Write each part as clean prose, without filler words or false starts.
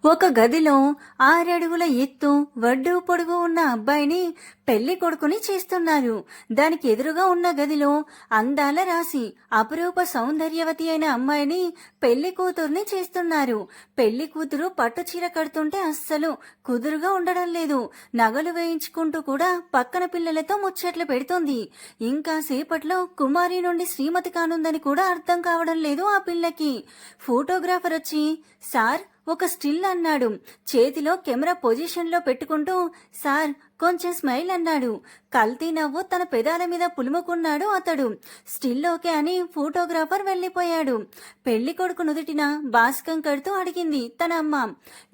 ఒక గదిలో 6 అడుగుల ఎత్తు వడ్డు పొడుగు ఉన్న అబ్బాయిని పెళ్లి కొడుకుని చేస్తున్నారు. దానికి ఎదురుగా ఉన్న గదిలో అందాల రాశి అపురూప సౌందర్యవతి అయిన అమ్మాయిని పెళ్లి కూతుర్ని చేస్తున్నారు. పెళ్లి కూతురు పట్టు చీర కడుతుంటే అస్సలు కుదురుగా ఉండడం లేదు. నగలు వేయించుకుంటూ కూడా పక్కన పిల్లలతో ముచ్చట్లు పెడుతోంది. ఇంకా సేపట్లో కుమారి నుండి శ్రీమతి కానుందని కూడా అర్థం కావడం లేదు ఆ పిల్లకి. ఫోటోగ్రాఫర్ వచ్చి, సార్ ఒక స్టిల్ అన్నాడు. చేతిలో కెమెరా పొజిషన్లో పెట్టుకుంటూ, సార్ కొంచెం స్మైల్ అన్నాడు. కల్తీ నవ్వు తన పెదాల మీద పులుముకున్నాడు అతడు. స్టిల్ ఓకే అని ఫోటోగ్రాఫర్ వెళ్లిపోయాడు. పెళ్లి కొడుకు నుదుటిన బాస్కం కడుతూ అడిగింది తన అమ్మ,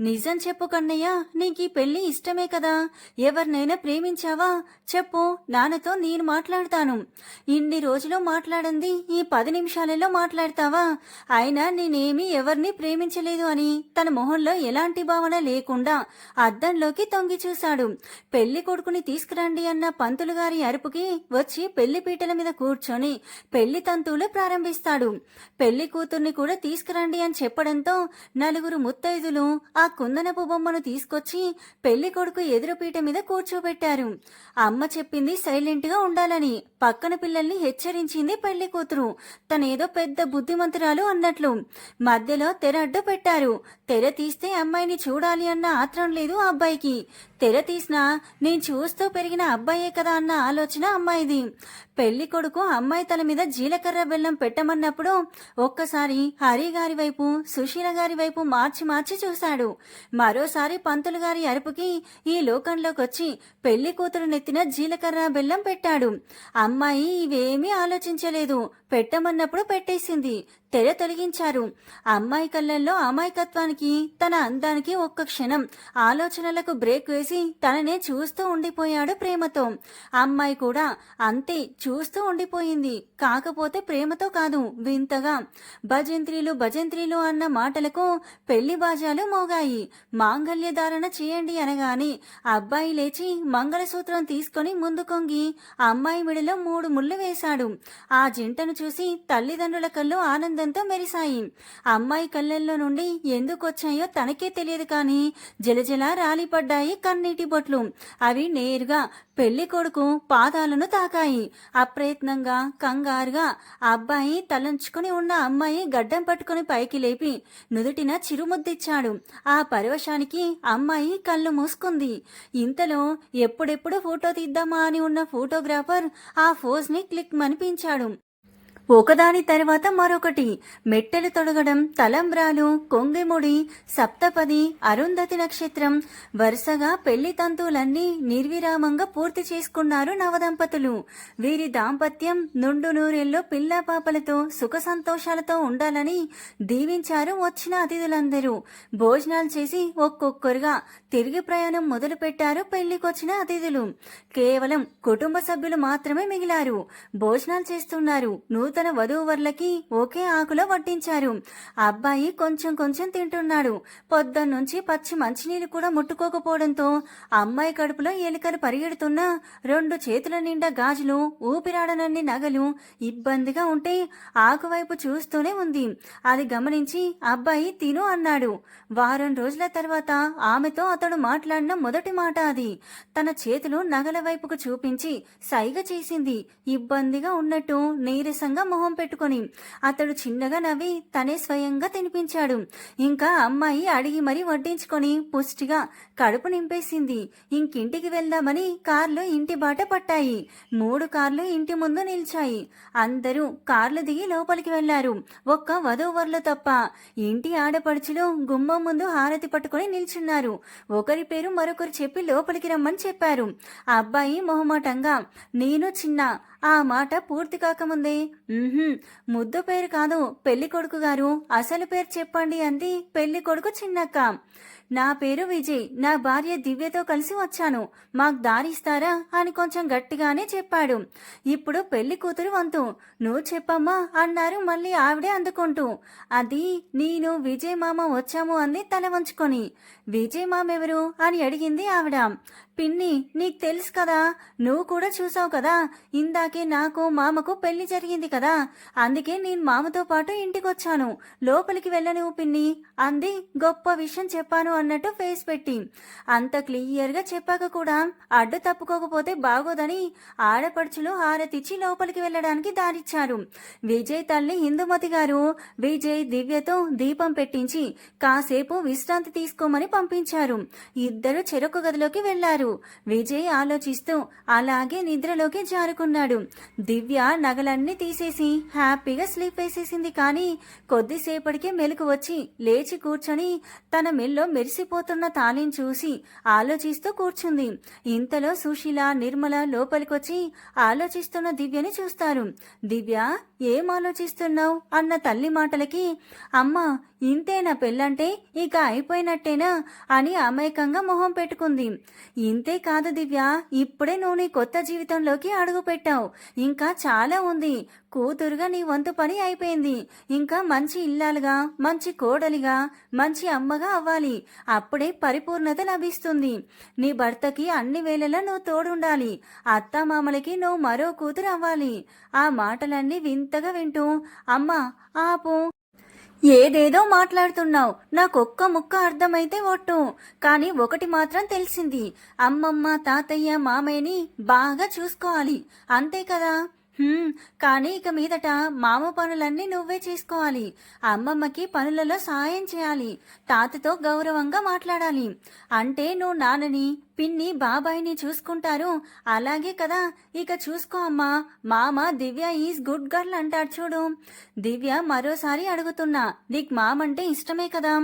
నిజం చెప్పు కన్నయ్య, నీకీ పెళ్లి ఇష్టమే కదా? ఎవరినైనా ప్రేమించావా? చెప్పు, నాన్నతో నేను మాట్లాడతాను. ఇన్ని రోజులు మాట్లాడంది ఈ 10 నిమిషాలలో మాట్లాడతావా? అయినా నేనేమీ ఎవరిని ప్రేమించలేదు అని తన మొహంలో ఎలాంటి భావన లేకుండా అద్దంలోకి తొంగి చూశాడు. పెళ్లి కొడుకుని తీసుకురండి అన్న పంతులు గారి అరుపుకి వచ్చి పెళ్లి పీటల మీద కూర్చొని పెళ్లి తంతువులు ప్రారంభిస్తాడు. పెళ్లి కూతుర్ని కూడా తీసుకురండి అని చెప్పడంతో నలుగురు ముత్తైదులు ఆ కుందనపు బొమ్మను తీసుకొచ్చి పెళ్లి కొడుకు ఎదురు పీట మీద కూర్చోబెట్టారు. అమ్మ చెప్పింది సైలెంట్ గా ఉండాలని పక్కన పిల్లల్ని హెచ్చరించింది పెళ్లి కూతురు. తనేదో పెద్ద బుద్ధిమంతురాలు అన్నట్లు. మధ్యలో తెర అడ్డు పెట్టారు. తెర తీస్తే అమ్మాయిని చూడాలి అన్న ఆత్రం లేదు ఆ అబ్బాయికి. తెర తీసినా నేను చూస్తూ పెరిగిన అబ్బాయే కదా అన్న ఆలోచన అమ్మాయిది. పెళ్లి కొడుకు అమ్మాయి తల మీద జీలకర్ర బెల్లం పెట్టమన్నప్పుడు ఒక్కసారి హరి గారి వైపు, సుశీల గారి వైపు మార్చి మార్చి చూశాడు. మరోసారి పంతులు గారి అరుపుకి ఈ లోకంలోకొచ్చి పెళ్లి కూతురు నెత్తిన జీలకర్ర బెల్లం పెట్టాడు. అమ్మాయి ఇవేమీ ఆలోచించలేదు. పెట్టమన్నప్పుడు పెట్టేసింది. తెర తొలగించారు. అమ్మాయి కళ్ళల్లో అమాయకత్వానికి, తన అందానికి ఒక్క క్షణం ఆలోచనలకు బ్రేక్ వేసి తననే చూస్తూ ఉండిపోయాడు ప్రేమతో. అమ్మాయి కూడా అంతే చూస్తూ ఉండిపోయింది. కాకపోతే ప్రేమతో కాదు, వింతగా. భజంత్రీలు భజంత్రీలు అన్న మాటలకు పెళ్లి బాజాలు మోగాయి. మాంగళ్య ధారణ చేయండి అనగానే అబ్బాయి లేచి మంగళసూత్రం తీసుకొని ముందు కొంగి అమ్మాయి మెడలో 3 ముళ్ళు వేశాడు. ఆ జంటను చూసి తల్లిదండ్రుల కళ్ళు ఆనందంతో మెరిశాయి. అమ్మాయి కళ్ళల్లో నుండి ఎందుకొచ్చాయో తనకే తెలియదు కానీ జలజల రాలిపడ్డాయి కన్నీటి బొట్లు. అవి నేరుగా పెళ్లి కొడుకు పాదాలను తాకాయి. అప్రయత్నంగా, కంగారుగా అబ్బాయి తలంచుకుని ఉన్న అమ్మాయి గడ్డం పట్టుకుని పైకి లేపి నుదుటిన చిరుముద్దిచ్చాడు. ఆ పరవశానికి అమ్మాయి కళ్ళు మూసుకుంది. ఇంతలో ఎప్పుడెప్పుడు ఫోటో తీద్దామా అని ఉన్న ఫోటోగ్రాఫర్ ఆ ఫోజ్ ని క్లిక్ మనిపించాడు. ఒకదాని తర్వాత మరొకటి మెట్టెలు తొడగడం, తలంబ్రాలు, కొంగిముడి, సప్తపది, అరుంధతి నక్షత్రం, వరుసగా పెళ్లి తంతువులన్నీ నిర్విరామంగా పూర్తి చేసుకున్నారు నవదంపతులు. వీరి దాంపత్యం నుండు నూరేళ్లు పిల్లా పాపలతో సుఖ సంతోషాలతో ఉండాలని దీవించారు వచ్చిన అతిథులందరూ. భోజనాలు చేసి ఒక్కొక్కరుగా తిరిగి ప్రయాణం మొదలు పెట్టారు పెళ్లికొచ్చిన అతిథులు. కేవలం కుటుంబ సభ్యులు మాత్రమే మిగిలారు. భోజనాలు చేస్తున్నారు. నూతన వధూవర్లకి ఒకే ఆకులో వడ్డించారు. అబ్బాయి కొంచెం కొంచెం తింటున్నాడు. పొద్దున్నుంచి పచ్చి మంచినీళ్ళు కూడా ముట్టుకోకపోవడంతో అమ్మాయి కడుపులో ఎలుకలు పరిగెడుతున్నా 2 చేతుల నిండా గాజులు, ఊపిరాడనన్ని నగలు ఇబ్బందిగా ఉంటే ఆకువైపు చూస్తూనే ఉంది. అది గమనించి అబ్బాయి తిను అన్నాడు. వారం రోజుల తర్వాత ఆమెతో అతడు మాట్లాడిన మొదటి మాట అది. తన చేతులు నగల వైపుకు చూపించి సైగ చేసింది. ఇబ్బందిగా ఉన్నట్టు నీరసంగా మొహం పెట్టుకొని. అతడు చిన్నగా నవ్వి తనే స్వయంగా తినిపించాడు. ఇంకా అమ్మాయి అడిగి మరీ వడ్డించుకొని పుష్టిగా కడుపు నింపేసింది. ఇంకింటికి వెళ్దామని కార్లు ఇంటి బాట పట్టాయి. 3 కార్లు ఇంటి ముందు నిలిచాయి. అందరూ కార్లు దిగి లోపలికి వెళ్లారు. ఒక్క వధూవరులు తప్ప. ఇంటి ఆడపడుచులు గుమ్మం ముందు హారతి పట్టుకుని నిల్చున్నారు. ఒకరి పేరు మరొకరు చెప్పి లోపలికి రమ్మని చెప్పారు. అబ్బాయి మొహమాటంగా, నేను చిన్న. ఆ మాట పూర్తి కాకముందే, ముద్దు పేరు కాదు పెళ్లి కొడుకు గారు, అసలు పేరు చెప్పండి అంది పెళ్లి కొడుకు చిన్నక్క. నా పేరు విజయ్, నా భార్య దివ్యతో కలిసి వచ్చాను, మాకు దారిస్తారా అని కొంచెం గట్టిగానే చెప్పాడు. ఇప్పుడు పెళ్లి కూతురు వంతు, నువ్వు చెప్పమ్మా అన్నారు మళ్ళీ ఆవిడే అందుకుంటూ. అది నేను విజయ్ మామ వచ్చాము అంది తల వంచుకొని. విజయ్ మామ ఎవరు అని అడిగింది ఆవిడ. పిన్ని నీకు తెలుసు కదా, నువ్వు కూడా చూసావు కదా, ఇందాకే నాకు మామకు పెళ్లి జరిగింది కదా, అందుకే నేను మామతో పాటు ఇంటికొచ్చాను, లోపలికి వెళ్ళనివ్వు పిన్ని అంది. గొప్ప విషయం చెప్పాను అన్నట్టు ఫేస్ పెట్టి. అంత క్లియర్గా చెప్పాక కూడా అడ్డు తప్పుకోకపోతే బాగోదని ఆడపడుచులు హారతిచ్చి లోపలికి వెళ్ళడానికి దారిచ్చారు. విజయ్ తల్లి ఇందుమతి గారు విజయ్ దివ్యతో దీపం పెట్టించి కాసేపు విశ్రాంతి తీసుకోమని పంపించారు. ఇద్దరు చెరొక గదిలోకి వెళ్లారు. విజయ్ ఆలోచిస్తూ అలాగే నిద్రలోకి జారుకున్నాడు. దివ్య నగలన్నీ తీసేసి హ్యాపీగా స్లీప్ వేసేసింది. కానీ కొద్దిసేపటికి మెలకు వచ్చి లేచి కూర్చొని తన మెల్లో మెరిసిపోతున్న తాళిని చూసి ఆలోచిస్తూ కూర్చుంది. ఇంతలో సుశీల, నిర్మల లోపలికొచ్చి ఆలోచిస్తున్న దివ్యని చూస్తారు. దివ్య, ఏం ఆలోచిస్తున్నావు అన్న తల్లి మాటలకి, అమ్మా ఇంతేనా పెళ్ళంటే, ఇక అయిపోయినట్టేనా అని అమాయకంగా మొహం పెట్టుకుంది. ఇంతే కాదు దివ్య, ఇప్పుడే నువ్వు నీ కొత్త జీవితంలోకి అడుగు పెట్టావు, ఇంకా చాలా ఉంది. కూతురుగా నీ వంతు పని అయిపోయింది. ఇంకా మంచి ఇల్లాలుగా, మంచి కోడలిగా, మంచి అమ్మగా అవ్వాలి. అప్పుడే పరిపూర్ణత లభిస్తుంది. నీ భర్తకి అన్ని వేళలా నువ్వు తోడుండాలి. అత్తామామలకి నువ్వు మరో కూతురు అవ్వాలి. ఆ మాటలన్నీ వింతగా వింటూ, అమ్మా ఆపు, ఏదేదో మాట్లాడుతున్నావు, నాకొక్క ముక్క అర్థమైతే ఒట్టు. కానీ ఒకటి మాత్రం తెలిసింది, అమ్మమ్మ, తాతయ్య, మామయ్యని బాగా చూసుకోవాలి, అంతే కదా? కానీ ఇక మీదట మామ పనులన్నీ నువ్వే చేసుకోవాలి. అమ్మమ్మకి పనులలో సాయం చేయాలి. తాతతో గౌరవంగా మాట్లాడాలి. అంటే నువ్వు నాన్నని, పిన్ని, బాబాయిని చూసుకుంటారు, అలాగే కదా? ఇక చూసుకో అమ్మా. మామ దివ్య ఈజ్ గుడ్ గర్ల్ అంటాడు చూడు. దివ్య మరోసారి అడుగుతున్నా, నీకు మామంటే ఇష్టమే కదా?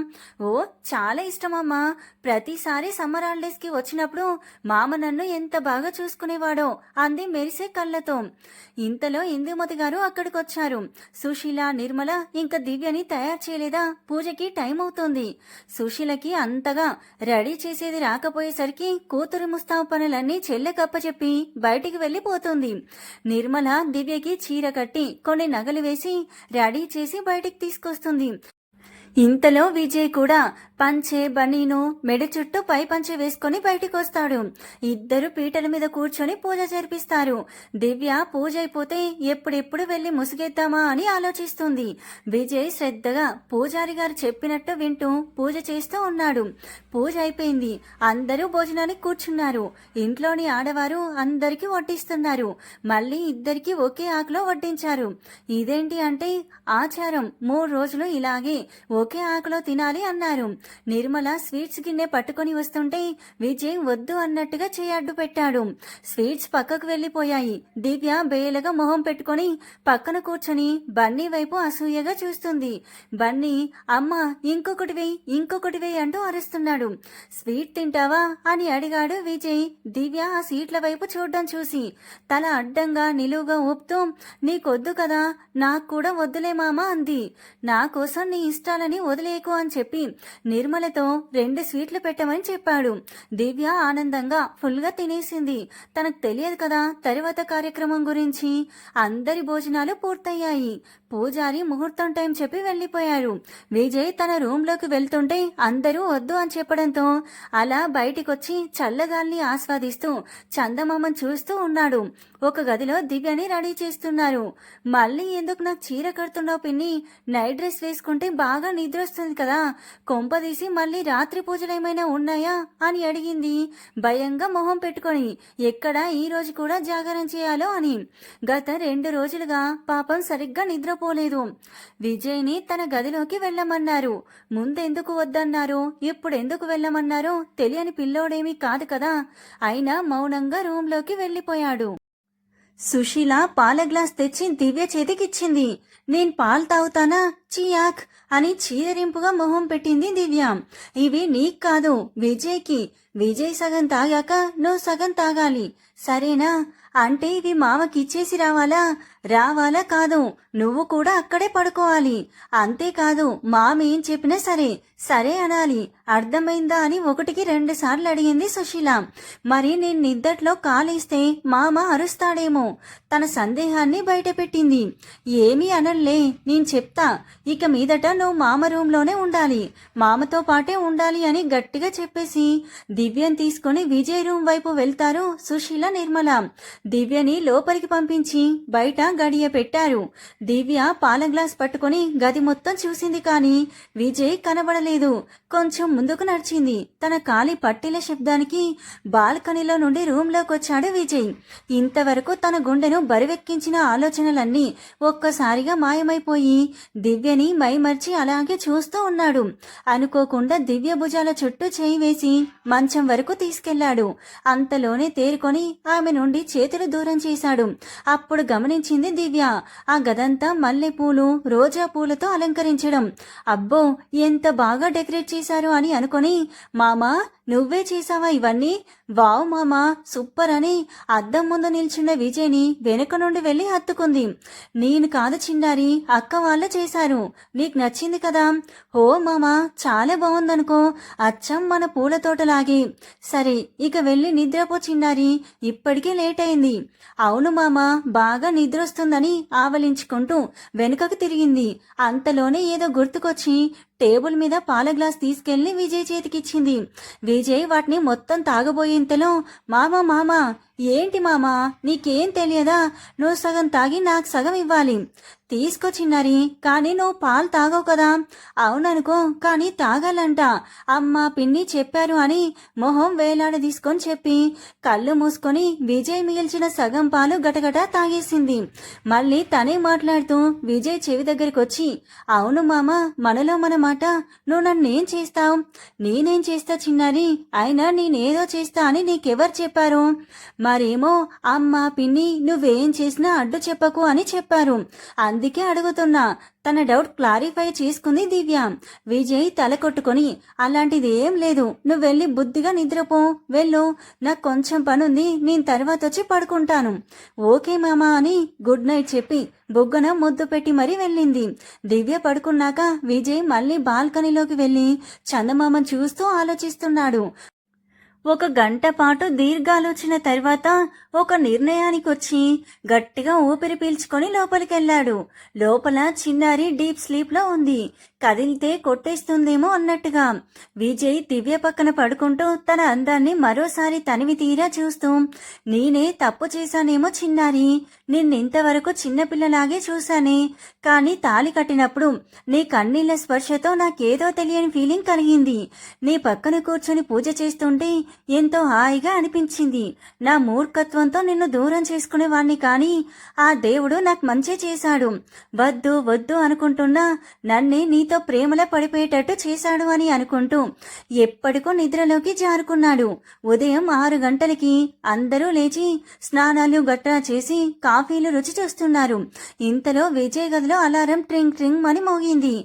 ఓ చాలా ఇష్టమమ్మా. ప్రతిసారి సమ్మర్ హాలిడేస్ కి వచ్చినప్పుడు మామ నన్ను ఎంత బాగా చూసుకునేవాడో అంది మెరిసే కళ్ళతో. ఇంతలో ఇందుమతి గారు అక్కడికొచ్చారు. సుశీల, నిర్మల ఇంకా దివ్యని తయారు చేయలేదా? పూజకి టైం అవుతుంది. సుశీలకి అంతగా రెడీ చేసేది రాకపోయేసరికి కూతురు ముస్తాబు పనులన్నీ చెల్లెకప్పచెప్పి బయటికి వెళ్లిపోతుంది. నిర్మల దివ్యకి చీర కట్టి కొన్ని నగలు వేసి రెడీ చేసి బయటికి తీసుకొస్తుంది. ఇంతలో విజయ్ కూడా పంచె, బనీను, మెడ చుట్టూ పై పంచె వేసుకుని బయటికి వస్తాడు. ఇద్దరు పీటల మీద కూర్చొని పూజ జరిపిస్తారు. దివ్య పూజ అయిపోతే ఎప్పుడెప్పుడు వెళ్లి ముసుగేద్దామా అని ఆలోచిస్తుంది. విజయ్ శ్రద్ధగా పూజారి గారు చెప్పినట్టు వింటూ పూజ చేస్తూ ఉన్నాడు. పూజ అయిపోయింది. అందరూ భోజనానికి కూర్చున్నారు. ఇంట్లోని ఆడవారు అందరికీ వడ్డిస్తున్నారు. మళ్ళీ ఇద్దరికి ఒకే ఆకులో వడ్డించారు. ఇదేంటి అంటే ఆచారం, 3 రోజులు ఇలాగే ఒకే ఆకులో తినాలి అన్నారు. నిర్మల స్వీట్స్ గిన్నె పట్టుకొని వస్తుంటే విజయ్ వద్దు అన్నట్టుగా చేయడ్డు పెట్టాడు. స్వీట్స్ పక్కకు వెళ్లిపోయాయి. దివ్య బేలగా మొహం పెట్టుకుని పక్కన కూర్చొని బన్నీ వైపు అసూయగా చూస్తుంది. బన్నీ, అమ్మ ఇంకొకటి వేయి అంటూ అరుస్తున్నాడు. స్వీట్ తింటావా అని అడిగాడు విజయ్. దివ్య ఆ సీట్ల వైపు చూడడం చూసి తల అడ్డంగా నిలువుగా ఊపుతూ, నీకొద్దు కదా, నాకు కూడా వద్దులే మామ అంది. నా కోసం నీ ఇష్టాలని వదిలేకు అని చెప్పి నిర్మలతో 2 స్వీట్లు పెట్టమని చెప్పాడు. దివ్య ఆనందంగా ఫుల్గా తినేసింది. తనకు తెలియదు కదా తరువాత కార్యక్రమం గురించి. అందరి భోజనాలు పూర్తయ్యాయి. పూజారి ముహూర్తం టైం చెప్పి వెళ్లిపోయారు. విజయ్ తన రూమ్లోకి వెళ్తుంటే అందరూ వద్దు అని చెప్పడంతో అలా బయటికొచ్చి చల్లగాల్ని ఆస్వాదిస్తూ చందమామను చూస్తూ ఉన్నాడు. ఒక గదిలో దివ్యని రెడీ చేస్తున్నారు. మళ్ళీ ఎందుకు నాకు చీర కడుతున్నావు పిన్ని? నైట్ డ్రెస్ వేసుకుంటే బాగా నిద్ర వస్తుంది కదా, కొంపదీసి మళ్ళీ రాత్రి పూజలేమైనా ఉన్నాయా అని అడిగింది భయంగా మొహం పెట్టుకొని. ఎక్కడ ఈ రోజు కూడా జాగరణ చేయాలో అని. గత 2 రోజులుగా పాపం సరిగ్గా నిద్రపోలేదు. విజయ్ని తన గదిలోకి వెళ్ళమన్నారు. ముందెందుకు వద్దన్నారు, ఇప్పుడెందుకు వెళ్ళమన్నారో తెలియని పిల్లోడేమీ కాదు కదా. అయినా మౌనంగా రూంలోకి వెళ్లిపోయాడు. సుశీల పాల గ్లాస్ తెచ్చి దివ్య చేతికిచ్చింది. నేను పాలు తాగుతానా, చియాక్ అని చీదరింపుగా మొహం పెట్టింది దివ్య. ఇవి నీకు కాదు, విజయ్కి. విజయ్ సగం తాగాక నువ్వు సగం తాగాలి, సరేనా? అంటే ఇవి మామకిచ్చేసి రావాలా కాదు, నువ్వు కూడా అక్కడే పడుకోవాలి. అంతేకాదు మామ ఏం చెప్పినా సరే సరే అనాలి, అర్థమైందా అని 1కి 2 సార్లు అడిగింది సుశీల. మరి నేను నిద్దట్లో కాలేస్తే మామ అరుస్తాడేమో తన సందేహాన్ని బయటపెట్టింది. ఏమీ అనలే, నేను చెప్తా, ఇక మీదట నువ్వు మామ రూంలోనే ఉండాలి, మామతో పాటే ఉండాలి అని గట్టిగా చెప్పేసి దివ్యని తీసుకుని విజయ్ రూమ్ వైపు వెళ్తారు సుశీల, నిర్మల. దివ్యని లోపలికి పంపించి బయట గడియ పెట్టారు. దివ్య పాల గ్లాస్ పట్టుకుని గది మొత్తం చూసింది, కానీ విజయ్ కనబడలేదు. కొంచెం ముందుకు నడిచింది. తన కాలి పట్టీల శబ్దానికి బాల్కనీలో నుండి రూంలోకి వచ్చాడు విజయ్. ఇంతవరకు తన గుండెను బరువెక్కించిన ఆలోచనలన్నీ ఒక్కసారిగా మాయమైపోయి దివ్యని మైమర్చి అలాగే చూస్తూ ఉన్నాడు. అనుకోకుండా దివ్య భుజాల చుట్టూ చేయి వేసి మంచం వరకు తీసుకెళ్లాడు. అంతలోనే తేరుకొని ఆమె నుండి చేతులు దూరం చేశాడు. అప్పుడు గమనించింది దివ్య ఆ గదంతా మల్లెపూలు, రోజా పూలతో అలంకరించడం. అబ్బో, ఎంత బాగా డెకరేట్ చేశారు అని అనుకుని, మామా నువ్వే చేసావా ఇవన్నీ? వావ్ మామా, సూపర్ అని అద్దం ముందు నిల్చున్న విజయ్ని వెనుక నుండి వెళ్లి హత్తుకుంది. నేను కాదు చిన్నారి, అక్క వాళ్ళ చేశారు, నీకు నచ్చింది కదా? ఓ మామా, చాలా బాగుందనుకో, అచ్చం మన పూల తోటలాగే. సరే ఇక వెళ్ళి నిద్రపో చిన్నారి, ఇప్పటికే లేట్ అయింది. అవును మామా, బాగా నిద్రొస్తుందని ఆవలించుకుంటూ వెనుకకు తిరిగింది. అంతలోనే ఏదో గుర్తుకొచ్చి టేబుల్ మీద పాల గ్లాస్ తీసుకెళ్లి విజయ్ చేతికిచ్చింది. విజయ్ వాటిని మొత్తం తాగబోయేంతలో, మామా మామా, ఏంటి మామా, నీకేం తెలియదా? నువ్వు సగం తాగి నాకు సగం ఇవ్వాలి. తీసుకో చిన్నారి, కానీ నువ్వు పాలు తాగవు కదా? అవుననుకో, కానీ తాగాలంట, అమ్మ పిన్ని చెప్పారు అని మొహం వేలాడ తీసుకొని చెప్పి కళ్ళు మూసుకొని విజయ్ మిగిల్చిన సగం పాలు గటగట తాగేసింది. మళ్ళీ తనే మాట్లాడుతూ విజయ్ చెవి దగ్గరికి వచ్చి, అవును మామ, మనలో మన మాట, నువ్వు నన్నేం చేస్తావు? నేనేం చేస్తా చిన్నారి, అయినా నేనేదో చేస్తా అని నీకెవరు చెప్పారు? మరేమో అమ్మ పిన్ని నువ్వేం చేసినా అడ్డు చెప్పకు అని చెప్పారు, అందుకే అడుగుతున్నా. తన డౌట్ క్లారిఫై చేసుకుంది దివ్య. విజయ్ తల కొట్టుకొని, అలాంటిది ఏం లేదు, నువ్వు వెళ్ళి బుద్ధిగా నిద్రపో, వెళ్ళు, నాకు కొంచెం పనుంది, నేను తర్వాత వచ్చి పడుకుంటాను. ఓకే మామా అని గుడ్ నైట్ చెప్పి బొగ్గన ముద్దు పెట్టి మరీ వెళ్ళింది. దివ్య పడుకున్నాక విజయ్ మళ్ళీ బాల్కనీలోకి వెళ్లి చందమామను చూస్తూ ఆలోచిస్తున్నాడు. 1 గంట పాటు దీర్ఘాలోచన తర్వాత ఒక నిర్ణయానికి వచ్చి గట్టిగా ఊపిరి పీల్చుకొని లోపలికెళ్లాడు. లోపల చిన్నారి డీప్ స్లీప్ లో ఉంది, కదిలితే కొట్టేస్తుందేమో అన్నట్టుగా. విజయ్ దివ్య పక్కన పడుకుంటూ తన అందాన్ని మరోసారి తనివి తీరా చూస్తూ, నేనే తప్పు చేశానేమో చిన్నారి, నిన్నింతవరకు చిన్నపిల్లలాగే చూశానే, కానీ తాళి కట్టినప్పుడు నీ కన్నీళ్ల స్పర్శతో నాకేదో తెలియని ఫీలింగ్ కలిగింది. నీ పక్కన కూర్చొని పూజ చేస్తుంటే ఎంతో హాయిగా అనిపించింది. నా మూర్ఖత్వంతో నిన్ను దూరం చేసుకునేవాణ్ణి, కానీ ఆ దేవుడు నాకు మంచి చేశాడు. వద్దు వద్దు అనుకుంటున్నా నన్నే నీతో ప్రేమలో పడిపోయేటట్టు చేశాడు అని అనుకుంటూ ఎప్పటికో నిద్రలోకి జారుకున్నాడు. ఉదయం 6 గంటలకి అందరూ లేచి స్నానాలు గట్రా చేసి కాఫీలు రుచి చూస్తున్నారు. ఇంతలో విజయ్ గదిలో అలారం ట్రింగ్ ట్రింగ్ అని మోగింది.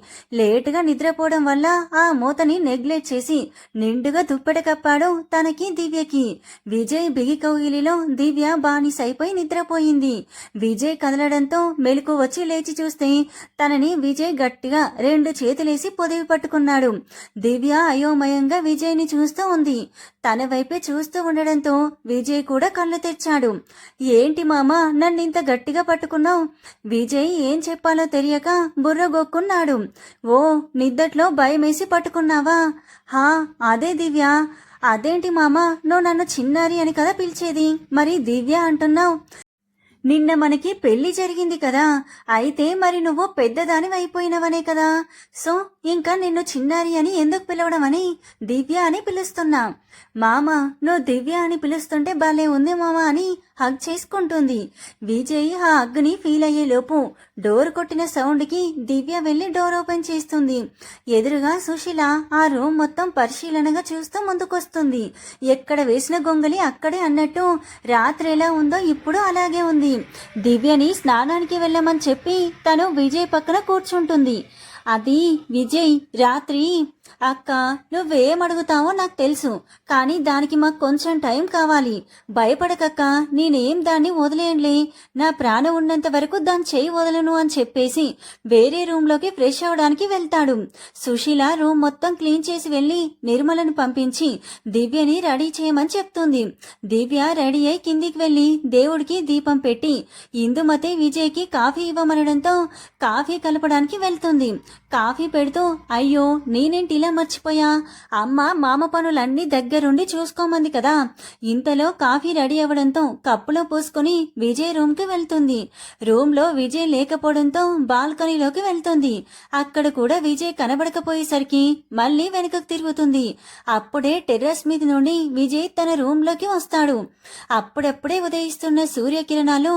లేటుగా నిద్రపోవడం వల్ల ఆ మూతని నెగ్లెక్ట్ చేసి నిండుగా దుప్పటి కప్పాడు తనకి దివ్యకి. విజయ్ బిగి కౌగిలిలో దివ్య బానిసైపోయి నిద్రపోయింది. విజయ్ కదలడంతో మెలకు వచ్చి లేచి చూస్తే తనని విజయ్ గట్టిగా 2 చేతులేసి పొదివి పట్టుకున్నాడు. దివ్య అయోమయంగా విజయ్ని చూస్తూ ఉంది. తన వైపే చూస్తూ ఉండడంతో విజయ్ కూడా కళ్ళు తెచ్చాడు. ఏంటి మామా, నన్నింత గట్టిగా పట్టుకున్నావు? విజయ్ ఏం చెప్పాలో తెలియక బుర్ర గొక్కున్నాడు. ఓ, నిద్దట్లో భయమేసి పట్టుకున్నావా? హా, అదే దివ్య. అదేంటి మామా, నువ్వు నన్ను చిన్నారి అని కదా పిలిచేది, మరి దివ్య అంటున్నావు? నిన్న మనకి పెళ్లి జరిగింది కదా, అయితే మరి నువ్వు పెద్దదానివి అయిపోయినవనే కదా. సో ఇంకా నిన్ను చిన్నారి అని ఎందుకు పిలవడం అని దివ్య అని పిలుస్తున్నా. మామ, నువ్వు దివ్య అని పిలుస్తుంటే భలే ఉంది మామ అని హగ్ చేసుకుంటుంది. విజయ్ ఆ హగ్ని ఫీల్ అయ్యేలోపు డోర్ కొట్టిన సౌండ్కి దివ్య వెళ్లి డోర్ ఓపెన్ చేస్తుంది. ఎదురుగా సుశీల ఆ రూమ్ మొత్తం పరిశీలనగా చూస్తూ ముందుకొస్తుంది. ఎక్కడ వేసిన గొంగలి అక్కడే అన్నట్టు రాత్రి ఎలా ఉందో ఇప్పుడు అలాగే ఉంది. దివ్యని స్నానానికి వెళ్ళమని చెప్పి తను విజయ్ పక్కన కూర్చుంటుంది. అది విజయ్ రాత్రి అక్క, నువ్వేం అడుగుతావో నాకు తెలుసు, కానీ దానికి మాకు కొంచెం టైం కావాలి. భయపడకక్క, నేనేం దాన్ని వదిలేయంలే. నా ప్రాణం ఉన్నంత వరకు దాన్ని చేయి వదలను అని చెప్పేసి వేరే రూమ్లోకి ఫ్రెష్ అవడానికి వెళ్తాడు. సుశీల రూమ్ మొత్తం క్లీన్ చేసి వెళ్లి నిర్మలను పంపించి దివ్యని రెడీ చేయమని చెప్తుంది. దివ్య రెడీ అయి కిందికి వెళ్లి దేవుడికి దీపం పెట్టి ఇందుమతి విజయ్కి కాఫీ ఇవ్వమనడంతో కాఫీ కలపడానికి వెళ్తుంది. కాఫీ పెడుతూ, అయ్యో నేనేంటి ఇలా మర్చిపోయా, అమ్మ మామ పనులన్నీ దగ్గరుండి చూసుకోమంది కదా. ఇంతలో కాఫీ రెడీ అవ్వడంతో కప్పులో పోసుకొని విజయ్ రూమ్ కి వెళ్తుంది. రూమ్ లో విజయ్ లేకపోవడంతో బాల్కనీలోకి వెళ్తుంది. అక్కడ కూడా విజయ్ కనబడకపోయేసరికి మళ్ళీ వెనుకకు తిరుగుతుంది. అప్పుడే టెర్రస్ మీద నుండి విజయ్ తన రూమ్ లోకి వస్తాడు. అప్పుడప్పుడే ఉదయిస్తున్న సూర్యకిరణాలు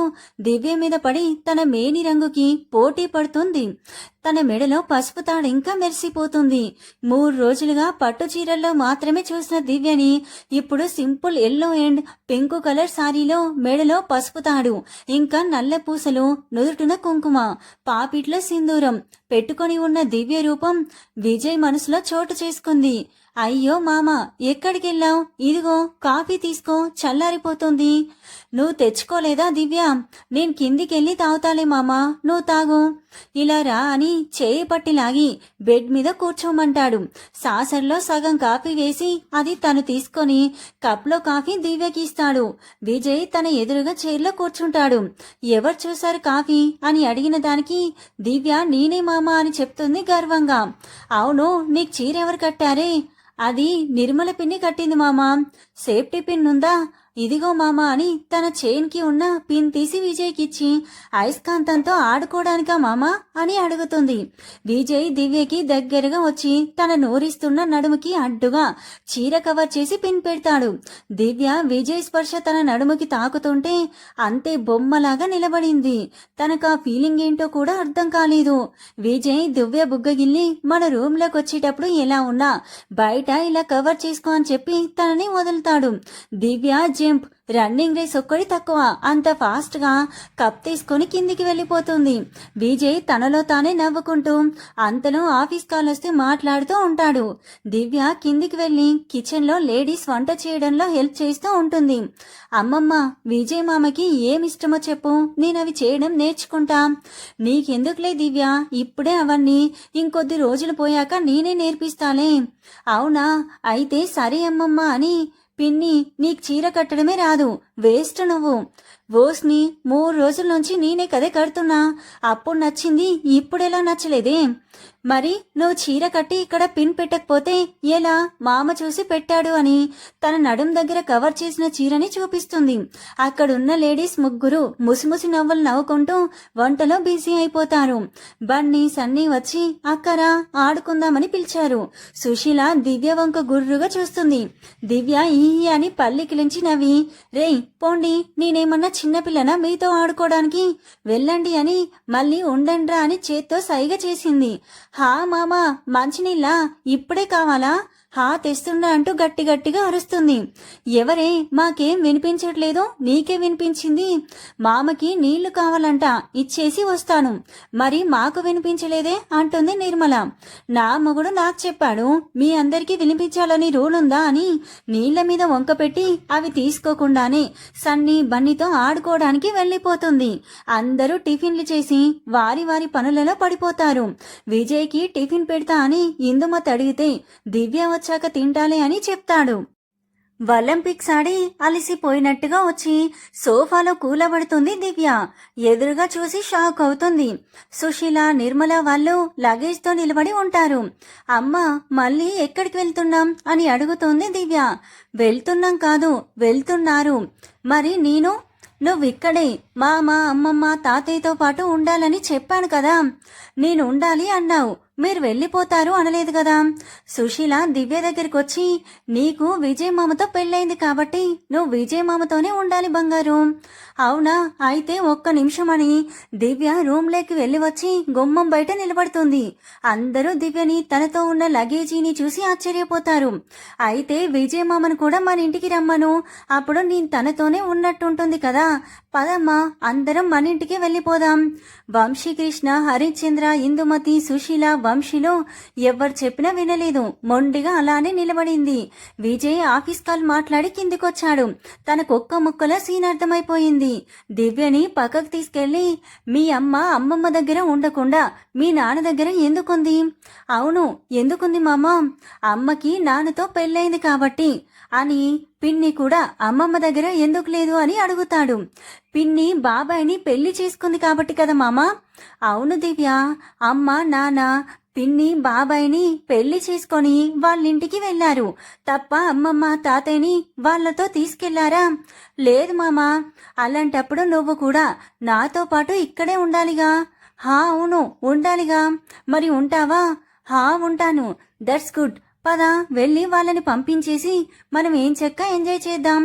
దివ్య మీద పడి తన మేని రంగుకి పోటీ పడుతుంది. తన మెడలో పసుపు తాడు ఇంకా మెరిసిపోతుంది. 3 రోజులుగా పట్టు చీరల్లో మాత్రమే చూసిన దివ్యని ఇప్పుడు simple yellow and pink colour సారీలో మెడలో పసుపు తాడు, ఇంకా నల్ల పూసలు, నుదుటున కుంకుమ, పాపిట్లో సింధూరం పెట్టుకొని ఉన్న దివ్య రూపం విజయ్ మనసులో చోటు చేసుకుంది. అయ్యో మామ, ఎక్కడికెళ్ళావు? ఇదిగో కాఫీ తీసుకో, చల్లారిపోతుంది. నువ్వు తెచ్చుకోలేదా దివ్య? నేను కిందికెళ్ళి తాగుతాలే మామా, నువ్వు తాగు. ఇలా రా అని చేయి పట్టి లాగి బెడ్ మీద కూర్చోమంటాడు. సాసర్లో సగం కాఫీ వేసి అది తను తీసుకొని కప్లో కాఫీ దివ్యకి ఇస్తాడు. విజయ్ తన ఎదురుగా చైర్లో కూర్చుంటాడు. ఎవరు చూశారు కాఫీ అని అడిగిన దానికి దివ్య నేనే మామా అని చెప్తుంది గర్వంగా. అవును, నీకు చీర ఎవరు కట్టారే? అది నిర్మల పిన్ని కట్టింది మామా. సేఫ్టీ పిన్ ఉందా? ఇదిగో మామా అని తన చైన్ కి ఉన్న పిన్ తీసి విజయ్కిచ్చి అయస్కాంతంతో ఆడుకోవడానికా మామా అని అడుగుతుంది. విజయ్ దివ్యకి దగ్గరగా వచ్చి తన నోరిస్తున్న నడుముకి అడ్డుగా చీర కవర్ చేసి పిన్ పెడతాడు. దివ్య విజయ్ స్పర్శ తన నడుముకి తాకుతుంటే అంతే బొమ్మలాగా నిలబడింది. తనకు ఆ ఫీలింగ్ ఏంటో కూడా అర్థం కాలేదు. విజయ్ దివ్య బుగ్గగిల్లి మన రూమ్ లోకి వచ్చేటప్పుడు ఎలా ఉన్నా బయట ఇలా కవర్ చేసుకో అని చెప్పి తనని వదులుతాడు. దివ్య జంప్, రన్నింగ్ రేస్ ఒక్కడి తక్కువ, అంత ఫాస్ట్ గా కప్ తీసుకుని కిందికి వెళ్లిపోతుంది. విజయ్ తనలో తానే నవ్వుకుంటూ అంతలో ఆఫీస్ కాల్ వస్తే మాట్లాడుతూ ఉంటాడు. దివ్య కిందికి వెళ్లి కిచెన్ లో లేడీస్ వంట చేయడంలో హెల్ప్ చేస్తూ ఉంటుంది. అమ్మమ్మ, విజయ్ మామకి ఏమిష్టమో చెప్పు, నేనవి చేయడం నేర్చుకుంటా. నీకెందుకులే దివ్య, ఇప్పుడే అవన్నీ ఇంకొద్ది రోజులు పోయాక నేనే నేర్పిస్తాలే. అవునా, అయితే సరే అమ్మమ్మ అని. పిన్ని, నీకు చీర కట్టడమే రాదు, వేస్ట్ నువ్వు. ఓస్ని 3 రోజుల నుంచి నేనే కదే కడుతున్నా, అప్పుడు నచ్చింది ఇప్పుడెలా నచ్చలేదే? మరి నువ్వు చీర కట్టి ఇక్కడ పిన్ పెట్టకపోతే ఎలా? మామ చూసి పెట్టాడు అని తన నడుం దగ్గర కవర్ చేసిన చీరని చూపిస్తుంది. అక్కడున్న లేడీస్ ముగ్గురు ముసిముసి నవ్వులు నవ్వుకుంటూ వంటలో బిజీ అయిపోతారు. బన్నీ సన్నీ వచ్చి అక్కరా ఆడుకుందామని పిలిచారు. సుశీల దివ్య వంక గుర్రుగా చూస్తుంది. దివ్య ఈ అని పల్లికిలించి నవ్వి, రేయ్ పోండి, నేనేమన్నా చిన్నపిల్లనా మీతో ఆడుకోవడానికి? వెళ్ళండి అని మళ్ళీ ఉండండ్రా అని చేత్తో సైగ చేసింది. హా మామా, మంచినీళ్ళ ఇప్పుడే కావాలా? హా తెస్తుండా అంటూ గట్టి గట్టిగా అరుస్తుంది. ఎవరే, మాకేం వినిపించట్లేదు, నీకే వినిపించింది. మామకి నీళ్లు కావాలంట, ఇచ్చేసి వస్తాను. మరి మాకు వినిపించలేదే అంటుంది నిర్మల. నా మొగుడు నాకు చెప్పాడు, మీ అందరికీ వినిపించాలని రూల్ ఉందా అని నీళ్ల మీద వంక పెట్టి అవి తీసుకోకుండానే సన్నీ బన్నీతో ఆడుకోవడానికి వెళ్లిపోతుంది. అందరూ టిఫిన్లు చేసి వారి వారి పనులలో పడిపోతారు. విజయ్కి టిఫిన్ పెడతా అని ఇందుమతి అడిగితే దివ్య వచ్చాక తింటాలే అని చెప్తాడు. ఒలింపిక్స్ ఆడి అలసిపోయినట్టుగా వచ్చి సోఫాలో కూలబడుతుంది దివ్య. ఎదురుగా చూసి షాక్ అవుతుంది. సుశీల, నిర్మల వాళ్ళు లగేజ్తో నిలబడి ఉంటారు. అమ్మ, మళ్ళీ ఎక్కడికి వెళ్తున్నాం అని అడుగుతోంది దివ్య. వెళ్తున్నాం కాదు, వెళ్తున్నారు. మరి నేను? నువ్విక్కడే మామ, అమ్మమ్మ, తాతయ్యతో పాటు ఉండాలని చెప్పాను కదా. నేను ఉండాలి అన్నావు, మీరు వెళ్ళిపోతారు అనలేదు కదా. సుశీల దివ్య దగ్గరికి వచ్చి, నీకు విజయ్ మామతో పెళ్ళైంది కాబట్టి నువ్వు విజయ్ మామతోనే ఉండాలి బంగారు. అవునా, అయితే ఒక్క నిమిషం అని దివ్య రూమ్లోకి వెళ్ళి వచ్చి గుమ్మం బయట నిలబడుతుంది. అందరూ దివ్యని తనతో ఉన్న లగేజీని చూసి ఆశ్చర్యపోతారు. అయితే విజయ్ మామను కూడా మన ఇంటికి రమ్మను, అప్పుడు నేను తనతోనే ఉన్నట్టుంటుంది కదా. పదమ్మా, అందరం మన ఇంటికి వెళ్ళిపోదాం. వంశీకృష్ణ, హరిశ్చంద్ర, ఇందుమతి, సుశీల, వంశీలో ఎవరు చెప్పినా వినలేదు. మొండిగా అలానే నిలబడింది. విజయ్ ఆఫీస్ కాల్ మాట్లాడి కిందికొచ్చాడు. తనకొక్క ముక్కలో సీన్ అర్థమైపోయింది. దివ్యని పక్కకు తీసుకెళ్లి, మీ అమ్మమ్మ దగ్గర ఉండకుండా మీ నాన్న దగ్గర ఎందుకుంది? అవును, ఎందుకుంది మామ? అమ్మకి నాన్నతో పెళ్ళైంది కాబట్టి అని. పిన్ని కూడా అమ్మమ్మ దగ్గర ఎందుకు లేదు అని అడుగుతాడు. పిన్ని బాబాయిని పెళ్లి చేసుకుంది కాబట్టి కదా మామ. అవును దివ్య, అమ్మ నాన్న పిన్ని బాబాయిని పెళ్లి చేసుకొని వాళ్ళింటికి వెళ్లారు తప్ప అమ్మమ్మ తాతయ్యని వాళ్లతో తీసుకెళ్లారా? లేదు మామ. అలాంటప్పుడు నువ్వు కూడా నాతో పాటు ఇక్కడే ఉండాలిగా. హా అవును ఉండాలిగా. మరి ఉంటావా? హా ఉంటాను. That's good. పద వెళ్ళి వాళ్ళని పంపించేసి మనం ఏం చెక్క ఎంజాయ్ చేద్దాం.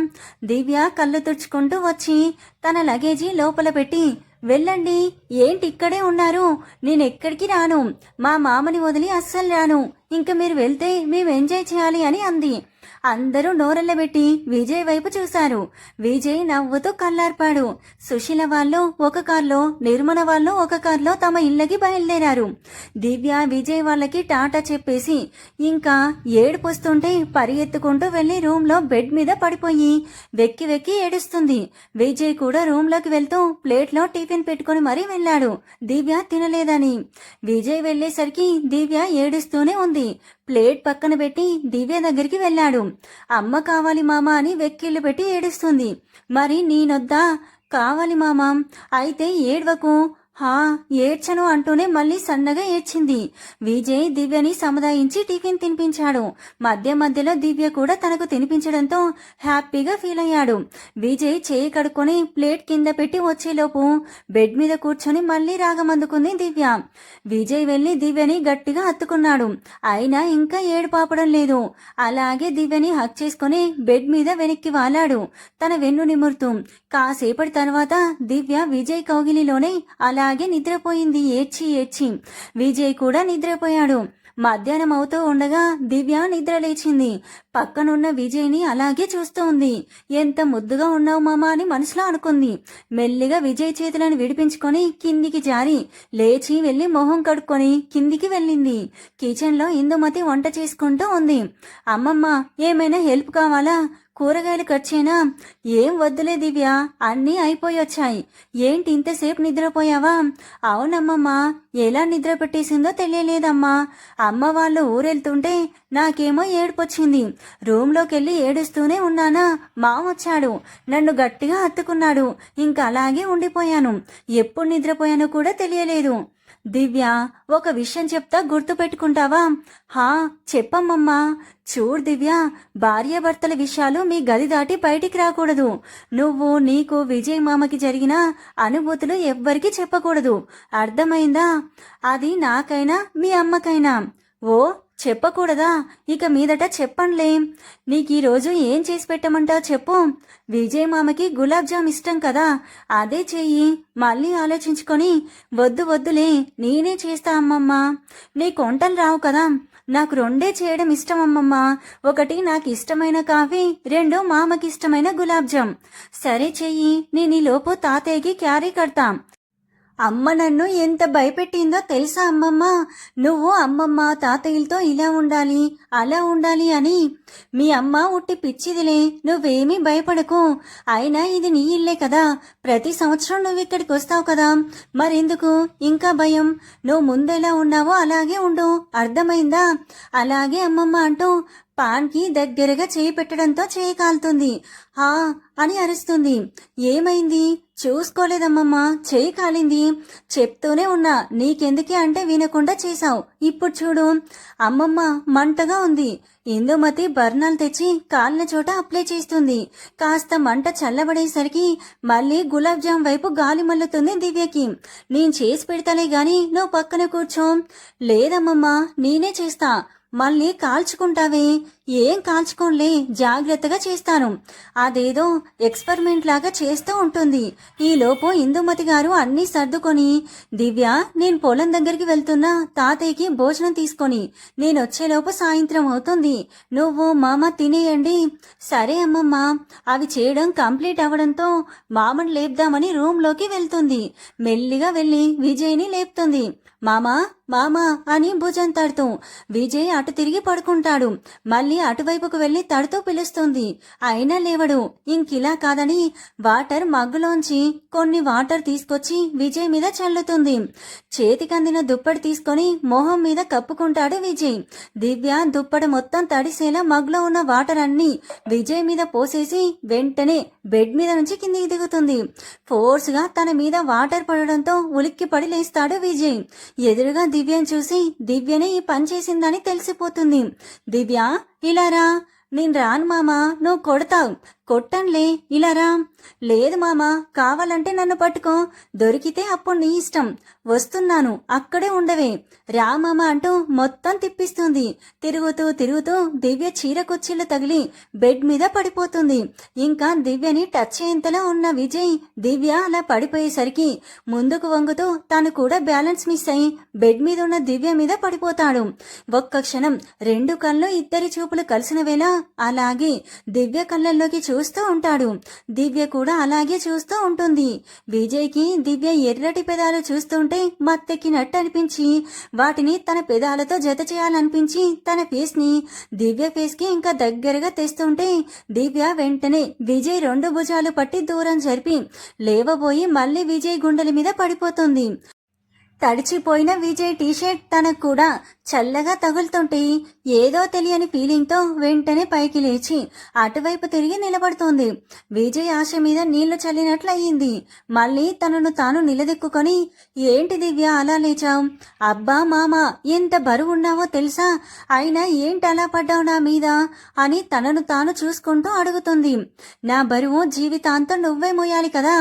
దివ్య కళ్ళు తుడుచుకుంటూ వచ్చి తన లగేజీ లోపల పెట్టి, వెళ్ళండి, ఏంటి ఇక్కడే ఉన్నారు? నేనెక్కడికి రాను. మా మామని వదిలి అస్సలు రాను. ఇంక మీరు వెళ్తే మేము ఎంజాయ్ చేయాలి అని అంది. అందరూ నోరెళ్లబెట్టి విజయ్ వైపు చూశారు. విజయ్ నవ్వుతూ కళ్ళార్పాడు. సుశీల వాళ్ళు ఒక కార్లో, నిర్మల వాళ్ళు ఒక కార్లో తమ ఇళ్ళకి బయలుదేరారు. దివ్య విజయ్ వాళ్ళకి టాటా చెప్పేసి ఇంకా ఏడుపొస్తుంటే పరిగెత్తుకుంటూ వెళ్లి రూమ్ లో బెడ్ మీద పడిపోయి వెక్కి వెక్కి ఏడుస్తుంది. విజయ్ కూడా రూమ్ లోకి వెళ్తూ ప్లేట్లో టిఫిన్ పెట్టుకుని మరీ వెళ్ళాడు, దివ్య తినలేదని. విజయ్ వెళ్లేసరికి దివ్య ఏడుస్తూనే ఉంది. ప్లేట్ పక్కన పెట్టి దివ్య దగ్గరికి వెళ్ళాడు. అమ్మ కావాలి మామ అని వెక్కిళ్ళు పెట్టి ఏడుస్తుంది. మరి నేనొద్దా? కావాలి మామ. అయితే ఏడ్వకు. హా ఏడ్చను అంటూనే మళ్ళీ సన్నగా ఏడ్చింది. విజయ్ దివ్యని సముదాయించి టిఫిన్ తినిపించాడు. మధ్య మధ్యలో దివ్య కూడా తనకు తినిపించడంతో హ్యాపీగా ఫీల్ అయ్యాడు. విజయ్ చేయి కడుక్కొని ప్లేట్ కింద పెట్టి వచ్చేలోపు బెడ్ మీద కూర్చొని మళ్ళీ రాగమందుకుంది దివ్య. విజయ్ వెళ్లి దివ్యని గట్టిగా హత్తుకున్నాడు. అయినా ఇంకా ఏడు పాపడం లేదు. అలాగే దివ్యని హక్ చేసుకుని బెడ్ మీద వెనక్కి వాలాడు, తన వెన్ను నిమురుతూ. కాసేపటి తర్వాత దివ్య విజయ్ కౌగిలిలోనే అలాగే నిద్రపోయింది, ఏడ్చి ఏడ్చి. విజయ్ కూడా నిద్రపోయాడు. మధ్యాహ్నం అవుతూ ఉండగా దివ్య నిద్ర లేచింది. పక్కనున్న విజయ్ని అలాగే చూస్తూ ఉంది. ఎంత ముద్దుగా ఉన్నావు మామా అని మనసులో అనుకుంది. మెల్లిగా విజయ్ చేతులను విడిపించుకొని కిందికి జారి లేచి వెళ్లి మొహం కడుక్కొని కిందికి వెళ్ళింది. కిచెన్ లో ఇందుమతి వంట చేసుకుంటూ ఉంది. అమ్మమ్మ ఏమైనా హెల్ప్ కావాలా? కూరగాయలు కట్ చేయనా? ఏం వద్దులే దివ్య, అన్నీ అయిపోయొచ్చాయి. ఏంటి ఇంతసేపు నిద్రపోయావా? అవునమ్మమ్మా, ఎలా నిద్ర పెట్టేసిందో తెలియలేదమ్మా. అమ్మ వాళ్ళు ఊరెళ్తుంటే నాకేమో ఏడుపొచ్చింది. రూమ్లోకెళ్ళి ఏడుస్తూనే ఉన్నానా, మామొచ్చాడు, నన్ను గట్టిగా హత్తుకున్నాడు. ఇంకా అలాగే ఉండిపోయాను. ఎప్పుడు నిద్రపోయానో కూడా తెలియలేదు. దివ్య, ఒక విషయం చెప్తా, గుర్తు పెట్టుకుంటావా? హా చెప్పమ్మమ్మా. చూడు దివ్య, భార్యాభర్తల విషయాలు మీ గది దాటి బయటికి రాకూడదు. నువ్వు నీకు విజయ్ మామకి జరిగిన అనుభూతులు ఎవ్వరికీ చెప్పకూడదు, అర్థమైందా? అది నాకైనా మీ అమ్మకైనా. ఓ చెప్పకూడదా? ఇక మీదట చెప్పండిలే. నీకు ఈరోజు ఏం చేసి పెట్టమంటావు చెప్పు. విజయ్ మామకి గులాబ్ జామ్ ఇష్టం కదా, అదే చెయ్యి. మళ్ళీ ఆలోచించుకొని వద్దు వద్దులే నేనే చేస్తా అమ్మమ్మ. నీకు వంటలు రావు కదా. నాకు రెండే చేయడం ఇష్టం అమ్మమ్మ. ఒకటి నాకు ఇష్టమైన కాఫీ, రెండు మామకి ఇష్టమైన గులాబ్ జామ్. సరే చెయ్యి, నేను ఈ లోపు తాతయ్యకి క్యారీ కడతా. అమ్మ నన్ను ఎంత భయపెట్టిందో తెలుసా అమ్మమ్మ? నువ్వు అమ్మమ్మ తాతయ్యలతో ఇలా ఉండాలి అలా ఉండాలి అని. మీ అమ్మ ఉట్టి పిచ్చిదిలే, నువ్వేమీ భయపడకు. అయినా ఇది నీ ఇల్లే కదా, ప్రతి సంవత్సరం నువ్వు ఇక్కడికి వస్తావు కదా, మరెందుకు ఇంకా భయం? నువ్వు ముందెలా ఉన్నావో అలాగే ఉండు, అర్థమైందా? అలాగే అమ్మమ్మ అంటూ పాన్కి దగ్గరగా చేయి పెట్టడంతో చేయి కాలుతుంది. హా అని అరుస్తుంది. ఏమైంది? చూసుకోలేదమ్మమ్మా, చేయి కాలింది. చెప్తూనే ఉన్నా, నీకెందుకే అంటే వినకుండా చేశావు. ఇప్పుడు చూడు అమ్మమ్మ, మంటగా ఉంది. ఇందుమతి బర్నాలు తెచ్చి కాలిన చోట అప్లై చేస్తుంది. కాస్త మంట చల్లబడేసరికి మళ్ళీ గులాబ్ జామ్ వైపు గాలి మల్లుతుంది దివ్యకి. నేను చేసి పెడతాలే గాని నువ్వు పక్కన కూర్చో. లేదమ్మమ్మా, నేనే చేస్తా. మళ్ళీ కాల్చుకుంటావే? ఏం కాల్చుకోలే, జాగ్రత్తగా చేస్తాను. అదేదో ఎక్స్పెరిమెంట్ లాగా చేస్తూ ఉంటుంది. ఈలోపు ఇందుమతి గారు అన్నీ సర్దుకొని, దివ్య నేను పొలం దగ్గరికి వెళ్తున్నా, తాతయ్యకి భోజనం తీసుకొని నేనొచ్చేలోపు సాయంత్రం అవుతుంది. నువ్వు మామ తినేయండి. సరే అమ్మమ్మ. అవి చేయడం కంప్లీట్ అవ్వడంతో మామని లేపుదామని రూమ్లోకి వెళ్తుంది. మెల్లిగా వెళ్ళి విజయ్ని లేపుతుంది. మామా మామా అని భుజం తడుతూ విజయ్ అటు తిరిగి పడుకుంటాడు. మళ్ళీ అటువైపుకు వెళ్లి తడుతూ పిలుస్తుంది. అయినా లేవడు. ఇంకిలా కాదని వాటర్ మగ్గులోంచి కొన్ని వాటర్ తీసుకొచ్చి విజయ్ మీద చల్లుతుంది. చేతికందిన దుప్పటి తీసుకొని మొహం మీద కప్పుకుంటాడు విజయ్. దివ్య దుప్పటి మొత్తం తడిసేలా మగ్గులో ఉన్న వాటర్ అన్ని విజయ్ మీద పోసేసి వెంటనే బెడ్ మీద నుంచి కిందికి దిగుతుంది. ఫోర్స్ గా తన మీద వాటర్ పడడంతో ఉలిక్కి పడి లేస్తాడు విజయ్. ఎదురుగా దివ్యను చూసి దివ్యనే ఈ పని చేసిందని తెలిసిపోతుంది. దివ్య ఇలా రా. నేను రాను మామా, నువ్వు కొడతావు. కొట్టంలే, ఇలా రా. లేదు మామా, కావాలంటే నన్ను పట్టుకో, దొరికితే అప్పుడు నీ ఇష్టం. వస్తున్నాను, అక్కడే ఉండవే. రా మామా అంటూ మొత్తం తిప్పిస్తుంది. తిరుగుతూ తిరుగుతూ దివ్య చీర కుర్చీలు తగిలి బెడ్ మీద పడిపోతుంది. ఇంకా దివ్యని టచ్ అయ్యేంతలో ఉన్న విజయ్ దివ్య అలా పడిపోయేసరికి ముందుకు వంగుతూ తను కూడా బ్యాలెన్స్ మిస్ అయి బెడ్ మీద ఉన్న దివ్య మీద పడిపోతాడు. ఒక్క క్షణం రెండు కళ్ళు ఇద్దరి చూపులు కలిసిన వేళ అలాగే దివ్య కళ్ళల్లోకి చూస్తూ ఉంటాడు. దివ్య కూడా అలాగే చూస్తూ ఉంటుంది. విజయ్కి దివ్య ఎర్రటి పెదాలు చూస్తుంటే మత్తెక్కినట్టు అనిపించి వాటిని తన పెదాలతో జత చేయాలనిపించి తన ఫేస్ ని దివ్య ఫేస్ కి ఇంకా దగ్గరగా తెస్తుంటే దివ్య వెంటనే విజయ్ రెండు భుజాలు పట్టి దూరం జరిపి లేవబోయి మళ్ళీ విజయ్ గుండెల మీద పడిపోతుంది. తడిచిపోయిన విజయ్ టీషర్ట్ తనకు కూడా చల్లగా తగులుతుంటే ఏదో తెలియని ఫీలింగ్తో వెంటనే పైకి లేచి అటువైపు తిరిగి నిలబడుతోంది. విజయ్ ఆశ మీద నీళ్లు చల్లినట్లయింది. మళ్ళీ తనను తాను నిలదెక్కుకొని, ఏంటి దివ్య అలా లేచావు? అబ్బా మామా, ఎంత బరువు ఉన్నావో తెలుసా? అయినా ఏంటి అలా పడ్డావు నా మీద అని తనను తాను చూసుకుంటూ అడుగుతుంది. నా బరువు జీవితాంతం నువ్వే మోయాలి కదా.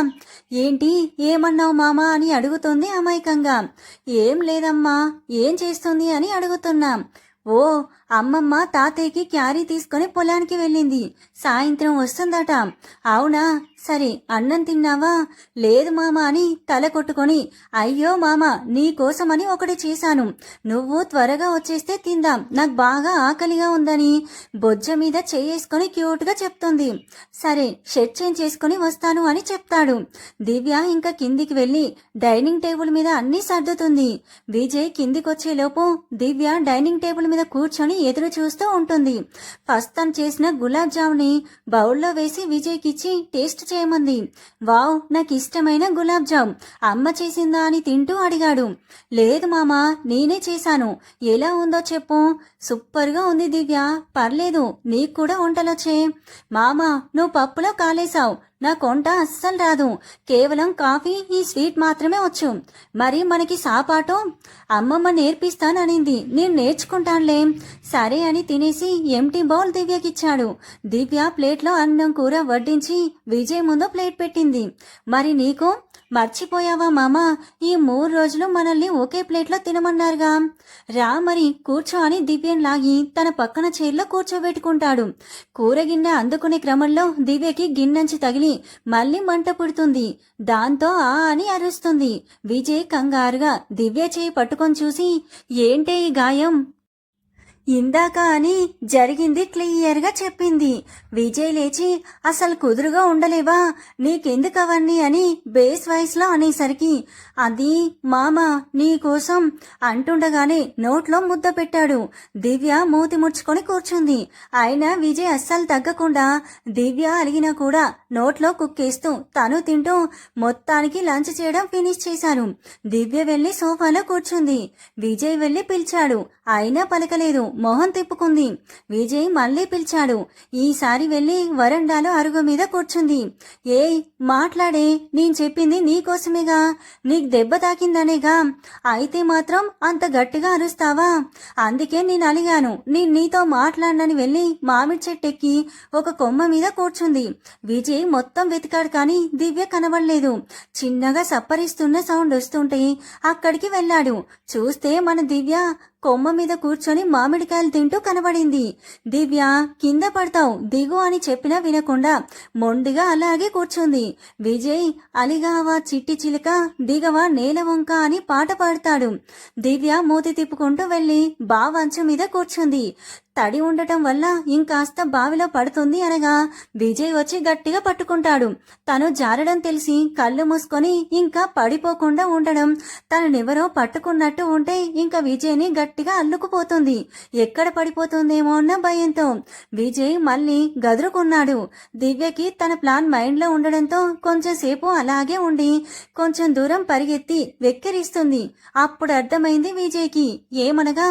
ఏంటి ఏమన్నావు మామా అని అడుగుతుంది అమాయకంగా. ఏం లేదమ్మా, ఏం చేస్తుంది అని అడుగుతున్నా. ఓ, అమ్మమ్మ తాతయ్యకి క్యారీ తీసుకుని పొలానికి వెళ్ళింది, సాయంత్రం వస్తుందట. అవునా, సరే అన్నం తిన్నావా? లేదు మామ అని తల కొట్టుకొని, అయ్యో మామ నీకోసమని ఒకటి చేశాను, నువ్వు త్వరగా వచ్చేస్తే తిందాం, నాకు బాగా ఆకలిగా ఉందని బొజ్జ మీద చేసుకుని క్యూట్గా చెప్తుంది. సరే షర్ట్ చేంజ్ చేసుకుని వస్తాను అని చెప్తాడు. దివ్య ఇంకా కిందికి వెళ్ళి డైనింగ్ టేబుల్ మీద అన్ని సర్దుతుంది. విజయ్ కిందికొచ్చేలోపు దివ్య డైనింగ్ టేబుల్ మీద కూర్చొని ఎదురు చూస్తూ ఉంటుంది. ఫస్ట్ తను చేసిన గులాబ్ జాముని బౌల్లో వేసి విజయ్కిచ్చి టేస్ట్ చేయమంది. వావ్, నాకు ఇష్టమైన గులాబ్ జామ్ అమ్మ చేసిందా అని తింటూ అడిగాడు. లేదు మామా, నేనే చేశాను, ఎలా ఉందో చెప్పు. సూపర్గా ఉంది దివ్య, పర్లేదు, నీకు కూడా వంటలొచ్చే. మామా, నువ్వు పప్పులో కాలేసావు, నాకు వంట అస్సలు రాదు, కేవలం కాఫీ ఈ స్వీట్ మాత్రమే వచ్చు. మరి మనకి సాపాటు అమ్మమ్మ నేర్పిస్తాననింది, నేను నేర్చుకుంటానులే. సరే అని తినేసి ఎంటీ బౌల్ దివ్యకిచ్చాడు. దివ్య ప్లేట్లో అన్నం కూర వడ్డించి విజయ్ ముందు ప్లేట్ పెట్టింది. మరి నీకు? మర్చిపోయావా మామా, ఈ 3 రోజులు మనల్ని ఒకే ప్లేట్లో తినమన్నారుగా. రా మరి కూర్చో అని దివ్యను లాగి తన పక్కన చైర్లో కూర్చోబెట్టుకుంటాడు. కూర గిన్నె అందుకునే క్రమంలో దివ్యకి గిన్నెంచి తగిలి మళ్ళీ మంట పుడుతుంది. దాంతో ఆ అని అరుస్తుంది. విజయ్ కంగారుగా దివ్య చేయి పట్టుకొని చూసి, ఏంటే ఈ గాయం? ఇందాక అని జరిగింది క్లియర్గా చెప్పింది. విజయ్ లేచి, అసలు కుదురుగా ఉండలేవా, నీకెందుకు అవన్నీ అని బేస్ వాయిస్లో అనేసరికి, అది మామ నీకోసం అంటుండగానే నోట్లో ముద్ద పెట్టాడు. దివ్య మూతి ముడుచుకొని కూర్చుంది. అయినా విజయ్ అస్సలు తగ్గకుండా దివ్య అలిగినా కూడా నోట్లో కుక్కేస్తూ తను తింటూ మొత్తానికి లంచ్ చేయడం ఫినిష్ చేశాను. దివ్య వెళ్లి సోఫాలో కూర్చుంది. విజయ్ వెళ్లి పిలిచాడు, అయినా పలకలేదు, మొహం తిప్పుకుంది. విజయ్ మళ్ళీ పిలిచాడు. ఈసారి వెళ్లి వరండాలో అరుగు మీద కూర్చుంది. ఏయ్ మాట్లాడే, నేను చెప్పింది నీకోసమేగా, నీకు దెబ్బ తాకిందనేగా, అయితే మాత్రం అంత గట్టిగా అరుస్తావా? అందుకే నేను అలిగాను, నేను నీతో మాట్లాడనని వెళ్లి మామిడి చెట్టెక్కి ఒక కొమ్మ మీద కూర్చుంది. విజయ్ మొత్తం వెతికాడు కానీ దివ్య కనబడలేదు. చిన్నగా సప్పరిస్తున్న సౌండ్ వస్తుంటే అక్కడికి వెళ్ళాడు. చూస్తే మన దివ్య కొమ్మ మీద కూర్చొని మామిడికాయలు తింటూ కనబడింది. దివ్య, కింద పడతావు దిగు అని చెప్పినా వినకుండా మొండిగా అలాగే కూర్చుంది. విజయ్, అలిగావా చిట్టి చిలుక, దిగవా నేల వంక అని పాట పాడతాడు. దివ్య మూతి తిప్పుకుంటూ వెళ్లి బావంచు మీద కూర్చుంది. తడి ఉండటం వల్ల ఇంకాస్త బావిలో పడుతుంది అనగా విజయ్ వచ్చి గట్టిగా పట్టుకుంటాడు. తను జారడం తెలిసి కళ్ళు మూసుకొని ఇంకా పడిపోకుండా ఉండడం, తననెవరో పట్టుకున్నట్టు ఉంటే ఇంకా విజయ్ని గట్టిగా అల్లుకుపోతుంది. ఎక్కడ పడిపోతుందేమో అన్న భయంతో విజయ్ మళ్ళీ గదురుకున్నాడు. దివ్యకి తన ప్లాన్ మైండ్ లో ఉండడంతో కొంచెం సేపు అలాగే ఉండి కొంచెం దూరం పరిగెత్తి వెక్కిరిస్తుంది. అప్పుడు అర్థమైంది విజయ్కి. ఏమనగా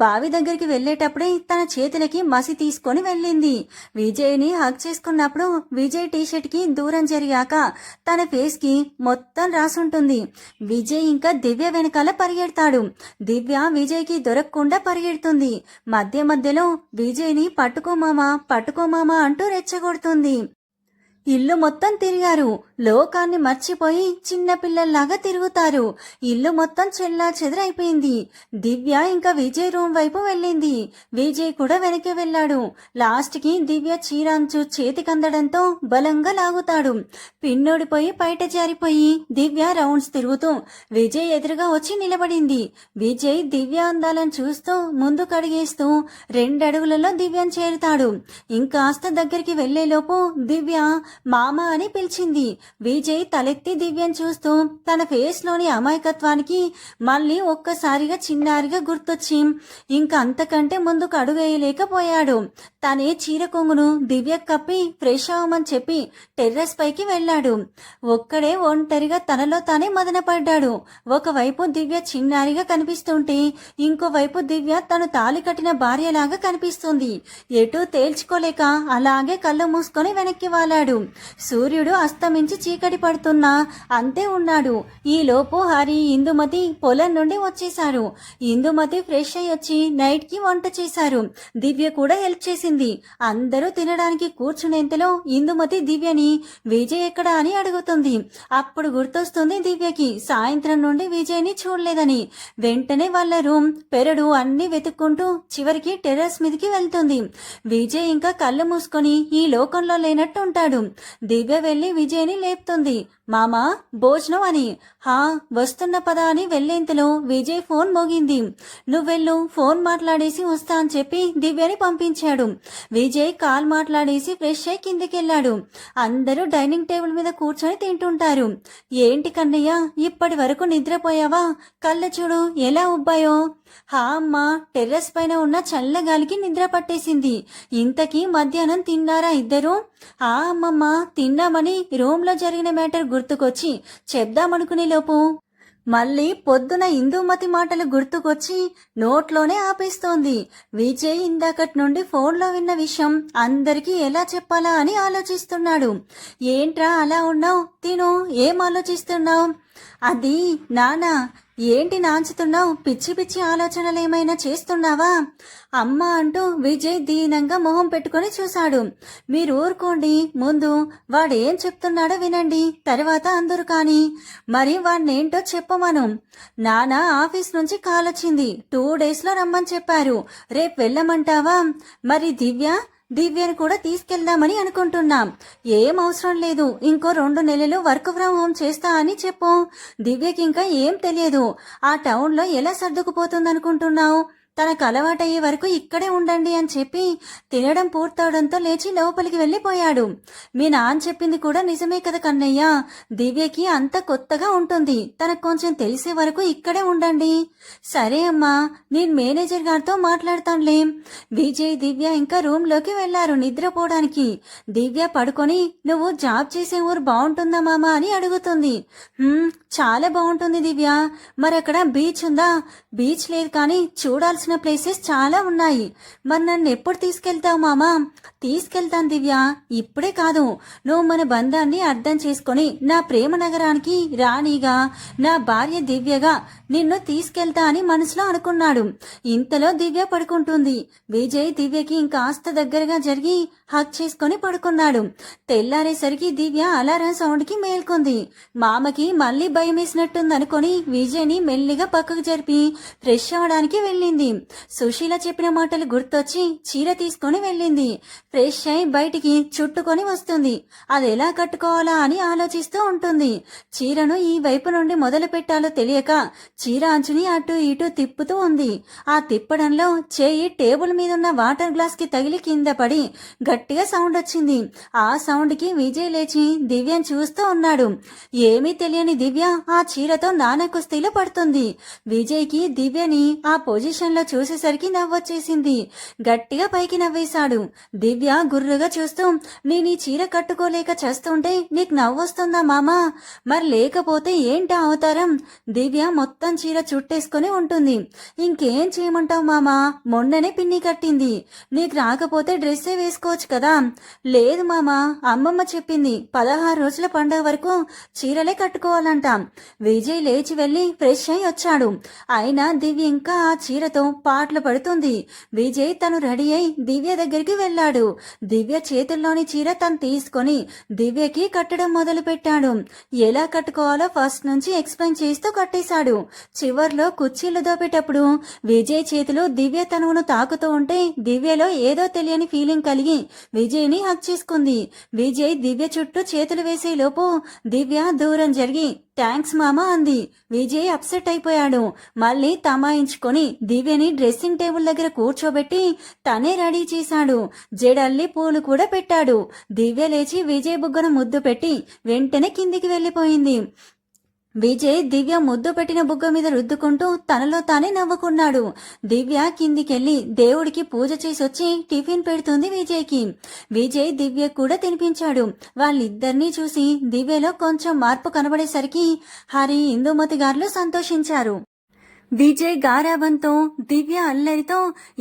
బావి దగ్గరికి వెళ్లేటప్పుడే తన చేతులకి మసి తీసుకొని వెళ్ళింది. విజయ్ని హగ్ చేసుకున్నప్పుడు విజయ్ టీషర్ట్ కి దూరం జరిగాక తన ఫేస్ కి మొత్తం రాసుంటుంది. విజయ్ ఇంకా దివ్య వెనకాల పరిగెడతాడు. దివ్య విజయ్ కి దొరకకుండా పరిగెడుతుంది. మధ్య మధ్యలో విజయ్ని పట్టుకోమామా అంటూ రెచ్చగొడుతుంది. ఇల్లు మొత్తం తిరిగారు. లోకాన్ని మర్చిపోయి చిన్నపిల్లల్లాగా తిరుగుతారు. ఇల్లు మొత్తం చెల్లా చెదరైపోయింది. దివ్య ఇంకా విజయ్ రూమ్ వైపు వెళ్ళింది. విజయ్ కూడా వెనక్కి వెళ్ళాడు. లాస్ట్ కి దివ్య చీరాంచు చేతికందడంతో బలంగా లాగుతాడు. పిన్నోడిపోయి బయట జారిపోయి దివ్య రౌండ్స్ తిరుగుతూ విజయ్ ఎదురుగా వచ్చి నిలబడింది. విజయ్ దివ్య అందాలను చూస్తూ ముందుకు అడిగేస్తూ 2 అడుగులలో దివ్యను చేరుతాడు. ఇంకాస్త దగ్గరికి వెళ్లేలోపు దివ్య మామ అని పిలిచింది. విజయ్ తలెత్తి దివ్యను చూస్తూ తన ఫేస్ లోని అమాయకత్వానికి మళ్ళీ ఒక్కసారిగా చిన్నారిగా గుర్తొచ్చి ఇంకా అంతకంటే ముందుకు అడుగేయలేకపోయాడు. తనే చీర కొంగును దివ్య కప్పి ఫ్రెష్ అవ్వమని చెప్పి టెర్రస్ పైకి వెళ్లాడు. ఒక్కడే ఒంటరిగా తనలో తానే మదనపడ్డాడు. ఒకవైపు దివ్య చిన్నారిగా కనిపిస్తుంటే ఇంకోవైపు దివ్య తను తాలి కట్టిన భార్యలాగా కనిపిస్తుంది. ఎటూ తేల్చుకోలేక అలాగే కళ్ళు మూసుకొని వెనక్కి వాలాడు. సూర్యుడు అస్తమించి చీకటి పడుతున్నా అంతే ఉన్నాడు. ఈలోపు హరి, ఇందుమతి పొలం నుండి వచ్చేశారు. ఇందుమతి ఫ్రెష్ అయ్యి వచ్చి నైట్ కి వంట చేశారు. దివ్య కూడా హెల్ప్ చేసింది. అందరూ తినడానికి కూర్చునేంతలో ఇందుమతి దివ్యని విజయ్ ఎక్కడా అని అడుగుతుంది. అప్పుడు గుర్తొస్తుంది దివ్యకి సాయంత్రం నుండి విజయ్ని చూడలేదని. వెంటనే వాళ్ళ రూమ్, పెరడు అన్ని వెతుక్కుంటూ చివరికి టెర్రస్ మీదకి వెళ్తుంది. విజయ్ ఇంకా కళ్ళు మూసుకొని ఈ లోకంలో లేనట్టు ఉంటాడు. దివ్య వెళ్లి విజయ్ని లేపుతుంది. మామా భోజనం అని. హా వస్తున్న పదా అని వెళ్లేంతలో విజయ్ ఫోన్ మోగింది. నువ్వెళ్ళు, ఫోన్ మాట్లాడేసి వస్తా అని చెప్పి దివ్యని పంపించాడు. విజయ్ కాల్ మాట్లాడేసి ఫ్రెష్ అయి కిందికెళ్లాడు. అందరూ డైనింగ్ టేబుల్ మీద కూర్చొని తింటుంటారు. ఏంటి కన్నయ్య ఇప్పటి వరకు నిద్రపోయావా? కళ్ళ చూడు ఎలా ఉబ్బాయో. హా అమ్మా, టెర్రస్ పైన ఉన్న చల్లగాలికి నిద్ర పట్టేసింది. ఇంతకీ మధ్యాహ్నం తిన్నారా ఇద్దరు? ఆ అమ్మమ్మ తిన్నామని రూమ్ లో జరిగిన మ్యాటర్ గుర్తుకొచ్చి చెప్దామనుకునే లోపు మళ్ళీ పొద్దున ఇందుమతి మాటలు గుర్తుకొచ్చి నోట్లోనే ఆపేస్తోంది. విజయ్ ఇందాకటి నుండి ఫోన్లో విన్న విషయం అందరికీ ఎలా చెప్పాలా అని ఆలోచిస్తున్నాడు. ఏంట్రా అలా ఉన్నావు? తిను, ఏం ఆలోచిస్తున్నావు? అది నానా. ఏంటి నాంచుతున్నావు? పిచ్చి పిచ్చి ఆలోచనలేమైనా చేస్తున్నావా అమ్మా అంటూ విజయ్ దీనంగా మొహం పెట్టుకుని చూశాడు. మీరు ఊరుకోండి, ముందు వాడేం చెప్తున్నాడో వినండి, తర్వాత అందరూ కానీ. మరి వాడినేంటో చెప్పమను. నాన్న ఆఫీస్ నుంచి కాల్ వచ్చింది. 2 days లో రమ్మని చెప్పారు. రేపు వెళ్ళమంటావా? మరి దివ్యను కూడా తీసుకెళ్దామని అనుకుంటున్నాం. ఏం అవసరం లేదు, ఇంకో 2 నెలలు వర్క్ ఫ్రం హోమ్ చేస్తా అని చెప్పు. దివ్యకి ఇంకా ఏం తెలియదు. ఆ టౌన్లో ఎలా సర్దుకుపోతుందనుకుంటున్నావు? తనకు అలవాటయ్యే వరకు ఇక్కడే ఉండండి అని చెప్పి తినడం పూర్తవడంతో లేచి లోపలికి వెళ్ళిపోయాడు. మీ నాన్న చెప్పింది కూడా నిజమే కదా కన్నయ్య. దివ్యకి అంత కొత్తగా ఉంటుంది. తనకు కొంచెం తెలిసే వరకు ఇక్కడే ఉండండి. సరే అమ్మా, నేను మేనేజర్ గారితో మాట్లాడతానులే. విజయ్, దివ్య ఇంకా రూమ్ లోకి వెళ్లారు నిద్రపోవడానికి. దివ్య పడుకొని నువ్వు జాబ్ చేసే ఊరు బాగుంటుందా మామా అని అడుగుతుంది. చాలా బాగుంటుంది దివ్య. మరక్కడ బీచ్ ఉందా? బీచ్ లేదు కానీ చూడాల్సిన ప్లేసెస్ చాలా ఉన్నాయి. మరి నన్ను ఎప్పుడు తీసుకెళ్తావు మామా? తీసుకెళ్తాను దివ్య, ఇప్పుడే కాదు. నువ్వు మన బంధాన్ని అర్థం చేసుకొని నా ప్రేమ నగరానికి రాణిగా, నా భార్య దివ్యగా నిన్ను తీసుకెళ్తా అని మనసులో అనుకున్నాడు. ఇంతలో దివ్య పడుకుంటుంది. విజయ్ దివ్యకి ఇంకాస్త దగ్గరగా జరిగి హక్ చేసుకొని పడుకున్నాడు. తెల్లారేసరికి దివ్య అలారం సౌండ్ కి మేల్కొంది. మామకి మళ్ళీ భయం వేసినట్టుందనుకొని విజయ్ని మెల్లిగా పక్కకు జరిపి ఫ్రెష్ అవ్వడానికి వెళ్ళింది. సుశీల చెప్పిన మాటలు గుర్తొచ్చి చీర తీసుకొని వెళ్ళింది. ఫ్రెష్ అయి బయటికి చుట్టుకొని వస్తుంది. అది ఎలా కట్టుకోవాలా అని ఆలోచిస్తూ ఉంటుంది. చీరను ఈ వైపు నుండి మొదలు పెట్టాలో తెలియక చీర అంచుని అటు ఇటు తిప్పుతూ ఉంది. ఆ తిప్పడంలో చేయి టేబుల్ మీద ఉన్న వాటర్ గ్లాస్ కి తగిలి కింద పడి గట్టిగా సౌండ్ వచ్చింది. ఆ సౌండ్ కి విజయ్ లేచి దివ్యను చూస్తూ ఉన్నాడు. ఏమీ తెలియని దివ్య ఆ చీరతో నానా కుస్తీలో పడుతుంది. విజయ్ కి దివ్యని ఆ పొజిషన్ లో చూసేసరికి నవ్వొచ్చేసింది. గట్టిగా పైకి నవ్వేశాడు. దివ్య గుర్రుగా చూస్తూ, నేను ఈ చీర కట్టుకోలేక చేస్తుంటే నీకు నవ్వొస్తుందా మామా? మరి లేకపోతే ఏంటి అవతారం? దివ్య మొత్తం చీర చుట్టేసుకుని ఉంటుంది. ఇంకేం చేయమంటావు మామా? మొన్ననే పిన్ని కట్టింది. నీకు రాకపోతే డ్రెస్సే వేసుకోవచ్చు కదా. లేదు మామా, అమ్మమ్మ చెప్పింది 16 రోజుల పండుగ వరకు చీరలే కట్టుకోవాలంట. విజయ్ లేచి వెళ్లి ఫ్రెష్ అయి వచ్చాడు. అయినా దివ్య ఇంకా ఆ చీరతో పాటలు పడుతుంది. విజయ్ తను రెడీ అయి దివ్య దగ్గరికి వెళ్ళాడు. దివ్య చేతుల్లోని చీర తను తీసుకొని దివ్యకి కట్టడం మొదలు పెట్టాడు. ఎలా కట్టుకోవాలో ఫస్ట్ నుంచి ఎక్స్ప్లెయిన్ చేస్తూ కట్టేశాడు. చివర్లో కుర్చీలు దోపేటప్పుడు విజయ్ చేతులు దివ్య తనువును తాకుతూ ఉంటే దివ్యలో ఏదో తెలియని ఫీలింగ్ కలిగి విజయ్ ని హక్ చేసుకుంది. విజయ్ దివ్య చుట్టూ చేతులు వేసే లోపు దివ్య దూరం జరిగి థ్యాంక్స్ మామా అంది. విజయ్ అప్సెట్ అయిపోయాడు. మళ్ళీ తమాయించుకొని దివ్యని డ్రెస్సింగ్ టేబుల్ దగ్గర కూర్చోబెట్టి తనే రెడీ చేశాడు. జడల్లి పూలు కూడా పెట్టాడు. దివ్య లేచి విజయ్ బుగ్గన ముద్దు పెట్టి వెంటనే కిందికి వెళ్లిపోయింది. విజయ్ దివ్య ముద్దు పెట్టిన బుగ్గ మీద రుద్దుకుంటూ తనలో తానే నవ్వుకున్నాడు. దివ్య కిందికెళ్లి దేవుడికి పూజ చేసొచ్చి టిఫిన్ పెడుతుంది విజయ్కి. విజయ్ దివ్య కూడా తినిపించాడు. వాళ్ళిద్దరినీ చూసి దివ్యలో కొంచెం మార్పు కనబడేసరికి హరి, ఇందుమతి గారు సంతోషించారు. విజయ్ గారాబంతో, దివ్య అల్లరితో,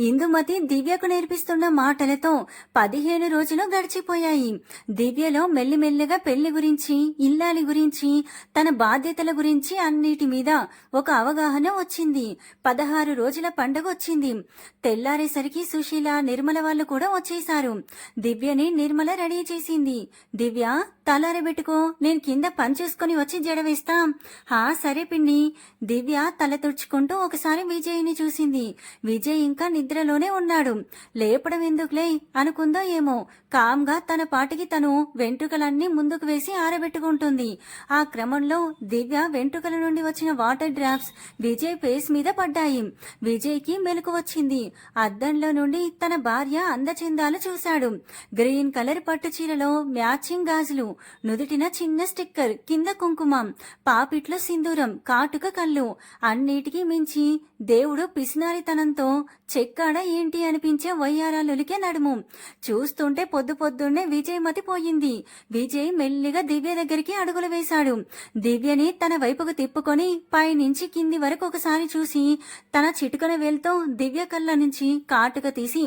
ఇందుమతి దివ్యకు నేర్పిస్తున్న మాటలతో 15 రోజులు గడిచిపోయాయి. దివ్యలో మెల్లిమెల్లిగా పెళ్లి గురించి, ఇల్లాలి గురించి, తన బాధ్యతల గురించి అన్నిటి మీద ఒక అవగాహన వచ్చింది. 16 రోజుల పండుగ వచ్చింది. తెల్లారేసరికి సుశీల, నిర్మల వాళ్ళు కూడా వచ్చేశారు. దివ్యని నిర్మల రెడీ చేసింది. దివ్య, తలారబెట్టుకో, నేను కింద పని చేసుకుని వచ్చి జడవేస్తా. హా సరే పిన్ని. దివ్య తల తుడుచుకుంటూ ఒకసారి విజయ్ని చూసింది. విజయ్ ఇంకా నిద్రలోనే ఉన్నాడు. లేపడం ఎందుకులే అనుకుందో ఏమో, కామ్గా తన పాటికి తను వెంట్రుకలన్నీ ముందుకు వేసి ఆరబెట్టుకుంటుంది. ఆ క్రమంలో దివ్య వెంట్రుకల నుండి వచ్చిన వాటర్ డ్రాప్స్ విజయ్ ఫేస్ మీద పడ్డాయి. విజయ్కి మెలకు వచ్చింది. అద్దంలో నుండి తన భార్య అందచందాలు చూశాడు. గ్రీన్ కలర్ పట్టు చీరలో మ్యాచింగ్ గాజులు, నుదుటిన చిన్న స్టిక్కర్, కింద కుంకుమ, పాపిట్లో సింధూరం, కాటుక కళ్ళు, అన్నిటికీ మించి దేవుడు పిసినారితనంతో చెక్కాడ ఏంటి అనిపించే వయ్యారాలులికే నడుము. చూస్తుంటే పొద్దున్నే విజయ్ మతిపోయింది. విజయ్ మెల్లిగా దివ్య దగ్గరికి అడుగులు వేశాడు. దివ్యని తన వైపుకు తిప్పుకొని పైనుంచి కింది వరకు ఒకసారి చూసి తన చిటుకన వేలుతో దివ్య కళ్ళ నుంచి కాటుక తీసి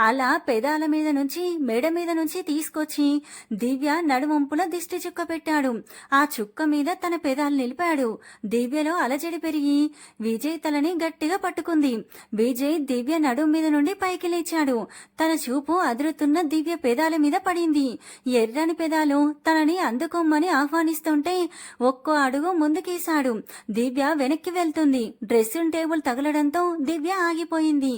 అలా పెదాల మీద నుంచి మెడ మీద నుంచి తీసుకొచ్చి దివ్య నడుమంపుల దిష్టి చుక్క పెట్టాడు. ఆ చుక్క మీద తన పెదాలు నిలిపాడు. దివ్యలో అలజడి పెరిగి విజయ్ తలని గట్టిగా పట్టుకుంది. విజయ్ దివ్య నడుం మీద నుండి పైకి లేచాడు. తన చూపు అదురుతున్న దివ్య పెదాల మీద పడింది. ఎర్రని పెదాలు తనని అందుకోమని ఆహ్వానిస్తుంటే ఒక్కో అడుగు ముందుకేశాడు. దివ్య వెనక్కి వెళ్తుంది. డ్రెస్సింగ్ టేబుల్ తగలడంతో దివ్య ఆగిపోయింది.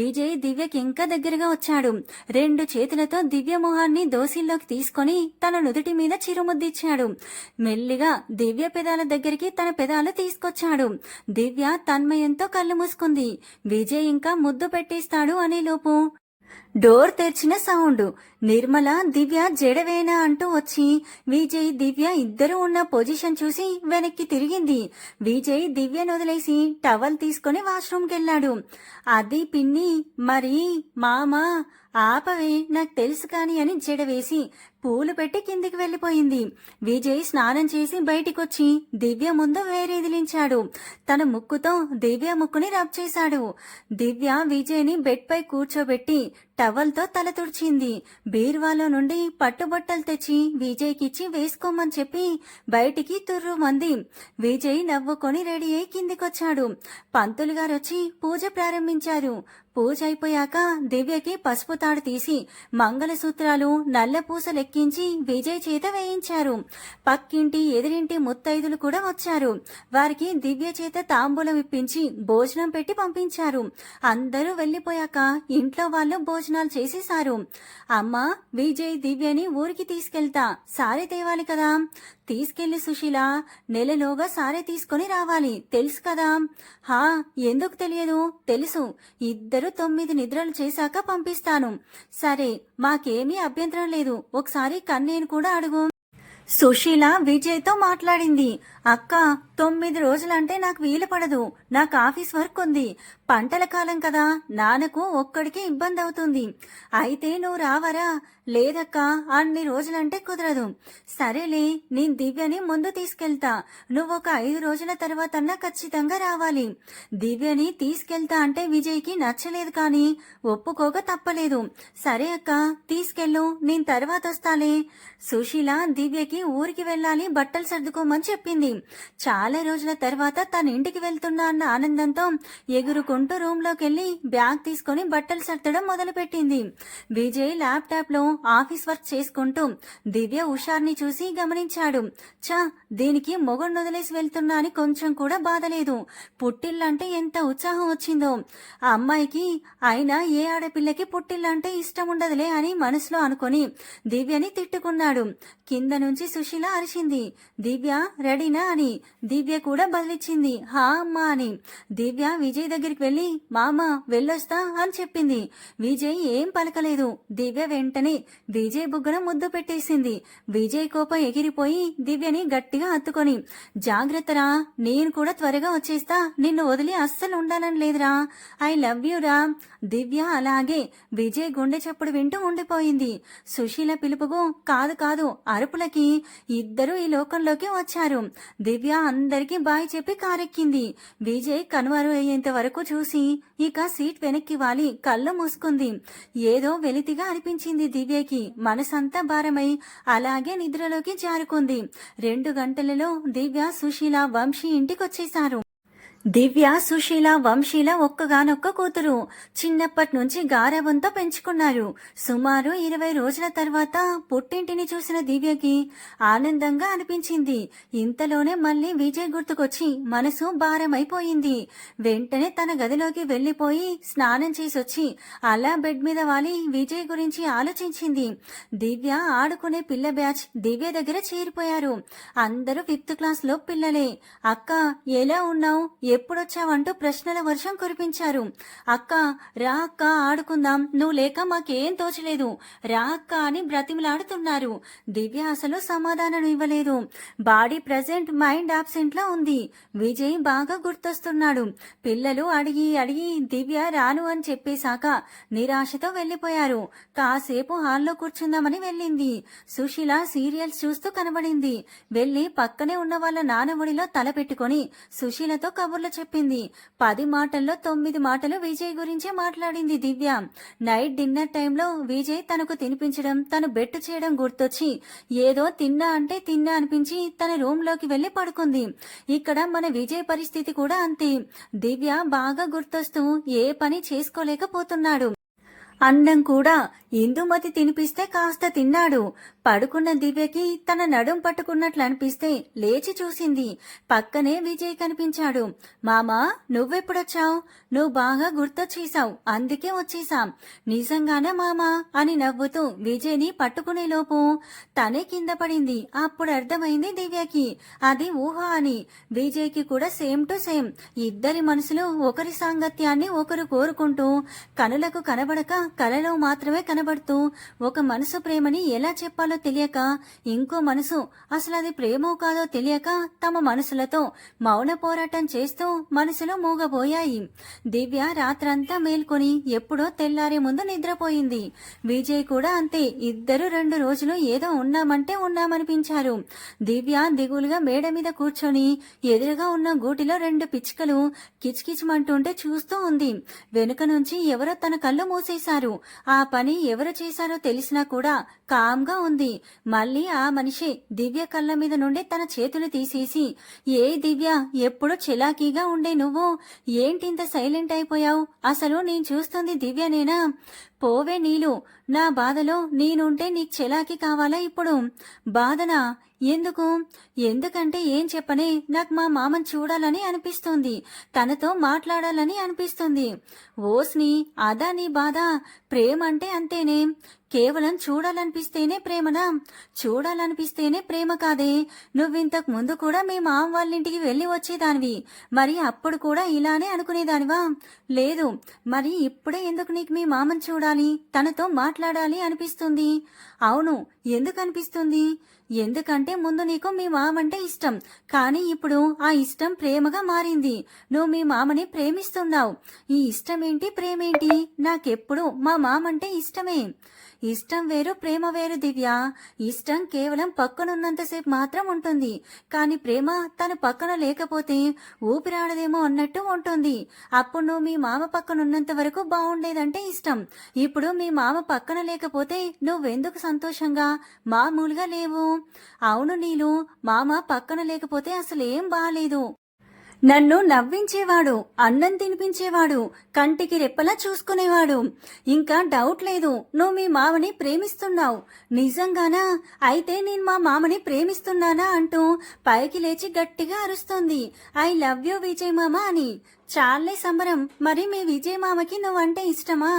విజయ్ దివ్యకి ఇంకా దగ్గరగా వచ్చాడు. 2 చేతులతో దివ్య మొహాన్ని దోసిల్లోకి తీసుకొని తన నుదుటి మీద చిరుముద్దిచ్చాడు. మెల్లిగా దివ్య పెదాల దగ్గరికి తన పెదాలు తీసుకొచ్చాడు. దివ్య తన్మయంతో కళ్ళు మూసుకుంది. విజయ్ ఇంకా ముద్దు పెట్టేస్తాడు అనే లోపు డోర్ తెరిచిన సౌండ్. నిర్మల దివ్య జడవేనా అంటూ వచ్చి విజయ్ దివ్య ఇద్దరు ఉన్న పొజిషన్ చూసి వెనక్కి తిరిగింది. విజయ్ దివ్యను వదిలేసి టవల్ తీసుకుని వాష్రూమ్కి వెళ్ళాడు. అది పిన్ని, మరి మామా ఆపవే, నాకు తెలుసు కాని అని జడవేసి పూలు పెట్టి కిందికి వెళ్లిపోయింది. విజయ్ స్నానం చేసి బయటికొచ్చి దివ్య ముందు వేరేదిలించాడు. తన ముక్కుతో దివ్య ముక్కుని రబ్ చేశాడు. దివ్య విజయ్ని బెడ్ పై కూర్చోబెట్టి టవల్తో తల తుడిచింది. బీర్వాలో నుండి పట్టుబట్టలు తెచ్చి విజయ్కిచ్చి వేసుకోమని చెప్పి బయటికి తుర్రుమంది. విజయ్ నవ్వుకొని రెడీ అయి కిందికొచ్చాడు. పంతులు గారొచ్చి పూజ ప్రారంభించారు. పూజ అయిపోయాక దివ్యకి పసుపు తాడు తీసి మంగళసూత్రాలు నల్ల పూసలు ఎక్కించి విజయ్ చేత వేయించారు. పక్కింటి ఎదిరింటి ముత్తైదులు కూడా వచ్చారు. వారికి దివ్య చేత తాంబూలం ఇప్పించి భోజనం పెట్టి పంపించారు. అందరూ వెళ్లిపోయాక ఇంట్లో వాళ్ళు భోజనాలు చేసేశారు. అమ్మా, విజయ్ దివ్యని ఊరికి తీసుకెళ్తా, సారీ తేవాలి కదా. తీసుకెళ్లి సుశీల, నెలలోగా సారే తీసుకొని రావాలి, తెలుసు కదా. హా, ఎందుకు తెలియదు, తెలుసు. ఇద్దరు 9 నిద్రలు చేశాక పంపిస్తాను. సరే, మాకేమీ అభ్యంతరం లేదు. ఒకసారి కన్నేను కూడా అడుగు. సుశీల విజయ్తో మాట్లాడింది. అక్క, 9 రోజులంటే నాకు వీలు పడదు. నాకు ఆఫీస్ వర్క్ ఉంది. పంటల కాలం కదా, నాన్నకు ఒక్కడికి ఇబ్బంది అవుతుంది. అయితే నువ్వు రావరా? లేదక్క, అన్ని రోజులంటే కుదరదు. సరేలే, నేను దివ్యని ముందు తీసుకెళ్తా. నువ్వు ఒక 5 రోజుల తర్వాతన్నా ఖచ్చితంగా రావాలి. దివ్యని తీసుకెళ్తా అంటే విజయ్కి నచ్చలేదు, కానీ ఒప్పుకోక తప్పలేదు. సరే అక్క, తీసుకెళ్ళు, నేను తర్వాత వస్తాలే. సుశీల దివ్యకి ఊరికి వెళ్ళాలి, బట్టలు సర్దుకోమని చెప్పింది. చాలా రోజుల తర్వాత తన ఇంటికి వెళ్తున్నా అన్న ఆనందంతో ఎగురుకుంటూ రూమ్ లోకి వెళ్లి బ్యాగ్ తీసుకుని బట్టలు సర్దడం మొదలుపెట్టింది. విజయ్ ల్యాప్టాప్ లో ఆఫీస్ వర్క్ చేసుకుంటూ దివ్య హుషార్ని చూసి గమనించాడు. చా, దీనికి మొగుడు వదిలేసి వెళ్తున్నా అని కొంచెం కూడా బాధ లేదు. పుట్టిల్లంటే ఎంత ఉత్సాహం వచ్చిందో ఆ అమ్మాయికి. అయినా ఏ ఆడపిల్లకి పుట్టిల్లంటే ఇష్టం ఉండదులే అని మనసులో అనుకుని దివ్యని తిట్టుకున్నాడు. కింద నుంచి సుశీల అరిచింది, దివ్య రెడీనా అని. దివ్య కూడా బదిలిచ్చింది, హా అమ్మా అని. దివ్య విజయ్ దగ్గరికి వెళ్లి మామ వెళ్ళొస్తా అని చెప్పింది. విజయ్ ఏం పలకలేదు. దివ్య వెంటనే విజయ్ బుగ్గన ముద్దు పెట్టేసింది. విజయ్ కోపం ఎగిరిపోయి దివ్యని గట్టిగా హత్తుకొని, జాగ్రత్తరా, నేను కూడా త్వరగా వచ్చేస్తా, నిన్ను వదిలి అస్సలు ఉండాలని లేదురా, ఐ లవ్ యూ రా. దివ్య అలాగే విజయ్ గుండె చప్పుడు వింటూ ఉండిపోయింది. సుశీల పిలుపుకు కాదు కాదు అరుపులకి ఇద్దరు ఈ లోకంలోకి వచ్చారు. దివ్య అందరికీ బాయ్ చెప్పి కారెక్కింది. విజయ్ కనుమరు అయ్యేంత వరకు చూసి ఇక సీట్ వెనక్కి వాలి కళ్ళు మూసుకుంది. ఏదో వెలితిగా అనిపించింది దివ్యకి. మనసంతా భారమై అలాగే నిద్రలోకి జారుకుంది. 2 గంటలలో దివ్య, సుశీల, వంశీ ఇంటికొచ్చేశారు. దివ్య, సుశీల, వంశీల ఒక్కగానొక్క కూతురు. చిన్నప్పటి నుంచి గారాబంతో పెంచుకున్నారు. సుమారు 20 రోజుల తర్వాత పుట్టింటిని చూసిన దివ్యకి ఆనందంగా అనిపించింది. ఇంతలోనే మళ్ళీ విజయ్ గుర్తుకొచ్చి మనసు భారమైపోయింది. వెంటనే తన గదిలోకి వెళ్లిపోయి స్నానం చేసొచ్చి అలా బెడ్ మీద వాలి విజయ్ గురించి ఆలోచించింది. దివ్య ఆడుకునే పిల్ల బ్యాచ్ దివ్య దగ్గర చేరిపోయారు. అందరూ 5th క్లాస్ లో పిల్లలే. అక్క, ఎలా ఉన్నావు, ఎప్పుడొచ్చావంటూ ప్రశ్నల వర్షం కురిపించారు. అక్క, రా అక్క ఆడుకుందాం, నువ్వు లేక మాకేం తోచలేదు, రా అక్క అని బ్రతిమలాడుతున్నారు. దివ్య అసలు సమాధానం ఇవ్వలేదు. బాడీ ప్రెజెంట్, మైండ్ ఆబ్సెంట్ లా ఉంది. విజయ్ బాగా గుర్తొస్తున్నాడు. పిల్లలు అడిగి అడిగి దివ్య రాను అని చెప్పేశాక నిరాశతో వెళ్లిపోయారు. కాసేపు హాల్లో కూర్చుందామని వెళ్ళింది. సుశీల సీరియల్స్ చూస్తూ కనబడింది. వెళ్లి పక్కనే ఉన్న వాళ్ళ నాన్న ఒడిలో తల పెట్టుకుని సుశీలతో కబుర్లు చెప్పింది. 10 మాటల్లో 9 మాటలు విజయ్ గురించే మాట్లాడింది దివ్య. నైట్ డిన్నర్ టైంలో విజయ్ తనకు తినిపించడం, తను బెట్టు చేయడం గుర్తొచ్చి ఏదో తిన్నా అంటే తిన్నా అనిపించి తన రూమ్ లోకి వెళ్లి పడుకుంది. ఇక్కడ మన విజయ్ పరిస్థితి కూడా అంతే. దివ్య బాగా గుర్తొస్తూ ఏ పని చేసుకోలేకపోతున్నాడు. అన్నం కూడా ఇందుమతి తినిపిస్తే కాస్త తిన్నాడు. పడుకున్న దివ్యకి తన నడుం పట్టుకున్నట్లు అనిపిస్తే లేచి చూసింది. పక్కనే విజయ్ కనిపించాడు. మామా, నువ్వెప్పుడొచ్చావు? నువ్వు బాగా గుర్తొచ్చేశావు, అందుకే వచ్చేశాం. నిజంగానే మామా అని నవ్వుతూ విజయ్ని పట్టుకునే లోపు తనే కింద పడింది. అప్పుడు అర్థమైంది దివ్యకి అది ఊహ అని. విజయ్కి కూడా సేమ్ టు సేమ్. ఇద్దరి మనసులు ఒకరి సాంగత్యాన్ని ఒకరు కోరుకుంటూ కనులకు కనబడక కలలో మాత్రమే కనబడుతూ ఒక మనసు ప్రేమని ఎలా చెప్పాలో తెలియక, ఇంకో మనసు అసలు అది ప్రేమో కాదో తెలియక తమ మనసులతో మౌన పోరాటం చేస్తూ మనసులో మూగబోయాయి. దివ్య రాత్రంతా మేల్కొని ఎప్పుడో తెల్లారే ముందు నిద్రపోయింది. విజయ్ కూడా అంతే. ఇద్దరు 2 రోజులు ఏదో ఉన్నామంటే ఉన్నామనిపించారు. దివ్య దిగులుగా మేడ మీద కూర్చొని ఎదురుగా ఉన్న గూటిలో 2 పిచ్చుకలు కిచకిచమంటుంటే చూస్తూ ఉంది. వెనుక నుంచి ఎవరో తన కళ్ళు మూసేశారు. చేశారు. ఆ పని ఎవరు చేశారో తెలిసినా కూడా కామ్గా ఉంది. మళ్ళీ ఆ మనిషి దివ్య కళ్ళ మీద నుండి తన చేతులు తీసేసి, ఏ దివ్య, ఎప్పుడు చిలాకీగా ఉండే నువ్వు ఏంటింత సైలెంట్ అయిపోయావు? అసలు నేను చూస్తుంది దివ్యనేనా? పోవే నీలు, నా బాధలో నేనుంటే నీకు చెలాకి కావాలా ఇప్పుడు? బాధనా? ఎందుకు? ఎందుకంటే ఏం చెప్పనే, నాకు మా మామని చూడాలని అనిపిస్తుంది, తనతో మాట్లాడాలని అనిపిస్తుంది. ఓస్ని, అదా నీ బాధ? ప్రేమ అంటే అంతేనే, కేవలం చూడాలనిపిస్తేనే ప్రేమనా? చూడాలనిపిస్తేనే ప్రేమ కాదే. నువ్వింతకు ముందు కూడా మీ మామ వాళ్ళ ఇంటికి వెళ్ళి వచ్చేదానివి, మరి అప్పుడు కూడా ఇలానే అనుకునేదానివా? లేదు. మరి ఇప్పుడే ఎందుకు నీకు మీ మామని చూడాలి, తనతో మాట్లాడాలి అనిపిస్తుంది? అవును, ఎందుకు అనిపిస్తుంది? ఎందుకంటే ముందు నీకు మీ మామంటే ఇష్టం, కానీ ఇప్పుడు ఆ ఇష్టం ప్రేమగా మారింది. నువ్వు మీ మామని ప్రేమిస్తున్నావు. ఈ ఇష్టమేంటి, ప్రేమేంటి? నాకెప్పుడు మా మామంటే ఇష్టమే. ఇష్టం వేరు, ప్రేమ వేరు దివ్య. ఇష్టం కేవలం పక్కనున్నంతసేపు మాత్రం ఉంటుంది, కానీ ప్రేమ తన పక్కన లేకపోతే ఊపిరాడదేమో అన్నట్టు ఉంటుంది. అప్పుడు నువ్వు మీ మామ పక్కనున్నంత వరకు బాగుండేదంటే ఇష్టం. ఇప్పుడు మీ మామ పక్కన లేకపోతే నువ్వెందుకు సంతోషంగా మామూలుగా లేవు? అవును నీలు, మామ పక్కన లేకపోతే అసలేం బాలేదు. నన్ను నవ్వించేవాడు, అన్నం తినిపించేవాడు, కంటికి రెప్పలా చూసుకునేవాడు. ఇంకా డౌట్ లేదు, నువ్వు మీ మామని ప్రేమిస్తున్నావు. నిజంగానా? అయితే నేను మా మామని ప్రేమిస్తున్నానా అంటూ పైకి లేచి గట్టిగా అరుస్తుంది. ఐ లవ్ యూ విజయ్ మామ అని. చాలే సంబరం. మరి మీ విజయ్ మామకి నువ్వంటే ఇష్టమా?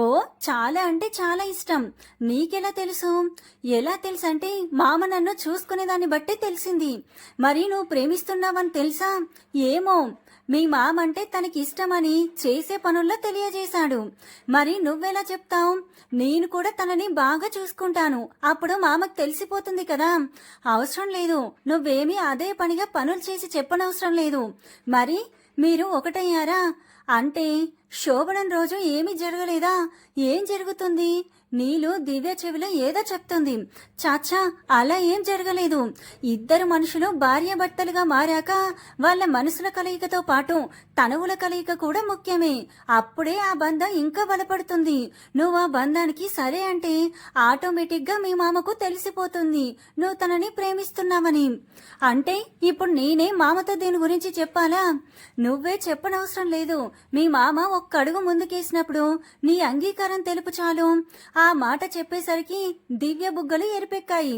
ఓ, చాలా అంటే చాలా ఇష్టం. నీకెలా తెలుసు? ఎలా తెలుసు అంటే మామ నన్ను చూసుకునేదాన్ని బట్టే తెలిసింది. మరి నువ్వు ప్రేమిస్తున్నావని తెలుసా? ఏమో, మీ మామ అంటే తనకి ఇష్టమని చేసే పనుల్లో తెలియజేశాడు. మరి నువ్వెలా చెప్తావు? నేను కూడా తనని బాగా చూసుకుంటాను, అప్పుడు మామకు తెలిసిపోతుంది కదా. అవసరం లేదు, నువ్వేమీ అదే పనిగా పనులు చేసి చెప్పనవసరం లేదు. మరి మీరు ఒకటయ్యారా అంటే శోభనం రోజు ఏమీ జరగలేదా? ఏం జరుగుతుంది? నీలు దివ్య చెవిలో ఏదో చెప్తుంది. చాచా, అలా ఏం జరగలేదు. ఇద్దరు మనుషులు భార్యాభర్తలుగా మారాక వాళ్ళ మనసుల కలయికతో పాటు తనువుల కలయిక కూడా ముఖ్యమే. అప్పుడే ఆ బంధం ఇంకా బలపడుతుంది. నువ్వు ఆ బంధానికి సరే అంటే ఆటోమేటిక్గా మీ మామకు తెలిసిపోతుంది నువ్వు తనని ప్రేమిస్తున్నావని. అంటే ఇప్పుడు నేనే మామతో దీని గురించి చెప్పాలా? నువ్వే చెప్పనవసరం లేదు. మీ మామ ఒక్క అడుగు ముందుకేసినప్పుడు నీ అంగీకారం తెలుపు చాలు. ఆ మాట చెప్పేసరికి దివ్య బుగ్గలు ఎరిపెక్కాయి.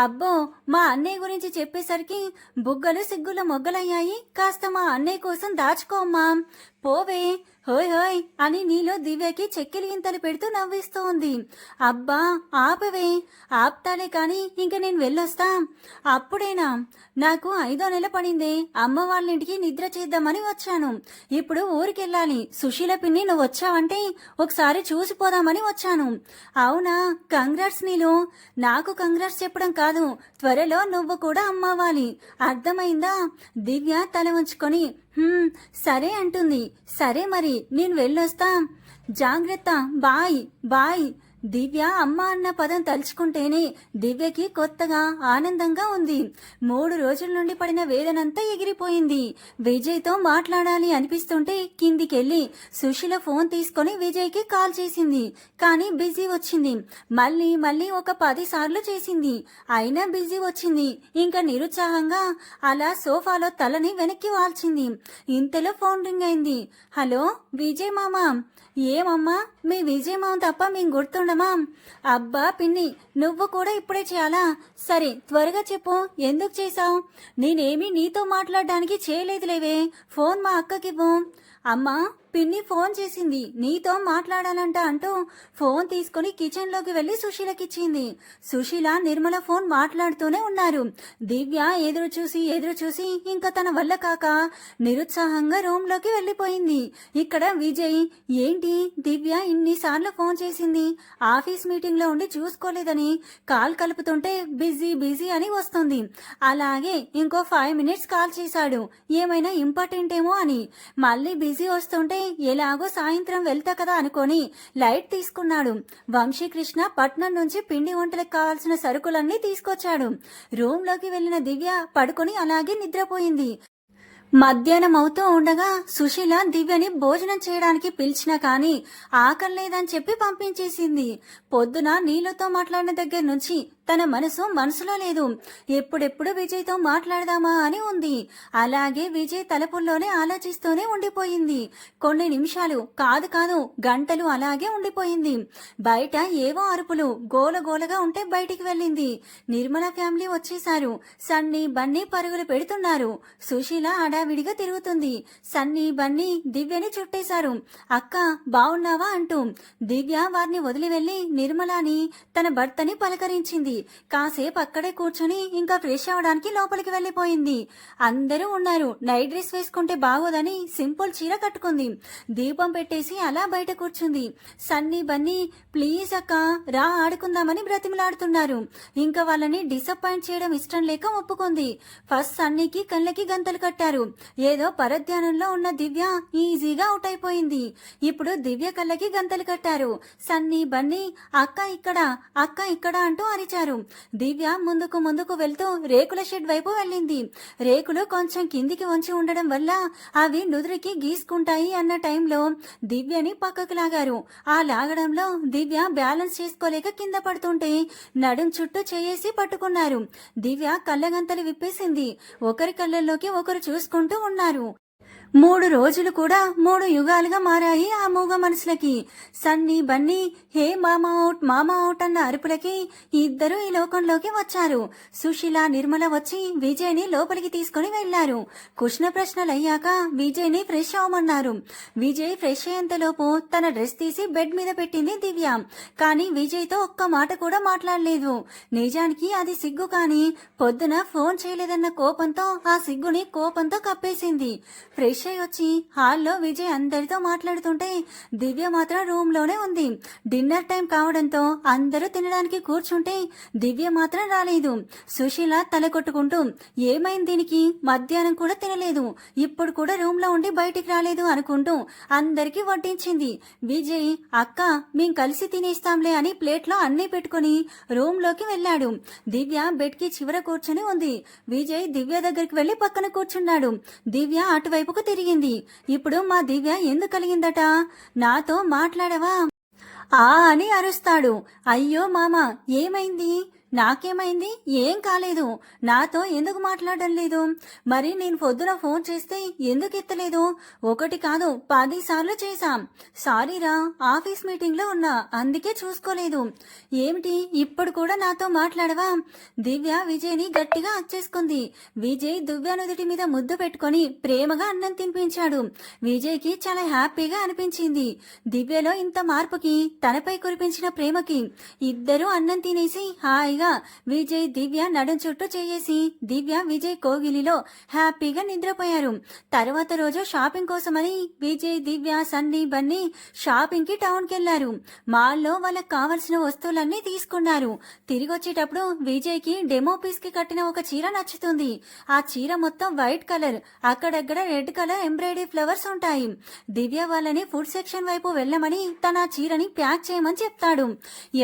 అబ్బో, మా అన్నయ్య గురించి చెప్పేసరికి బుగ్గలు సిగ్గుల మొగ్గలయ్యాయి. కాస్త మా అన్నయ్య కోసం దాచుకోమ్మా, పోవే, హోయ్ హోయ్ అని నీలో దివ్యకి చెక్కిలి గింతలు పెడుతూ నవ్విస్తూ ఉంది. అబ్బా ఆపవే. ఆప్తాలే కాని ఇంక నేను వెళ్ళొస్తా. అప్పుడేనా? నాకు 5వ నెల పడిందే, అమ్మ వాళ్ళ ఇంటికి నిద్ర చేద్దామని వచ్చాను. ఇప్పుడు ఊరికెళ్ళాలి. సుశీల పిన్ని నువ్వు వచ్చావంటే ఒకసారి చూసిపోదామని వచ్చాను. అవునా? కంగ్రాట్స్ నీలు. నాకు కంగ్రాట్స్ చెప్పడం కాదు, త్వరలో నువ్వు కూడా అమ్మవాలి, అర్థమైందా? దివ్య తల ఉంచుకొని సరే అంటుంది. సరే మరి నేను వెళ్ళొస్తా, జాగ్రత్త, బాయ్ బాయ్. దివ్య అమ్మ అన్న పదం తలుచుకుంటేనే దివ్యకి కొత్తగా ఆనందంగా ఉంది. 3 రోజుల నుండి పడిన వేదనంతా ఎగిరిపోయింది. విజయ్తో మాట్లాడాలి అనిపిస్తుంటే కిందికెళ్ళి సుశీల ఫోన్ తీసుకొని విజయ్కి కాల్ చేసింది, కానీ బిజీ వచ్చింది. మళ్ళీ మళ్ళీ ఒక 10 సార్లు చేసింది, అయినా బిజీ వచ్చింది. ఇంకా నిరుత్సాహంగా అలా సోఫాలో తలని వెనక్కి వాల్చింది. ఇంతలో ఫోన్ రింగ్ అయింది. హలో విజయ్ మామ. ఏమమ్మా, మీ విజయ్ మామ తప్ప మేము గుర్తుండమా? అబ్బా పిన్ని, నువ్వు కూడా ఇప్పుడే చేయాలా? సరే త్వరగా చెప్పు, ఎందుకు చేశావు? నేనేమీ నీతో మాట్లాడడానికి చేయలేదులేవే, ఫోన్ మా అక్కకివ్వు. అమ్మా, పిన్ని ఫోన్ చేసింది, నీతో మాట్లాడాలంట అంటూ ఫోన్ తీసుకుని కిచెన్లోకి వెళ్ళి సుశీలకిచ్చింది. సుశీల, నిర్మల ఫోన్ మాట్లాడుతూనే ఉన్నారు. దివ్య ఎదురు చూసి ఇంకా తన వల్ల కాక నిరుత్సాహంగా రూమ్లోకి వెళ్ళిపోయింది. ఇక్కడ విజయ్, ఏంటి దివ్య ఇన్నిసార్లు ఫోన్ చేసింది, ఆఫీస్ మీటింగ్లో ఉండి చూసుకోలేదని కాల్ కలుపుతుంటే బిజీ బిజీ అని వస్తుంది. అలాగే ఇంకో 5 మినిట్స్ కాల్ చేశాడు, ఏమైనా ఇంపార్టెంట్ ఏమో అని. మళ్ళీ బిజీ వస్తుంటే ఎలాగో సాయంత్రం వెళ్తా కదా అనుకొని లైట్ తీసుకున్నాడు. వంశీకృష్ణ పట్నం నుంచి పిండి వంటలకు కావాల్సిన సరుకులన్నీ తీసుకొచ్చాడు. రూమ్ లోకి వెళ్లిన దివ్య పడుకొని అలాగే నిద్రపోయింది. మధ్యాహ్నం అవుతూ ఉండగా సుశీల దివ్యని భోజనం చేయడానికి పిలిచినా కానీ ఆకలి లేదని చెప్పి పంపించేసింది. పొద్దున నీళ్ళతో మాట్లాడిన దగ్గర నుంచి తన మనసులో లేదు. ఎప్పుడెప్పుడు విజయ్తో మాట్లాడదామా అని ఉంది. అలాగే విజయ్ తలుపుల్లోనే ఆలోచిస్తూనే ఉండిపోయింది. కొన్ని నిమిషాలు కాదు గంటలు అలాగే ఉండిపోయింది. బయట ఏవో అరుపులు గోలగోలగా ఉంటే బయటికి వెళ్ళింది. నిర్మల ఫ్యామిలీ వచ్చేశారు. సన్నీ బన్నీ పరుగులు పెడుతున్నారు. సుశీల హడావిడిగా తిరుగుతుంది. సన్నీ బన్నీ దివ్యని చుట్టేశారు. అక్క బావున్నావా అంటూ. దివ్య వారిని వదిలి వెళ్లి నిర్మలాని తన భర్తని పలకరించింది. కాసేపు అక్కడే కూర్చొని ఇంకా ఫ్రెష్ అవడానికి లోపలికి వెళ్లిపోయింది. అందరూ ఉన్నారు. నైట్ డ్రెస్ వేసుకుంటే బాగోదని సింపుల్ చీర కట్టుకుంది. దీపం పెట్టేసి అలా బయట కూర్చుంది. సన్నీ బన్నీ ప్లీజ్ అక్క రా ఆడుకుందామని బ్రతిమలాడుతున్నారు. ఇంకా వాళ్ళని డిసప్పాయింట్ చేయడం ఇష్టం లేక ఒప్పుకుంది. ఫస్ట్ సన్నీకి కళ్ళకి గంతలు కట్టారు. ఏదో పరధ్యానంలో ఉన్న దివ్య ఈజీగా అవుట్ అయిపోయింది. ఇప్పుడు దివ్య కళ్ళకి గంతలు కట్టారు. సన్నీ బన్నీ అక్క ఇక్కడ అంటూ అరిచారు. దివ్య ముందుకు వెళ్తూ రేకుల షెడ్ వైపు వెళ్ళింది. రేకులు కొంచెం కిందికి వంచి ఉండడం వల్ల అవి నుదురికి గీసుకుంటాయి అన్న టైంలో దివ్యని పక్కకు లాగారు. ఆ లాగడంలో దివ్య బ్యాలెన్స్ చేసుకోలేక కింద పడుతుంటే నడుం చుట్టూ చేయేసి పట్టుకున్నారు. దివ్య కళ్ళగంతలు విప్పేసింది. ఒకరి కళ్ళల్లోకి ఒకరు చూసుకుంటూ ఉన్నారు. 3 రోజులు కూడా 3 యుగాలుగా మారాయి ఆ మూగ మనసులకి. సన్నీ బన్నీ హే మామా అవుట్ అన్న అరుపులకి ఇద్దరు ఈ లోకంలోకి వచ్చారు. సుశీల నిర్మల వచ్చి విజయ్ని లోపలికి తీసుకుని వెళ్లారు. కుష్ణ ప్రశ్నలయ్యాక విజయ్ని ఫ్రెష్ అవ్వమన్నారు. విజయ్ ఫ్రెష్ అయ్యేంతలోపు తన డ్రెస్ తీసి బెడ్ మీద పెట్టింది దివ్య. కానీ విజయ్తో ఒక్క మాట కూడా మాట్లాడలేదు. నిజానికి అది సిగ్గు, కానీ పొద్దున ఫోన్ చేయలేదన్న కోపంతో ఆ సిగ్గుని కోపంతో కప్పేసింది. ఫ్రెష్ అయి వచ్చి హాల్లో విజయ్ అందరితో మాట్లాడుతుంటే దివ్య మాత్రం రూమ్ లోనే ఉంది. డిన్నర్ టైం కావడంతో అందరూ తినడానికి కూర్చుంటే దివ్య మాత్రం రాలేదు. సుశీల తల కొట్టుకుంటూ ఏమైంది దీనికి, మధ్యాహ్నం కూడా తినలేదు, ఇప్పుడు కూడా రూమ్ లో ఉండి బయటికి రాలేదు అనుకుంటూ అందరికీ వడ్డించింది. విజయ్ అక్క మేం కలిసి తినేస్తాంలే అని ప్లేట్లో అన్నీ పెట్టుకుని రూమ్ లోకి వెళ్లాడు. దివ్య బెడ్ కి చివర కూర్చుని ఉంది. విజయ్ దివ్య దగ్గరికి వెళ్లి పక్కన కూర్చున్నాడు. దివ్య అటువైపుకు తిరిగింది. ఇప్పుడు మా దివ్య ఎందుకు కలిగిందట, నాతో మాట్లాడవా అని అరుస్తాడు. అయ్యో మామ ఏమైంది, నాకేమైంది, ఏం కాలేదు, నాతో ఎందుకు మాట్లాడడం లేదు, మరి నేను పొద్దున ఫోన్ చేస్తే ఎందుకు ఎత్తలేదు, 1 కాదు 10 సార్లు చేశాం, సారీరా ఆఫీస్ మీటింగ్ లో ఉన్నా అందుకే చూసుకోలేదు, ఏమిటి ఇప్పుడు కూడా నాతో మాట్లాడవా. దివ్య విజయ్ని గట్టిగా అచ్చేసుకుంది. విజయ్ దివ్య నుదుటి మీద ముద్దు పెట్టుకుని ప్రేమగా అన్నం తినిపించాడు. విజయ్కి చాలా హ్యాపీగా అనిపించింది. దివ్యలో ఇంత మార్పుకి, తనపై కురిపించిన ప్రేమకి. ఇద్దరూ అన్నం తినేసి హాయిగా విజయ్ దివ్య నడుం చుట్టూ చేయేసి దివ్య విజయ్ కోగిలిలో హ్యాపీగా నిద్రపోయారు. తర్వాత రోజు షాపింగ్ కోసమని విజయ్ దివ్య సన్నీ బన్నీ షాపింగ్ కి టౌన్ కెళ్లారు. మాల్లో వాళ్ళకి కావలసిన వస్తువులన్నీ తీసుకున్నారు. తిరిగి వచ్చేటప్పుడు విజయ్ కి డెమో పీస్ కి కట్టిన ఒక చీర నచ్చుతుంది. ఆ చీర మొత్తం వైట్ కలర్, అక్కడక్కడ రెడ్ కలర్ ఎంబ్రాయిడరీ ఫ్లవర్స్ ఉంటాయి. దివ్య వాళ్ళని ఫుడ్ సెక్షన్ వైపు వెళ్ళమని తన చీరని ప్యాక్ చేయమని చెప్తాడు.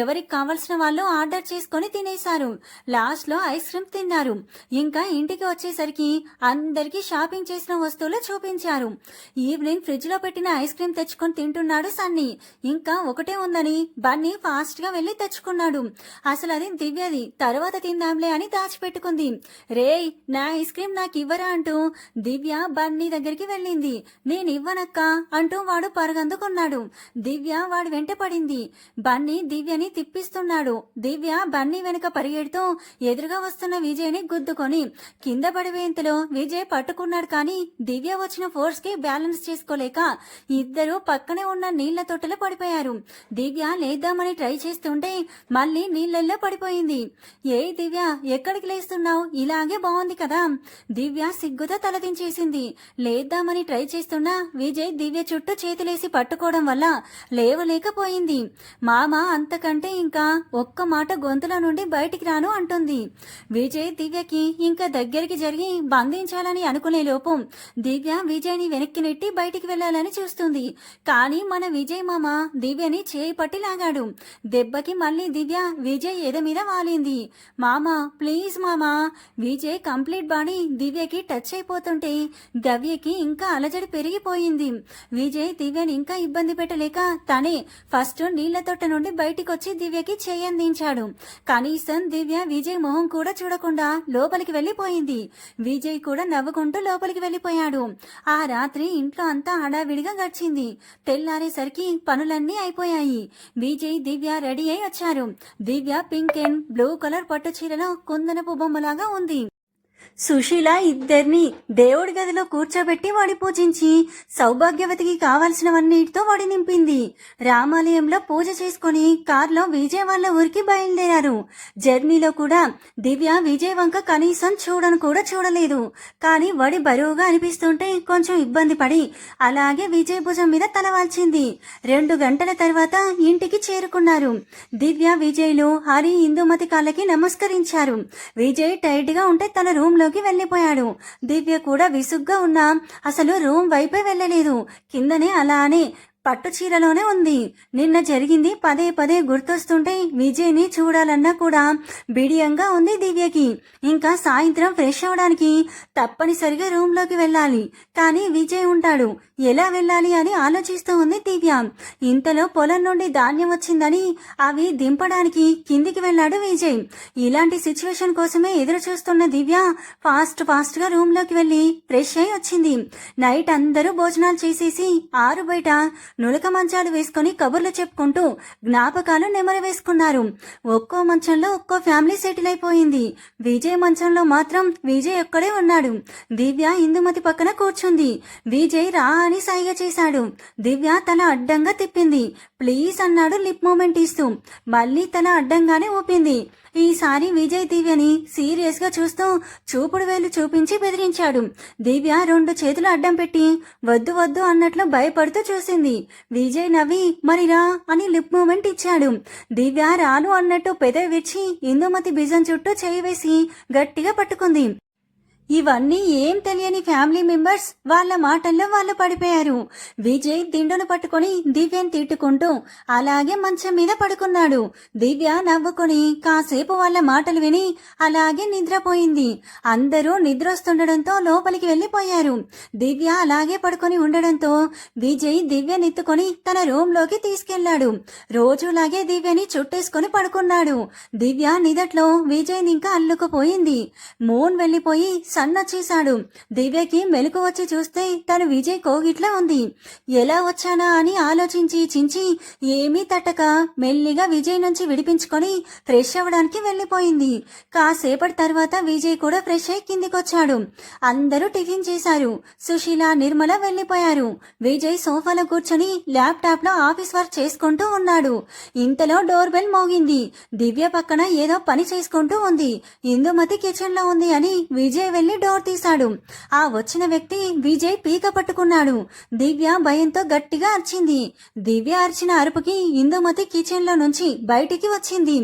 ఎవరికి కావలసిన వాళ్ళు ఆర్డర్ చేసుకుని తినేశారు. లాస్ట్ లో ఐస్ క్రీమ్ తిన్నారు. ఇంకా ఇంటికి వచ్చేసరికి అందరికి షాపింగ్ చేసిన వస్తువులు చూపించారు. ఈవినింగ్ ఫ్రిడ్జ్ లో పెట్టిన ఐస్ క్రీమ్ తెచ్చుకొని తింటున్నాడు సన్నీ. ఇంకా ఒకటే ఉందని బన్నీ ఫాస్ట్ గా వెళ్లి తెచ్చుకున్నాడు. అసలు అది దివ్యది, తర్వాత తిందాంలే అని దాచిపెట్టుకుంది. రేయ్ నా ఐస్ క్రీమ్ నాకు ఇవ్వరా అంటూ దివ్య బన్నీ దగ్గరికి వెళ్ళింది. నేనివ్వనక్క అంటూ వాడు పరుగందుకున్నాడు. దివ్య వాడి వెంట పడింది. బన్నీ దివ్యని తిప్పిస్తున్నాడు. దివ్య బన్నీ వెనుక పరిగెడుతూ ఎదురుగా వస్తున్న విజయ్ని గుద్దుకొని కింద పడిపోయేంతలో విజయ్ పట్టుకున్నాడు. కానీ దివ్య వచ్చిన ఫోర్స్ కి బ్యాలెన్స్ చేసుకోలేక ఇద్దరు పక్కనే ఉన్న నీళ్ల తొట్టెలో పడిపోయారు. దివ్య లేద్దామని ట్రై చేస్తుంటే మళ్ళీ నీళ్లలో పడిపోయింది. ఏ దివ్య ఎక్కడికి లేస్తున్నావు, ఇలాగే బాగుంది కదా. దివ్య సిగ్గుతో తలదించేసింది. లేద్దామని ట్రై చేస్తున్నా విజయ్ దివ్య చుట్టూ చేతులేసి పట్టుకోవడం వల్ల లేవలేకపోయింది. మామ అంతకంటే ఇంకా ఒక్క మాట గొంతుల నుండి నుండి బయటికి రాను అంటుంది. విజయ్ దివ్యకి ఇంకా దగ్గరికి జరిగి బంధించాలని అనుకునే లోపు దివ్య విజయ్ని వెనక్కి నెట్టి బయటికి వెళ్లాలని చూస్తుంది. కానీ మన విజయ్ మామ దివ్యని చేయి పట్టి లాగాడు. దెబ్బకి మళ్ళీ దివ్య విజయ్ ఎద మీద వాలింది. మామా ప్లీజ్ మామా. విజయ్ కంప్లీట్ బాడీ దివ్యకి టచ్ అయిపోతుంటే గవ్యకి ఇంకా అలజడి పెరిగిపోయింది. విజయ్ దివ్యని ఇంకా ఇబ్బంది పెట్టలేక తనే ఫస్ట్ నీళ్ల తొట్ట నుండి బయటికి వచ్చి దివ్యకి చేయందించాడు. కనీసం దివ్య విజయ్ మొహం కూడా చూడకుండా లోపలికి వెళ్లిపోయింది. విజయ్ కూడా నవ్వుకుంటూ లోపలికి వెళ్లిపోయాడు. ఆ రాత్రి ఇంట్లో అంతా హడావిడిగా గడిచింది. తెల్లారేసరికి పనులన్నీ అయిపోయాయి. విజయ్ దివ్య రెడీ అయి వచ్చారు. దివ్య పింక్ అండ్ బ్లూ కలర్ పట్టు చీరలో కుందనపు బొమ్మలాగా ఉంది. సుశీల ఇద్దరిని దేవుడి గదిలో కూర్చోబెట్టి వాడి పూజించి సౌభాగ్యవతికి కావాల్సినవన్నిటితో వాడి నింపింది. రామాలయంలో పూజ చేసుకుని కార్లో విజయ్ వాళ్ళ ఊరికి బయలుదేరారు. జర్నీలో కూడా దివ్య విజయ్ వంక కనీసం కూడా చూడలేదు. కానీ వాడి బరువుగా అనిపిస్తుంటే కొంచెం ఇబ్బంది పడి అలాగే విజయ్ భుజం మీద తలవాల్చింది. 2 గంటల తర్వాత ఇంటికి చేరుకున్నారు. దివ్య విజయ్లు హరి ఇందుమతి కాళ్ళకి నమస్కరించారు. విజయ్ టైట్ గా ఉంటే తన రూమ్ లోకి వెళ్లిపోయాడు. దివ్య కూడా విసుగ్గా ఉన్నా అసలు రూమ్ వైపే వెళ్లలేదు. కిందనే అలానే పట్టు చీరలోనే ఉంది. నిన్న జరిగింది పదే పదే గుర్తొస్తుంటే విజయ్ని చూడాలన్నా కూడా బిడియంగా ఉంది దివ్యకి. ఇంకా సాయంత్రం ఫ్రెష్ అవడానికి తప్పనిసరిగా రూమ్ లోకి వెళ్ళాలి. కానీ విజయ్ ఉంటాడు, ఎలా వెళ్ళాలి అని ఆలోచిస్తూ ఉంది దివ్య. ఇంతలో పొలం నుండి ధాన్యం వచ్చిందని అవి దింపడానికి కిందికి వెళ్ళాడు విజయ్. ఇలాంటి సిచ్యువేషన్ కోసమే ఎదురు చూస్తున్న దివ్య ఫాస్ట్ గా రూమ్ లోకి వెళ్లి ఫ్రెష్ అయి వచ్చింది. నైట్ అందరూ భోజనాలు చేసేసి ఆరు బయట నులక మంచాలు వేసుకుని కబుర్లు చెప్పుకుంటూ జ్ఞాపకాలు నెమరు వేసుకున్నారు. ఒక్కో మంచంలో ఒక్కో ఫ్యామిలీ సెటిల్ అయిపోయింది. విజయ్ మంచంలో మాత్రం విజయ్ ఒక్కడే ఉన్నాడు. దివ్య ఇందుమతి పక్కన కూర్చుంది. విజయ్ రా అని సైగ చేశాడు. దివ్య తల అడ్డంగా తిప్పింది. ప్లీజ్ అన్నాడు లిప్ మూమెంట్ ఇస్తూ. మళ్ళీ తల అడ్డంగానే ఊపింది. ఈసారి విజయ్ దివ్యని సీరియస్ గా చూస్తూ చూపుడు వేలు చూపించి బెదిరించాడు. దివ్య 2 చేతులు అడ్డం పెట్టి వద్దు వద్దు అన్నట్లు భయపడుతూ చూసింది. విజయ్ నవ్వి మరిరా అని లిప్ మూమెంట్ ఇచ్చాడు. దివ్య రాను అన్నట్టు పెదవి విచ్చి ఇందుమతి బిజం చుట్టూ చేయి వేసి గట్టిగా పట్టుకుంది. ఇవన్నీ ఏం తెలియని ఫ్యామిలీ మెంబర్స్ వాళ్ళ మాటల్లో వాళ్ళు పడిపోయారు. విజయ్ దిండును పట్టుకుని దివ్యని తిట్టుకుంటూ అలాగే మంచం మీద పడుకున్నాడు. దివ్య నవ్వుకుని కాసేపు వాళ్ళ మాటలు విని అలాగే నిద్రపోయింది. అందరూ నిద్రొస్తుండడంతో లోపలికి వెళ్లిపోయారు. దివ్య అలాగే పడుకొని ఉండడంతో విజయ్ దివ్యనెత్తుకొని తన రూమ్ లోకి తీసుకెళ్లాడు. రోజులాగే దివ్యని చుట్టేసుకుని పడుకున్నాడు. దివ్య నిదట్లో విజయ్ ఇంకా అల్లుకుపోయింది. మూన్ వెళ్లిపోయి సన్నొచ్చేశాడు. దివ్యకి మెలకు వచ్చి చూస్తే తను విజయ్ కోగిట్లో ఉంది. ఎలా వచ్చానా అని ఆలోచించి చించి ఏమీ తట్టక మెల్లిగా విజయ్ నుంచి విడిపించుకొని ఫ్రెష్ అవ్వడానికి వెళ్లిపోయింది. కాసేపటి తర్వాత విజయ్ కూడా ఫ్రెష్ అయి కిందికొచ్చాడు. అందరూ టిఫిన్ చేశారు. సుశీల, నిర్మల వెళ్లిపోయారు. విజయ్ సోఫాలో కూర్చొని ల్యాప్టాప్ లో ఆఫీస్ వర్క్ చేసుకుంటూ ఉన్నాడు. ఇంతలో డోర్ బెల్ మోగింది. దివ్య పక్కన ఏదో పని చేసుకుంటూ ఉంది. ఇందుమతి కిచెన్ లో ఉంది అని విజయ్ వెళ్లి డోర్ తీశాడు. ఆ వచ్చిన వ్యక్తి విజయ్ పీక పట్టుకున్నాడు. దివ్య భయంతో గట్టిగా అరిచింది. దివ్య అరిచిన అరుపుకి ఇందుమతి కిచెన్ లో నుంచి బయటికి వచ్చింది.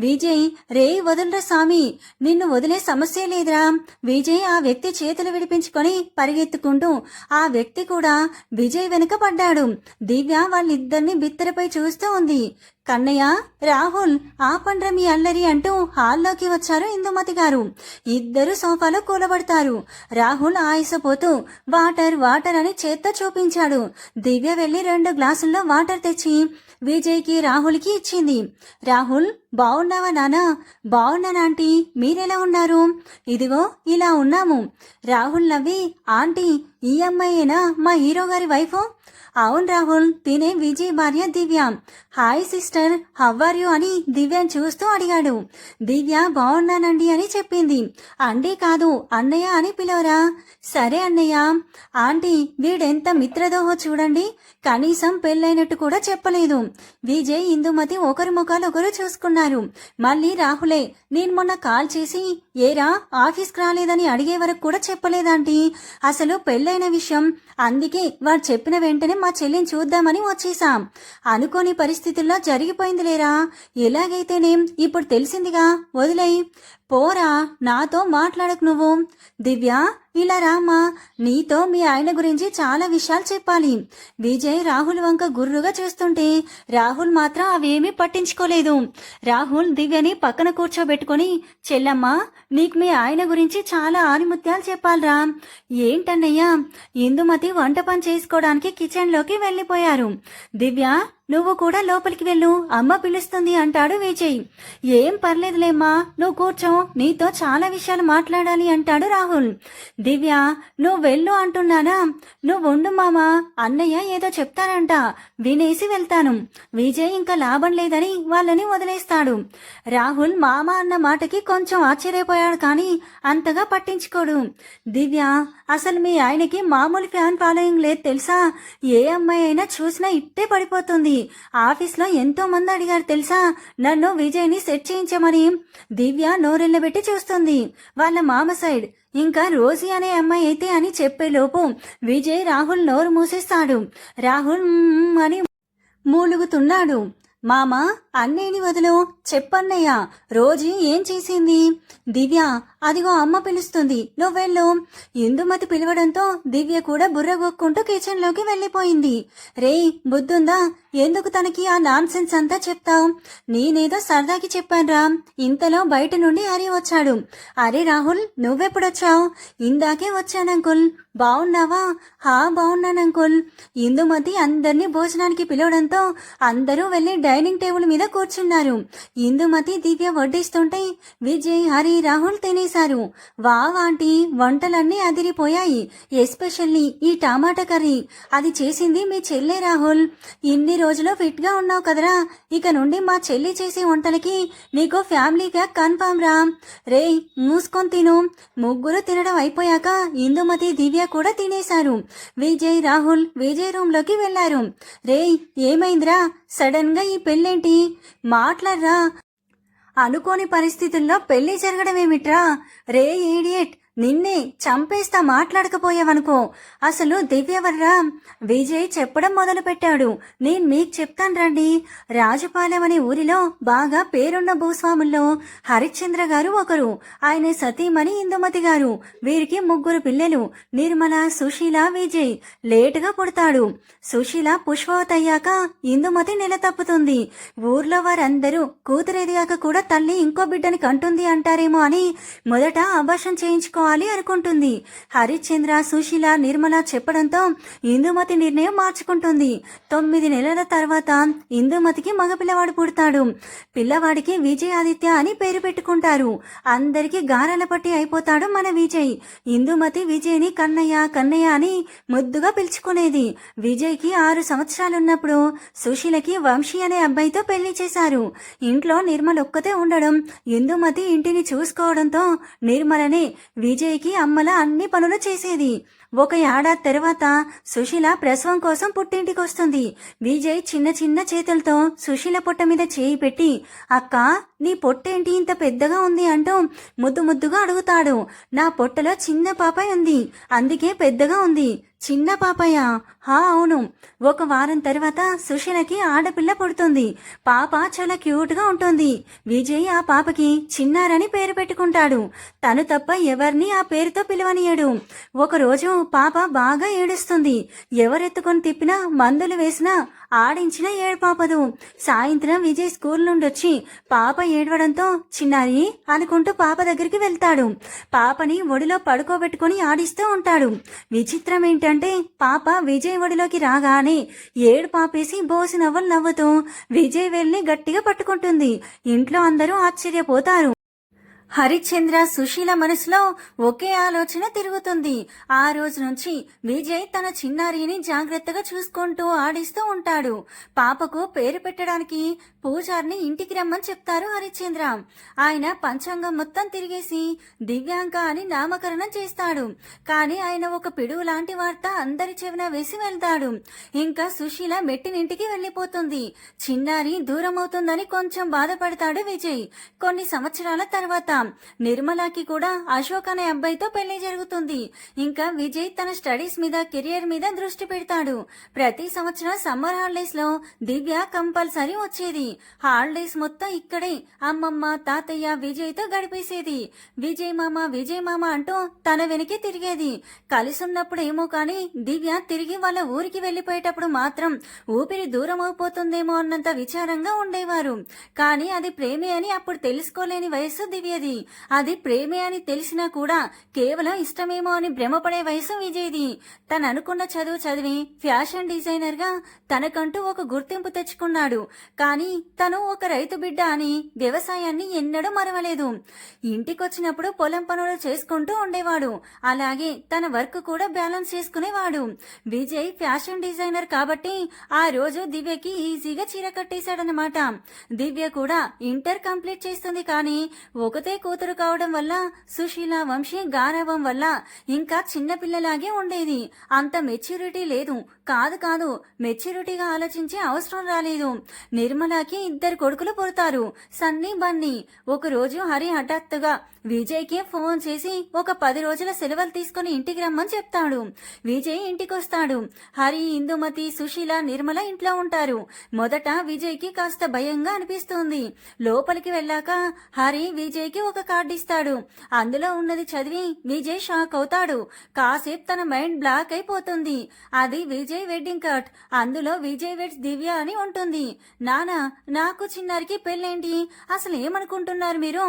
విజయ్, రే వదులురా స్వామి, నిన్ను వదిలే సమస్య లేదురా. విజయ్ ఆ వ్యక్తి చేతులు విడిపించుకొని పరిగెత్తుకుంటూ ఆ వ్యక్తి కూడా విజయ్ వెనుక పడ్డాడు. దివ్య వాళ్ళిద్దరిని బిత్తరపై చూస్తూ ఉంది. కన్నయ్య, రాహుల్, ఆపండ్ర మీ అల్లరి అంటూ హాల్లోకి వచ్చారు ఇందుమతి గారు. ఇద్దరు సోఫాలో కూలబడతారు. రాహుల్ ఆయాసపోతూ వాటర్ వాటర్ అని చేత్తో చూపించాడు. దివ్య వెళ్లి 2 గ్లాసుల్లో వాటర్ తెచ్చి విజయ్కి, రాహుల్కి ఇచ్చింది. రాహుల్, బాగున్నావా నానా? బాగున్నానాంటీ, మీరెలా ఉన్నారు? ఇదిగో ఇలా ఉన్నాము. రాహుల్ నవ్వి, ఆంటీ, ఈ అమ్మాయేనా మా హీరో గారి వైఫ్? అవును రాహుల్, తినే విజయ్ భార్య Divya. Hi sister, how are you అని దివ్యని చూస్తూ అడిగాడు. దివ్య బాగున్నానండి అని చెప్పింది. అండి కాదు, అన్నయ్య అని పిలవరా? సరే అన్నయ్య. ఆంటీ, వీడెంత మిత్రదోహో చూడండి, కనీసం పెళ్ళైనట్టు కూడా చెప్పలేదు. విజయ్, ఇందుమతి ఒకరి ముఖాలు ఒకరు చూసుకున్నారు. మళ్ళీ రాహులే, నేను మొన్న కాల్ చేసి ఏరా ఆఫీస్కి రాలేదని అడిగే వరకు కూడా చెప్పలేదంటీ. అసలు పెళ్ళై అసలైన విషయం. అందుకే వాడు చెప్పిన వెంటనే మా చెల్లిని చూద్దామని వచ్చేసాం. అనుకోని పరిస్థితుల్లో జరిగిపోయింది లేరా. ఎలాగైతేనేం ఇప్పుడు తెలిసిందిగా, వదిలేయ్. పోరా, నాతో మాట్లాడకు నువ్వు. దివ్య, ఇలా రామ్మా, నీతో మీ ఆయన గురించి చాలా విషయాలు చెప్పాలి. విజయ్ రాహుల్ వంక గుర్రుగా చూస్తుంటే రాహుల్ మాత్రం అవేమీ పట్టించుకోలేదు. రాహుల్ దివ్యని పక్కన కూర్చోబెట్టుకుని, చెల్లమ్మా, నీకు మీ ఆయన గురించి చాలా ఆనిముత్యాలు చెప్పాలరా. ఏంటన్నయ్యా? ఇందుమతి వంట పని చేసుకోవడానికి కిచెన్లోకి వెళ్ళిపోయారు. దివ్య, నువ్వు కూడా లోపలికి వెళ్ళు, అమ్మ పిలుస్తుంది అంటాడు విజయ్. ఏం పర్లేదులేమ్మా, నువ్వు కూర్చో, నీతో చాలా విషయాలు మాట్లాడాలి అంటాడు రాహుల్. దివ్య, నువ్వు వెళ్ళు అంటున్నానా? నువ్వు ఉండు మామా, అన్నయ్య ఏదో చెప్తారంట, వినేసి వెళ్తాను. విజయ్ ఇంకా లాభం లేదని వాళ్ళని వదిలేస్తాడు. రాహుల్ మామ అన్న మాటకి కొంచెం ఆశ్చర్యపోయాడు, కానీ అంతగా పట్టించుకోడు. దివ్య, అసలు మీ ఆయనకి మామూలు ఫ్యాన్ ఫాలోయింగ్ లేదు తెలుసా. ఏ అమ్మాయి అయినా చూసినా ఇట్టే పడిపోతుంది. ఆఫీస్లో ఎంతో మంది అడిగారు తెలుసా నన్ను విజయ్ని సెట్ చేయించమని. దివ్య నోరెళ్ళబెట్టి చూస్తుంది. వాళ్ళ మామ సైడ్ ఇంకా రోజీ అనే అమ్మాయి అయితే అని చెప్పేలోపు విజయ్ రాహుల్ నోరు మూసేస్తాడు. రాహుల్ అని మూలుగుతున్నాడు. మామ, అన్నయ్యని వదులు, చెప్పన్నయ్య, రోజీ ఏం చేసింది? దివ్య, అదిగో అమ్మ పిలుస్తుంది, నువ్వెళ్ళు. ఇందుమతి పిలవడంతో దివ్య కూడా బుర్రగొక్కుంటూ కిచెన్లోకి వెళ్ళిపోయింది. రేయ్, బుద్ధుందా? ఎందుకు తనకి ఆ నాన్ సెన్స్ అంతా చెప్తావు? నేనేదో సరదాకి చెప్పానురా. ఇంతలో బయట నుండి హరి వచ్చాడు. అరే రాహుల్, నువ్వెప్పుడొచ్చావు? ఇందాకే వచ్చానంకుల్. బావున్నావా? హా, బావున్నానంకుల్. ఇందుమతి అందరినీ భోజనానికి పిలవడంతో అందరూ వెళ్లి డైనింగ్ టేబుల్ మీద కూర్చున్నారు. ఇందుమతి దివ్య వడ్డిస్తుంటే విజయ్, హరి, రాహుల్ తినేశారు. వావ్ ఆంటీ, వంటలన్నీ అదిరిపోయాయి. ఎస్పెషల్లీ ఈ టమాటా కర్రీ. అది చేసింది మీ చెల్లె రాహుల్. ఇన్ని రోజులు ఫిట్ గా ఉన్నావు కదరా, ఇక నుండి మా చెల్లి చేసే వంటలకి నీకు ఫ్యామిలీ ప్యాక్ కన్ఫామ్ రా. రేయ్, మూసుకొని తిను. ముగ్గురు తినడం అయిపోయాక ఇందుమతి, దివ్య కూడా తినేశారు. విజయ్, రాహుల్ విజయ్ రూమ్ లోకి వెళ్లారు. రేయ్, ఏమైందిరా? సడన్ గా ఈ పెళ్ళేంటి? మాట్లాడరా. అనుకోని పరిస్థితుల్లో పెళ్లి జరగడం ఏమిట్రా? రే ఈడియట్, నిన్నే చంపేస్తా మాట్లాడకపోయావనుకో. అసలు దివ్యవర్రా? విజయ్ చెప్పడం మొదలు పెట్టాడు. నేను మీకు చెప్తాను రండి. రాజపాలెం అనే ఊరిలో బాగా పేరున్న భూస్వాముల్లో హరిశ్చంద్ర గారు ఒకరు. ఆయన సతీమణి ఇందుమతి గారు. వీరికి ముగ్గురు పిల్లలు, నిర్మల, సుశీల, విజయ్. లేటుగా పుడతాడు. సుశీల పుష్పవతి అయ్యాక ఇందుమతి నెల తప్పుతుంది. ఊర్లో వారందరూ కూతురు ఎదిగాక కూడా తల్లి ఇంకో బిడ్డని కంటుంది అంటారేమో అని మొదట అబార్షన్ చేయించుకో అనుకుంటుంది. హరిశ్చంద్ర, సుశీల, నిర్మల చెప్పడంతో ఇందుమతి నిర్ణయం మార్చుకుంటుంది. 9 నెలల తర్వాత ఇందుమతికి మగపిల్లవాడు పుడతాడు. పిల్లవాడికి విజయ్ ఆదిత్య అని పేరు పెట్టుకుంటారు. అందరికీ గారాల పట్టి అయిపోతాడు మన విజయ్. ఇందుమతి విజయ్ని కన్నయ్య కన్నయ్య అని ముద్దుగా పిలుచుకునేది. విజయ్కి 6 సంవత్సరాలున్నప్పుడు సుశీలకి వంశీ అనే అబ్బాయితో పెళ్లి చేశారు. ఇంట్లో నిర్మల ఒక్కతే ఉండడం, ఇందుమతి ఇంటిని చూసుకోవడంతో నిర్మలనే విజయ్కి అమ్మలా అన్ని పనులు చేసేది. ఒక ఏడాది తర్వాత సుశీల ప్రసవం కోసం పుట్టింటికి వస్తుంది. విజయ్ చిన్న చిన్న చేతులతో సుశీల పొట్ట మీద చేయి పెట్టి, అక్క, నీ పొట్టేంటి ఇంత పెద్దగా ఉంది అంటూ ముద్దు ముద్దుగా అడుగుతాడు. నా పొట్టలో చిన్న పాపాయ్ ఉంది, అందుకే పెద్దగా ఉంది. చిన్న పాపయ్య? హా, అవును. ఒక వారం తర్వాత సుశీలకి ఆడపిల్ల పుడుతుంది. పాప చాలా క్యూట్ గా ఉంటుంది. విజయ్ ఆ పాపకి చిన్నారని పేరు పెట్టుకుంటాడు. తను తప్ప ఎవరిని ఆ పేరుతో పిలవనీయడు. ఒకరోజు పాప బాగా ఏడుస్తుంది. ఎవరెత్తుకొని తిప్పినా, మందులు వేసినా, ఆడించినా ఏడుపాపదు. సాయంత్రం విజయ్ స్కూల్ నుండి వచ్చి పాప ఏడవడంతో చిన్నారి అనుకుంటూ పాప దగ్గరికి వెళ్తాడు. పాపని ఒడిలో పడుకోబెట్టుకుని ఆడిస్తూ ఉంటాడు. విచిత్రం ఏంటంటే పాప విజయ్ ఒడిలోకి రాగానే ఏడు పాపేసి బోసి నవ్వులు నవ్వుతూ విజయ్ వెళ్ళి గట్టిగా పట్టుకుంటుంది. ఇంట్లో అందరూ ఆశ్చర్యపోతారు. హరిశ్చంద్ర, సుశీల మనసులో ఒకే ఆలోచన తిరుగుతుంది. ఆ రోజు నుంచి విజయ్ తన చిన్నారిని జాగ్రత్తగా చూసుకుంటూ ఆడిస్తూ ఉంటాడు. పాపకు పేరు పెట్టడానికి పూజారిని ఇంటికి రమ్మని చెప్తారు హరిశ్చంద్ర. ఆయన పంచాంగం మొత్తం తిరిగేసి దివ్యాంక అని నామకరణం చేస్తాడు. కానీ ఆయన ఒక పిడుగు లాంటి వార్త అందరి చెవిన వేసి వెళ్తాడు. ఇంకా సుశీల మెట్టినింటికి వెళ్లిపోతుంది. చిన్నారి దూరం అవుతుందని కొంచెం బాధపడతాడు విజయ్. కొన్ని సంవత్సరాల తర్వాత నిర్మలాకి కూడా అశోక్ అనే అబ్బాయితో పెళ్లి జరుగుతుంది. ఇంకా విజయ్ తన స్టడీస్ మీద కెరియర్ మీద దృష్టి పెడతాడు. ప్రతి సంవత్సరం సమ్మర్ హాలిడేస్ లో దివ్య కంపల్సరీ వచ్చేది. హాలిడేస్ మొత్తం ఇక్కడే అమ్మమ్మ తాతయ్య విజయ్ తో గడిపేసేది. విజయ్ మామ అంటూ తన వెనకే తిరిగేది. కలిసున్నప్పుడు ఏమో కానీ దివ్య తిరిగి వాళ్ళ ఊరికి వెళ్లిపోయేటప్పుడు మాత్రం ఊపిరి దూరం అయిపోతుందేమో అన్నంత విచారంగా ఉండేవారు. కానీ అది ప్రేమే అని అప్పుడు తెలుసుకోలేని వయసు దివ్యది. అది ప్రేమే అని తెలిసినా కూడా కేవలం ఇష్టమేమో అని భ్రమపడే వయసు విజయ్ది. తను అనుకున్న చదువు చదివి ఫ్యాషన్ డిజైనర్ గా తనకంటూ ఒక గుర్తింపు తెచ్చుకున్నాడు. కానీ తను ఒక రైతు బిడ్డ అని వ్యవసాయాన్ని ఎన్నడూ మరవలేదు. ఇంటికొచ్చినప్పుడు పొలం పనులు చేసుకుంటూ ఉండేవాడు. అలాగే తన వర్క్ కూడా బ్యాలెన్స్ చేసుకునేవాడు. విజయ్ ఫ్యాషన్ డిజైనర్ కాబట్టి ఆ రోజు దివ్యకి ఈజీగా చీర కట్టేశాడనమాట. దివ్య కూడా ఇంటర్ కంప్లీట్ చేస్తుంది. కానీ ఒకతే కూతురు కావడం వల్ల సుశీల వంశీ గారావం వల్ల ఇంకా చిన్నపిల్లలాగే ఉండేది. అంత మెచ్యూరిటీ లేదు. కాదు మెచ్యూరిటీగా ఆలోచించే అవసరం రాలేదు. నిర్మలాకి 2 కొడుకులు పుడతారు, సన్నీ బన్నీ. ఒకరోజు హరి హఠాత్తుగా విజయ్కి ఫోన్ చేసి ఒక 10 రోజుల సెలవులు తీసుకుని ఇంటికి రమ్మని చెప్తాడు. విజయ్ ఇంటికొస్తాడు. హరి, ఇందుమతి, సుశీల, నిర్మల ఇంట్లో ఉంటారు. మొదట విజయ్కి కాస్త భయంగా అనిపిస్తుంది. లోపలికి వెళ్ళాక హరి విజయ్కి ఒక కార్డు ఇస్తాడు. అందులో ఉన్నది చదివి విజయ్ షాక్ అవుతాడు. కాసేపు తన మైండ్ బ్లాక్ అయిపోతుంది. అది విజయ్ వెడ్డింగ్ కార్డ్. అందులో విజయ్ వెడ్స్ దివ్య అని ఉంటుంది. నానా, నాకు చిన్నారికి పెళ్ళేంటి? అసలు ఏమనుకుంటున్నారు మీరు?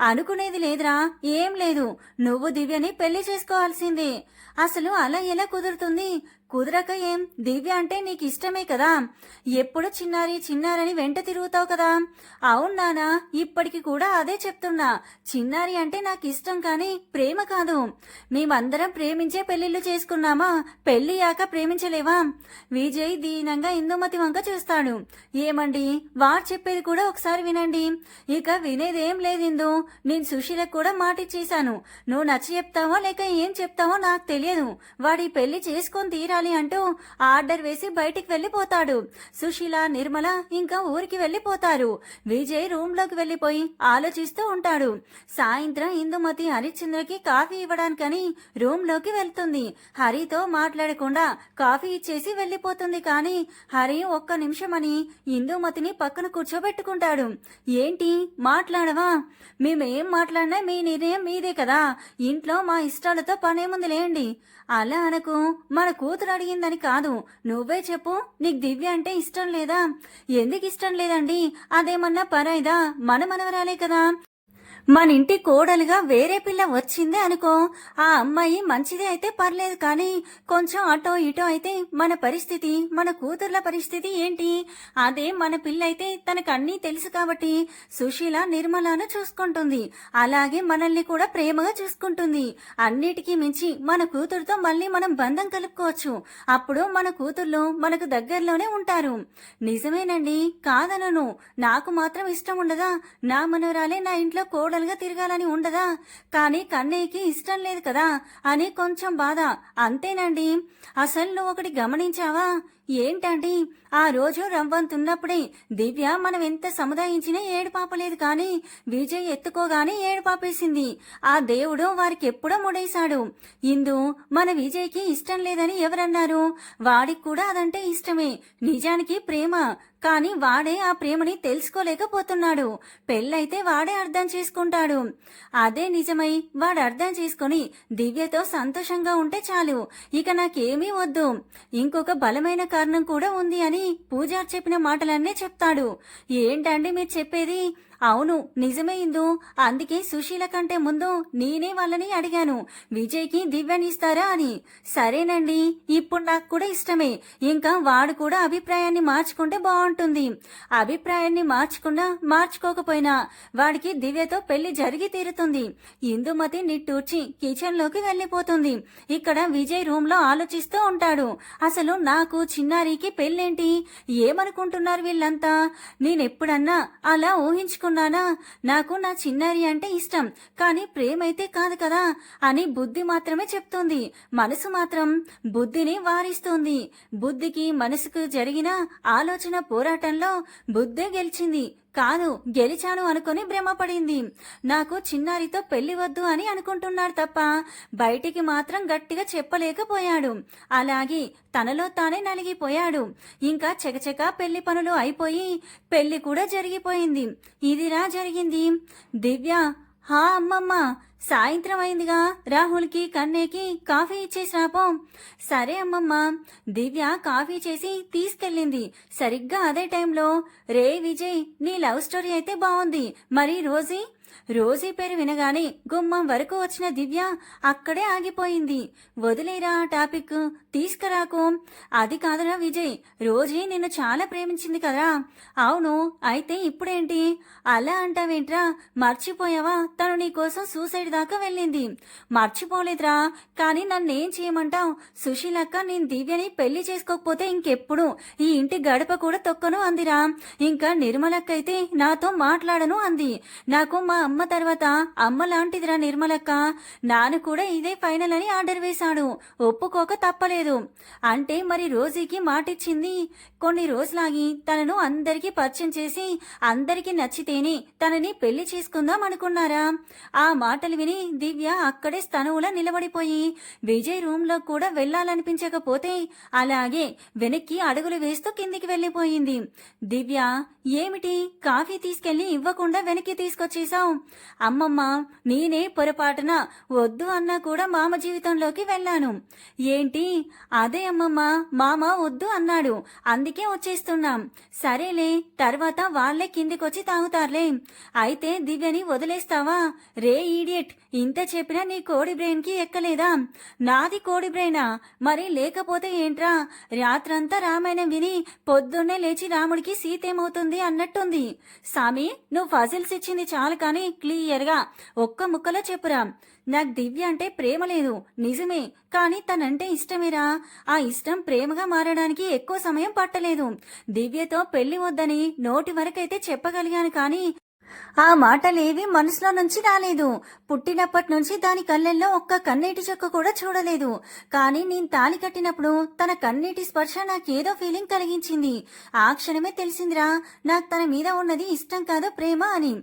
అనుకునేది లేదురా, ఏం లేదు. నువ్వు దివ్యని పెళ్లి చేసుకోవాల్సిందే. అసలు అలా ఎలా కుదురుతుంది? కుదరక ఏం? దివ్య అంటే నీకు ఇష్టమే కదా. ఎప్పుడు చిన్నారని వెంట తిరుగుతావు కదా. అవును నానా, ఇప్పటికి కూడా అదే చెప్తున్నా. చిన్నారి అంటే నాకు ఇష్టం కానీ ప్రేమ కాదు. మేమందరం ప్రేమించే పెళ్లిళ్ళు చేసుకున్నామా? పెళ్లియాక ప్రేమించలేవా? విజయ్ దీనంగా ఇందుమతి వంక చూస్తాడు. ఏమండి, వాడు చెప్పేది కూడా ఒకసారి వినండి. ఇక వినేదేం లేదు ఇందు. నేను సుశీలకు కూడా మాటిచ్చేశాను. నువ్వు నచ్చి చెప్తావో లేక ఏం చెప్తావో నాకు తెలియదు. వాడి పెళ్లి చేసుకొని తీరా అంటూ ఆర్డర్ వేసి బయటికి వెళ్లిపోతాడు. సుశీల, నిర్మల ఇంకా ఊరికి వెళ్లిపోతారు. విజయ్ రూమ్ లోకి వెళ్లిపోయి ఆలోచిస్తూ ఉంటాడు. సాయంత్రం ఇందుమతి హరిశ్చంద్రకి కాఫీ ఇవ్వడానికని రూమ్ లోకి వెళ్తుంది. హరితో మాట్లాడకుండా కాఫీ ఇచ్చేసి వెళ్లిపోతుంది. కానీ హరి ఒక్క నిమిషమని ఇందుమతిని పక్కన కూర్చోబెట్టుకుంటాడు. ఏంటి, మాట్లాడవా? మేమేం మాట్లాడినా మీ నిర్ణయం మీదే కదా. ఇంట్లో మా ఇష్టాలతో పనేముంది లేండి. అలా అనకు. మన కూతురు అడిగిందని కాదు, నువ్వే చెప్పు. నీకు దివ్య అంటే ఇష్టం లేదా? ఎందుకు ఇష్టం లేదండి? అదేమన్నా పరాయిదా? మన మనవరాలే కదా. మన ఇంటి కోడలుగా వేరే పిల్ల వచ్చిందే అనుకో, ఆ అమ్మాయి మంచిదే అయితే పర్లేదు. కానీ కొంచెం అటో ఇటో అయితే మన పరిస్థితి, మన కూతుర్ల పరిస్థితి ఏంటి? అదే మన పిల్ల అయితే తనకు అన్నీ తెలుసు కాబట్టి సుశీల నిర్మలను చూసుకుంటుంది. అలాగే మనల్ని కూడా ప్రేమగా చూసుకుంటుంది. అన్నిటికీ మించి మన కూతురుతో మళ్ళీ మనం బంధం కలుపుకోవచ్చు. అప్పుడు మన కూతుర్లు మనకు దగ్గరలోనే ఉంటారు. నిజమేనండి, కాదనను. నాకు మాత్రం ఇష్టం ఉండదా? నా మనవరాలే నా ఇంట్లో కోడలుగా తిరగాలని ఉండదా? కానీ కన్నయ్యకి ఇష్టం లేదు కదా అని కొంచెం బాధ, అంతేనండి. అసలు నువ్వు ఒకటి గమనించావా? ఏంటండి, ఆ రోజు రవ్వంతున్నప్పుడే దివ్య మనం ఎంత సముదాయించినా ఏడు పాపలేదు. కానీ విజయ్ ఎత్తుకోగానే ఏడు పాపేసింది. ఆ దేవుడు వారికి ఎప్పుడో ముడేశాడు. ఇందు, మన విజయ్కి ఇష్టం లేదని ఎవరన్నారు? వాడికి కూడా అదంటే ఇష్టమే, నిజానికి ప్రేమ. కానీ వాడే ఆ ప్రేమని తెలుసుకోలేకపోతున్నాడు. పెళ్ళైతే వాడే అర్థం చేసుకుంటాడు. అదే నిజమై వాడు అర్థం చేసుకుని దివ్యతో సంతోషంగా ఉంటే చాలు. ఇక నాకేమీ వద్దు. ఇంకొక బలమైన కారణం కూడా ఉంది అని పూజారి చెప్పిన మాటలన్నీ చెప్తాడు. ఏంటండి మీరు చెప్పేది? అవును, నిజమే ఇందు. అందుకే సుశీల కంటే ముందు నేనే వాళ్ళని అడిగాను, విజయ్కి దివ్యనిస్తారా అని. సరేనండి, ఇప్పుడు నాకు కూడా ఇష్టమే. ఇంకా వాడు కూడా అభిప్రాయాన్ని మార్చుకుంటే బాగుంటుంది. అభిప్రాయాన్ని మార్చుకోకపోయినా వాడికి దివ్యతో పెళ్లి జరిగి తీరుతుంది. ఇందుమతి నిట్టూర్చి కిచెన్ లోకి వెళ్లిపోతుంది. ఇక్కడ విజయ్ రూమ్ లో ఆలోచిస్తూ ఉంటాడు. అసలు నాకు చిన్నారికి పెళ్ళేంటి? ఏమనుకుంటున్నారు వీళ్ళంతా? నేనెప్పుడన్నా అలా ఊహించుకున్నానా? నాకు నా చిన్నారి అంటే ఇష్టం, కానీ ప్రేమైతే కాదు కదా అని బుద్ధి మాత్రమే చెప్తుంది. మనసు మాత్రం బుద్ధిని వారిస్తుంది. బుద్ధికి మనసుకు జరిగిన ఆలోచన పోరాటంలో బుద్ధే గెలిచింది. కాదు గెలిచాను అనుకుని భ్రమపడింది. నాకు చిన్నారితో పెళ్లి వద్దు అని అనుకుంటున్నాడు తప్ప బయటికి మాత్రం గట్టిగా చెప్పలేకపోయాడు. అలాగే తనలో తానే నలిగిపోయాడు. ఇంకా చకచకా పెళ్లి పనులు అయిపోయి పెళ్లి కూడా జరిగిపోయింది. ఇదిరా జరిగింది. దివ్య, హా అమ్మమ్మ, సాయంత్రం అయిందిగా, రాహుల్కి కన్నేకి కాఫీ ఇచ్చేసి రాపో. సరే అమ్మమ్మ. దివ్య కాఫీ చేసి తీసుకెళ్ళింది. సరిగ్గా అదే టైంలో, రే విజయ్, నీ లవ్ స్టోరీ అయితే బాగుంది, మరి రోజీ పేరు వినగానే గుమ్మం వరకు వచ్చిన దివ్య అక్కడే ఆగిపోయింది. వదిలేరా ఆ టాపిక్, తీసుకురాకు. అది కాదురా విజయ్, రోజీ నిన్ను చాలా ప్రేమించింది కదా. అవును, అయితే ఇప్పుడేంటి అలా అంటావేంట్రా? మర్చిపోయావా? తను నీకోసం సూసైడ్ దాకా వెళ్ళింది. మర్చిపోలేదురా, కానీ నన్నేం చేయమంటావు? సుశీలక్క నేను దివ్యని పెళ్లి చేసుకోకపోతే ఇంకెప్పుడు ఈ ఇంటి గడప కూడా తొక్కను అందిరా. ఇంకా నిర్మలక్క అయితే నాతో మాట్లాడను అంది. నాకు మా అమ్మ తర్వాత అమ్మ లాంటిదిరా నిర్మలక్క. నాన్న కూడా ఇదే ఫైనల్ అని ఆర్డర్ వేశాడు. ఒప్పుకోక తప్పలేదు. అంటే మరి రోజీకి మాటిచ్చింది. కొన్ని రోజులాగి తనను అందరికీ పరిచయం చేసి అందరికీ నచ్చితేనే తనని పెళ్లి చేసుకుందాం అనుకున్నారా? ఆ మాటలు విని దివ్య అక్కడే స్తనువులా నిలబడిపోయి విజయ్ రూమ్ లో కూడా వెళ్లాలనిపించకపోతే అలాగే వెనక్కి అడుగులు వేస్తూ కిందికి వెళ్లిపోయింది. దివ్య, ఏమిటి కాఫీ తీసుకెళ్లి ఇవ్వకుండా వెనక్కి తీసుకొచ్చేశావు? అమ్మమ్మ, నేనే పొరపాటున వద్దు అన్నా కూడా మామ జీవితంలోకి వెళ్ళాను. ఏంటి? అదే అమ్మమ్మ, మామ వద్దు అన్నాడు, అందుకే వచ్చేస్తున్నాం. సరేలే, తర్వాత వాళ్లే కిందికొచ్చి తాగుతారులే. అయితే దివ్యని వదిలేస్తావా? రే ఈడియట్, ఇంత చెప్పినా నీ కోడి బ్రెయిన్ కి ఎక్కలేదా? నాది కోడి బ్రెయినా? మరి లేకపోతే ఏంట్రా? రాత్రంతా రామాయణం విని పొద్దున్నే లేచి రాముడికి సీతేమవుతుంది అన్నట్టుంది. సామి, నువ్వు ఫజిల్స్ ఇచ్చింది చాలు కానీ క్లియర్ గా ఒక్క ముక్కలో చెప్పురా. నాకు దివ్య అంటే ప్రేమ లేదు నిజమే, కానీ తనంటే ఇష్టమేరా. ఆ ఇష్టం ప్రేమగా మారడానికి ఎక్కువ సమయం పట్టలేదు. దివ్యతో పెళ్లి వద్దని నోటి వరకైతే చెప్పగలిగాను, కానీ ఆ మాటలేవి మనసులో నుంచి రాలేదు. పుట్టినప్పటి నుంచి దాని కళ్ళల్లో ఒక్క కన్నీటి చుక్క కూడా చూడలేదు. కానీ నేను తాళి కట్టినప్పుడు తన కన్నీటి స్పర్శ నాకేదో ఫీలింగ్ కలిగించింది. ఆ క్షణమే తెలిసిందిరా, నాకు తన మీద ఉన్నది ఇష్టం కాదు ప్రేమ అని.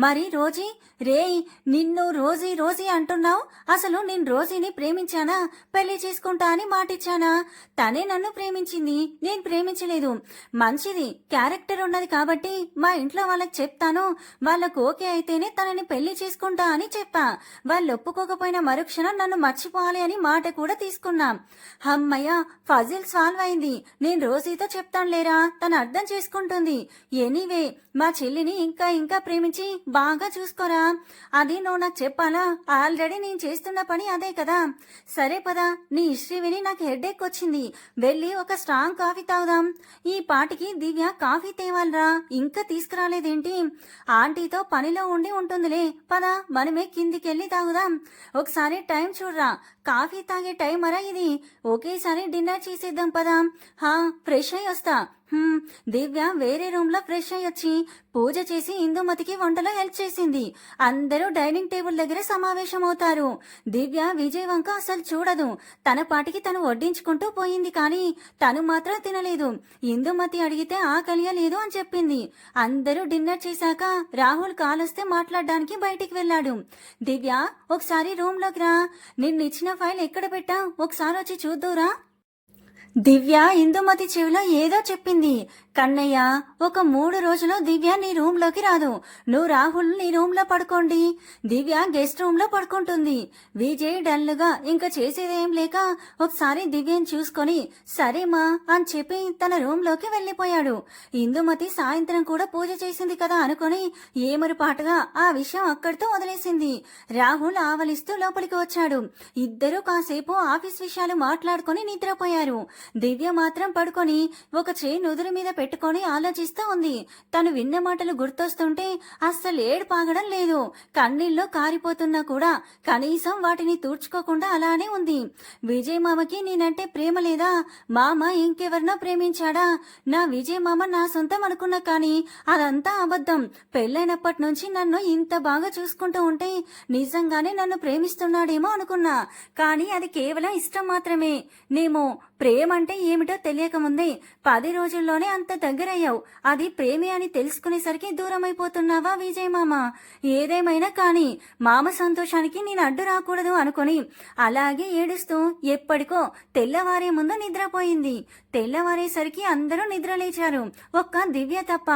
మరి రోజీ, రేయ్, నిన్ను రోజీ అంటున్నావు. అసలు నేను రోజీని ప్రేమించానా? పెళ్లి చేసుకుంటా అని మాటిచ్చానా? తనే నన్ను ప్రేమించింది, నేను ప్రేమించలేదు. మంచిది, క్యారెక్టర్ ఉన్నది కాబట్టి మా ఇంట్లో వాళ్ళకి చెప్తాను, వాళ్ళకు ఓకే అయితేనే తనని పెళ్లి చేసుకుంటా అని చెప్పా. వాళ్ళు ఒప్పుకోకపోయినా మరుక్షణం నన్ను మర్చిపోవాలి అని మాట కూడా తీసుకున్నాం. అమ్మయ్య, ఫజిల్ సాల్వ్ అయింది. నేను రోజీతో చెప్తాను లేరా, తను అర్థం చేసుకుంటుంది. ఎనీవే, మా చెల్లిని ఇంకా ప్రేమించి బాగా చూసుకోరా. అది నువ్వు నాకు చెప్పాలా? ఆల్రెడీ నేను చేస్తున్న పని అదే కదా. సరే పదా, నీ హిస్టరీ విని నాకు హెడ్ఏక్ వచ్చింది. వెళ్ళి ఒక స్ట్రాంగ్ కాఫీ తాగుదాం. ఈ పాటికి దివ్య కాఫీ తేవాలరా, ఇంకా తీసుకురాలేదేంటి? ఆంటీతో పనిలో ఉండి ఉంటుందిలే. పద, మనమే కిందికెళ్ళి తాగుదాం. ఒకసారి టైం చూడరా, కాఫీ తాగే టైం మరా ఇది. ఒకేసారి డిన్నర్ చేసేద్దాం పదా. ఫ్రెష్ అయి వస్తా. దివ్య వేరే రూమ్ లో ఫ్రెష్ అయ్యి వచ్చి పూజ చేసి ఇందుమతికి వంటలో హెల్ప్ చేసింది. అందరూ డైనింగ్ టేబుల్ దగ్గర సమావేశమవుతారు. దివ్య విజయ్ వంక అసలు చూడదు. తన పాటికి తను వడ్డించుకుంటూ పోయింది, కానీ తను మాత్రం తినలేదు. ఇందుమతి అడిగితే ఆకలిగా లేదు అని చెప్పింది. అందరూ డిన్నర్ చేశాక రాహుల్ కాలొస్తే మాట్లాడడానికి బయటికి వెళ్ళాడు. దివ్య, ఒకసారి రూమ్ లోకి రా. నిన్నిచ్చిన ఫైల్ ఎక్కడ పెట్టా, ఒకసారి వచ్చి చూద్దురా. దివ్య ఇందుమతి చెవిలో ఏదో చెప్పింది. కన్నయ్య, ఒక 3 రోజులు దివ్య నీ రూమ్ లోకి రాదు. నువ్వు రాహుల్ నీ రూమ్ లో పడుకోండి. దివ్య గెస్ట్ రూమ్ లో పడుకుంటుంది. విజయ్ డల్లుగా ఇంకా చేసేదేం లేక ఒకసారి దివ్యని చూసుకొని సరేమా అని చెప్పి తన రూమ్ లోకి వెళ్లిపోయాడు. ఇందుమతి సాయంత్రం కూడా పూజ చేసింది కదా అనుకుని ఏమరుపాటుగా ఆ విషయం అక్కడితో వదిలేసింది. రాహుల్ ఆవలిస్తూ లోపలికి వచ్చాడు. ఇద్దరూ కాసేపు ఆఫీస్ విషయాలు మాట్లాడుకుని నిద్రపోయారు. దివ్య మాత్రం పడుకొని ఒక చేయి నుదురు మీద పెట్టుకొని ఆలోచిస్తూ ఉంది. తను విన్న మాటలు గుర్తొస్తుంటే అస్సలు ఏడుపాగడం లేదు. కన్నీళ్లు కారిపోతున్నా కూడా కనీసం వాటిని తూర్చుకోకుండా అలానే ఉంది. విజయ్ మామకి నేనంటే ప్రేమ లేదా? మామ ఇంకెవరినో ప్రేమించాడా? నా విజయ్ మామ నా సొంతం అనుకున్నా, కానీ అదంతా అబద్ధం. పెళ్ళైనప్పటి నుంచి నన్ను ఇంత బాగా చూసుకుంటూ ఉంటే నిజంగానే నన్ను ప్రేమిస్తున్నాడేమో అనుకున్నా, కానీ అది కేవలం ఇష్టం మాత్రమే. నేమో ప్రేమ అంటే ఏమిటో తెలియకముందే 10 రోజుల్లోనే అంత దగ్గరయ్యావు. అది ప్రేమే అని తెలుసుకునేసరికి దూరమైపోతున్నావా విజయ్ మామ? ఏదేమైనా కానీ మామ సంతోషానికి నేను అడ్డు రాకూడదు అనుకుని అలాగే ఏడుస్తూ ఎప్పటికో తెల్లవారే ముందు నిద్రపోయింది. తెల్లవారేసరికి అందరూ నిద్రలేచారు, ఒక్క దివ్య తప్ప.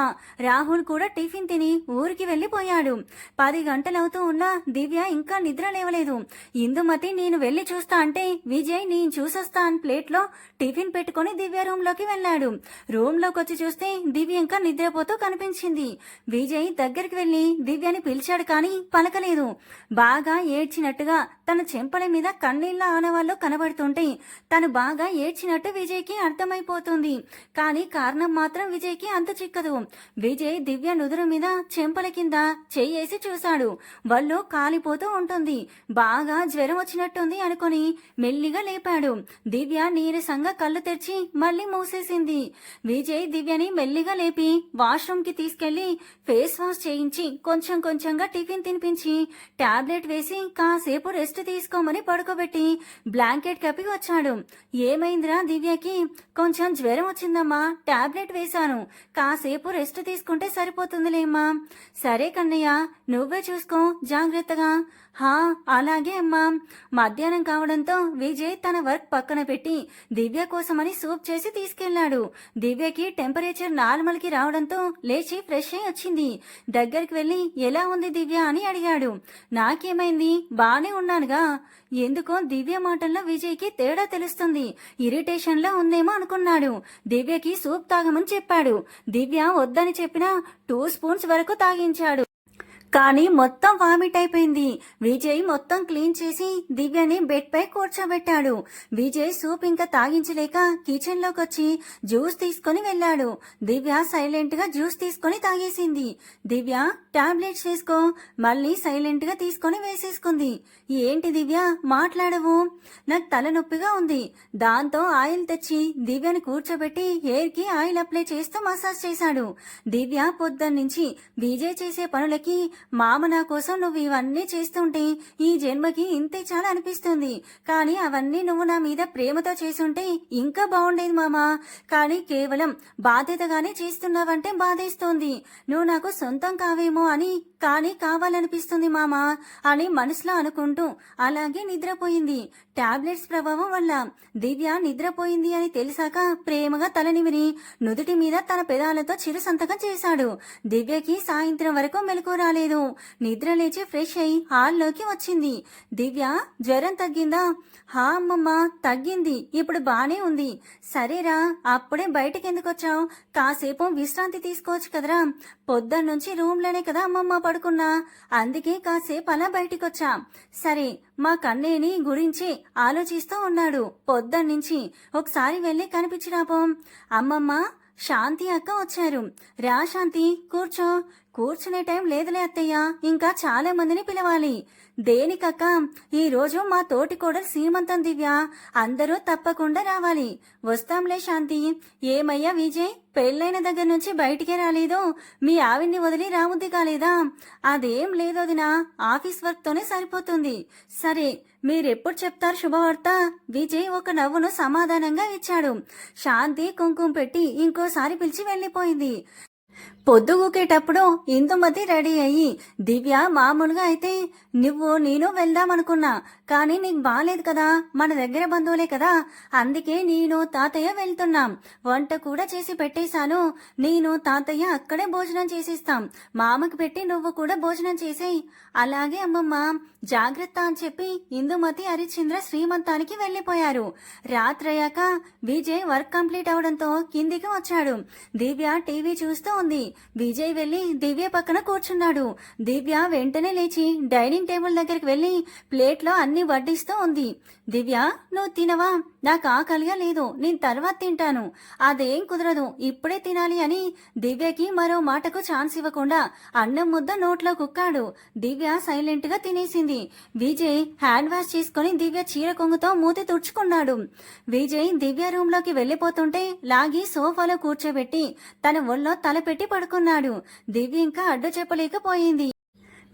రాహుల్ కూడా టిఫిన్ తిని ఊరికి వెళ్లిపోయాడు. 10 గంటలవుతూ ఉన్నా దివ్య ఇంకా నిద్ర లేవలేదు. ఇందుమతి నేను వెళ్లి చూస్తా అంటే విజయ్ నేను చూసొస్తా అని ప్లేట్లో టిఫిన్ పెట్టుకుని దివ్య రూమ్ లోకి వెళ్లాడు. రూమ్ లోకి వచ్చి చూస్తే దివ్య ఇంకా నిద్రపోతూ కనిపించింది. విజయ్ దగ్గరికి వెళ్లి దివ్యని పిలిచాడు కానీ పలకలేదు. బాగా ఏడ్చినట్టుగా తన చెంపల మీద కన్నీళ్ల ఆనవాళ్లు కనబడుతుంటే తను బాగా ఏడ్చినట్టు విజయ్కి అర్థమైపోతుంది. కానీ కారణం మాత్రం విజయ్కి అంత చిక్కదు. విజయ్ దివ్య నుదురు మీద చెంపల కింద చెయ్యేసి చూశాడు. వళ్ళు కాలిపోతూ ఉంటుంది. బాగా జ్వరం వచ్చినట్టుంది అనుకుని మెల్లిగా లేపాడు. దివ్య నీరసంగా కళ్ళు తెరిచి మళ్ళీ మూసేసింది. విజయ్ దివ్యని మెల్లిగా లేపి వాష్రూమ్ కి తీసుకెళ్లి ఫేస్ వాష్ చేయించి కొంచెం కొంచెంగా టిఫిన్ తినిపించి టాబ్లెట్ వేసి కాసేపు రెస్ట్ తీసుకోమని పడుకోబెట్టి బ్లాంకెట్ కప్పి వచ్చాడు. ఏమైందిరా దివ్యకి? కొంచెం జ్వరం వచ్చిందమ్మా, టాబ్లెట్ వేశాను, కాసేపు రెస్ట్ తీసుకుంటే సరిపోతుందిలేమ్మా. సరే కన్నయ్య, నువ్వే చూసుకో జాగ్రత్తగా. హా అలాగే అమ్మా. మధ్యాహ్నం కావడంతో విజయ్ తన వర్క్ పక్కన పెట్టి దివ్య కోసమని సూప్ చేసి తీసుకెళ్లాడు. దివ్యకి టెంపరేచర్ నార్మల్ కి రావడంతో లేచి ఫ్రెష్ అయి వచ్చింది. దగ్గరికి వెళ్లి ఎలా ఉంది దివ్య అని అడిగాడు. నాకేమైంది, బానే ఉన్నానుగా. ఎందుకో దివ్య మాటల్లో విజయ్కి తేడా తెలుస్తుంది. ఇరిటేషన్ లో ఉందేమో అనుకున్నాడు. దివ్యకి సూప్ తాగమని చెప్పాడు. దివ్య వద్దని చెప్పినా 2 స్పూన్స్ వరకు తాగించాడు. కానీ మొత్తం వామిట్ అయిపోయింది. విజయ్ మొత్తం క్లీన్ చేసి దివ్యని బెడ్ పై కూర్చోబెట్టాడు. విజయ్ సూప్ ఇంకా తాగించలేక కిచెన్ లోకి వచ్చి జ్యూస్ తీసుకుని వెళ్లాడు. దివ్య సైలెంట్ గా జ్యూస్ తీసుకుని తాగేసింది. దివ్య టాబ్లెట్స్ వేసుకో, మళ్ళీ సైలెంట్ గా తీసుకుని వేసేసుకుంది. ఏంటి దివ్య మాట్లాడవు? నాకు తలనొప్పిగా ఉంది. దాంతో ఆయిల్ తెచ్చి దివ్యని కూర్చోబెట్టి హెయిర్ కి ఆయిల్ అప్లై చేస్తూ మసాజ్ చేశాడు. దివ్య పొద్దున్నుంచి విజయ్ చేసే పనులకి మామ నా కోసం నువ్వు ఇవన్నీ చేస్తుంటే ఈ జన్మకి ఇంతే చాలా అనిపిస్తుంది. కానీ అవన్నీ నువ్వు నా మీద ప్రేమతో చేసుంటే ఇంకా బాగుండేది మామా. కానీ కేవలం బాధ్యతగానే చేస్తున్నావంటే బాధేస్తోంది. నువ్వు నాకు సొంతం కావేమో అని, కానీ కావాలనిపిస్తుంది మామా అని మనసులో అనుకుంటూ అలాగే నిద్రపోయింది. టాబ్లెట్స్ ప్రభావం వల్ల దివ్య నిద్రపోయింది అని తెలిసాక ప్రేమగా తలనిమిరి నుదుటి మీద తన పెదాలతో చిరు సంతకం చేశాడు. దివ్యకి సాయంత్రం వరకు మెలకు రాలేదు. నిద్ర లేచి ఫ్రెష్ అయి హాల్లోకి వచ్చింది. దివ్య జ్వరం తగ్గిందా? హా అమ్మమ్మ తగ్గింది, ఇప్పుడు బానే ఉంది. సరేరా, అప్పుడే బయటకి ఎందుకు వచ్చావు? కాసేపు విశ్రాంతి తీసుకోవచ్చు కదరా. పొద్దున్నుంచి రూమ్లోనే కదా అమ్మమ్మ పడుకున్నా, అందుకే కాసేపు అలా బయటికొచ్చా. సరే, మా కన్నయ్యని గురించి ఆలోచిస్తూ ఉన్నాడు పొద్దున్నుంచి. ఒకసారి వెళ్ళి కనిపించిరాపో. అమ్మమ్మ శాంతి అక్క వచ్చారు. రా శాంతి, కూర్చో. కూర్చునే టైం లేదులే అత్తయ్య, ఇంకా చాలా మందిని పిలవాలి. దేనికక్క? ఈ రోజు మా తోటి కోడలు సీమంతం దివ్య, అందరూ తప్పకుండా రావాలి. వస్తాంలే శాంతి. ఏమయ్యా విజయ్, పెళ్ళైన దగ్గర నుంచి బయటికే రాలేదు? మీ ఆవిడ్ని వదిలి రాముద్ది కాలేదా? అదేం లేదోదినా, ఆఫీస్ వర్క్ తోనే సరిపోతుంది. సరే, మీరెప్పుడు చెప్తారు శుభవార్త? విజయ్ ఒక నవ్వును సమాధానంగా ఇచ్చాడు. శాంతి కుంకుమ పెట్టి ఇంకోసారి పిలిచి వెళ్లిపోయింది. పొద్దుగూకేటప్పుడు ఇందుమతి రెడీ అయ్యి, దివ్య మామూలుగా అయితే నువ్వు నేను వెళ్దామనుకున్నా, కానీ నీకు బాలేదు కదా, మన దగ్గర బంధువులే కదా, అందుకే నేను తాతయ్య వెళ్తున్నాం. వంట కూడా చేసి పెట్టేశాను. నేను తాతయ్య అక్కడే భోజనం చేసిస్తాం. మామకి పెట్టి నువ్వు కూడా భోజనం చేసేయి. అలాగే అమ్మమ్మ, జాగ్రత్త అని చెప్పి ఇందుమతి హరిశ్చంద్ర శ్రీమంతానికి వెళ్లిపోయారు. రాత్రయ్యాక విజయ్ వర్క్ కంప్లీట్ అవడంతో కిందికి వచ్చాడు. దివ్య టీవీ చూస్తూ ఉంది. విజయ్ వెళ్లి దివ్య పక్కన కూర్చున్నాడు. దివ్య వెంటనే లేచి డైనింగ్ టేబుల్ దగ్గరికి వెళ్లి ప్లేట్లో అన్ని వడ్డిస్తూ ఉంది. దివ్య, నువ్వు తినవా? నాకు ఆకలిగా లేదు, నేను తర్వాత తింటాను. అదేం కుదరదు, ఇప్పుడే తినాలి అని దివ్యకి మరో మాటకు ఛాన్స్ ఇవ్వకుండా అన్నం ముద్ద నోట్లో కుక్కాడు. దివ్య సైలెంట్ గా తినేసింది. విజయ్ హ్యాండ్ వాష్ చేసుకుని దివ్య చీర కొంగుతో మూతి తుడుచుకున్నాడు. విజయ్ దివ్య రూమ్ లోకి వెళ్లిపోతుంటే లాగి సోఫాలో కూర్చోబెట్టి తన ఒళ్ళో తలపెట్టి పడుకున్నాడు. దివ్య ఇంకా అడ్డు చెప్పలేకపోయింది.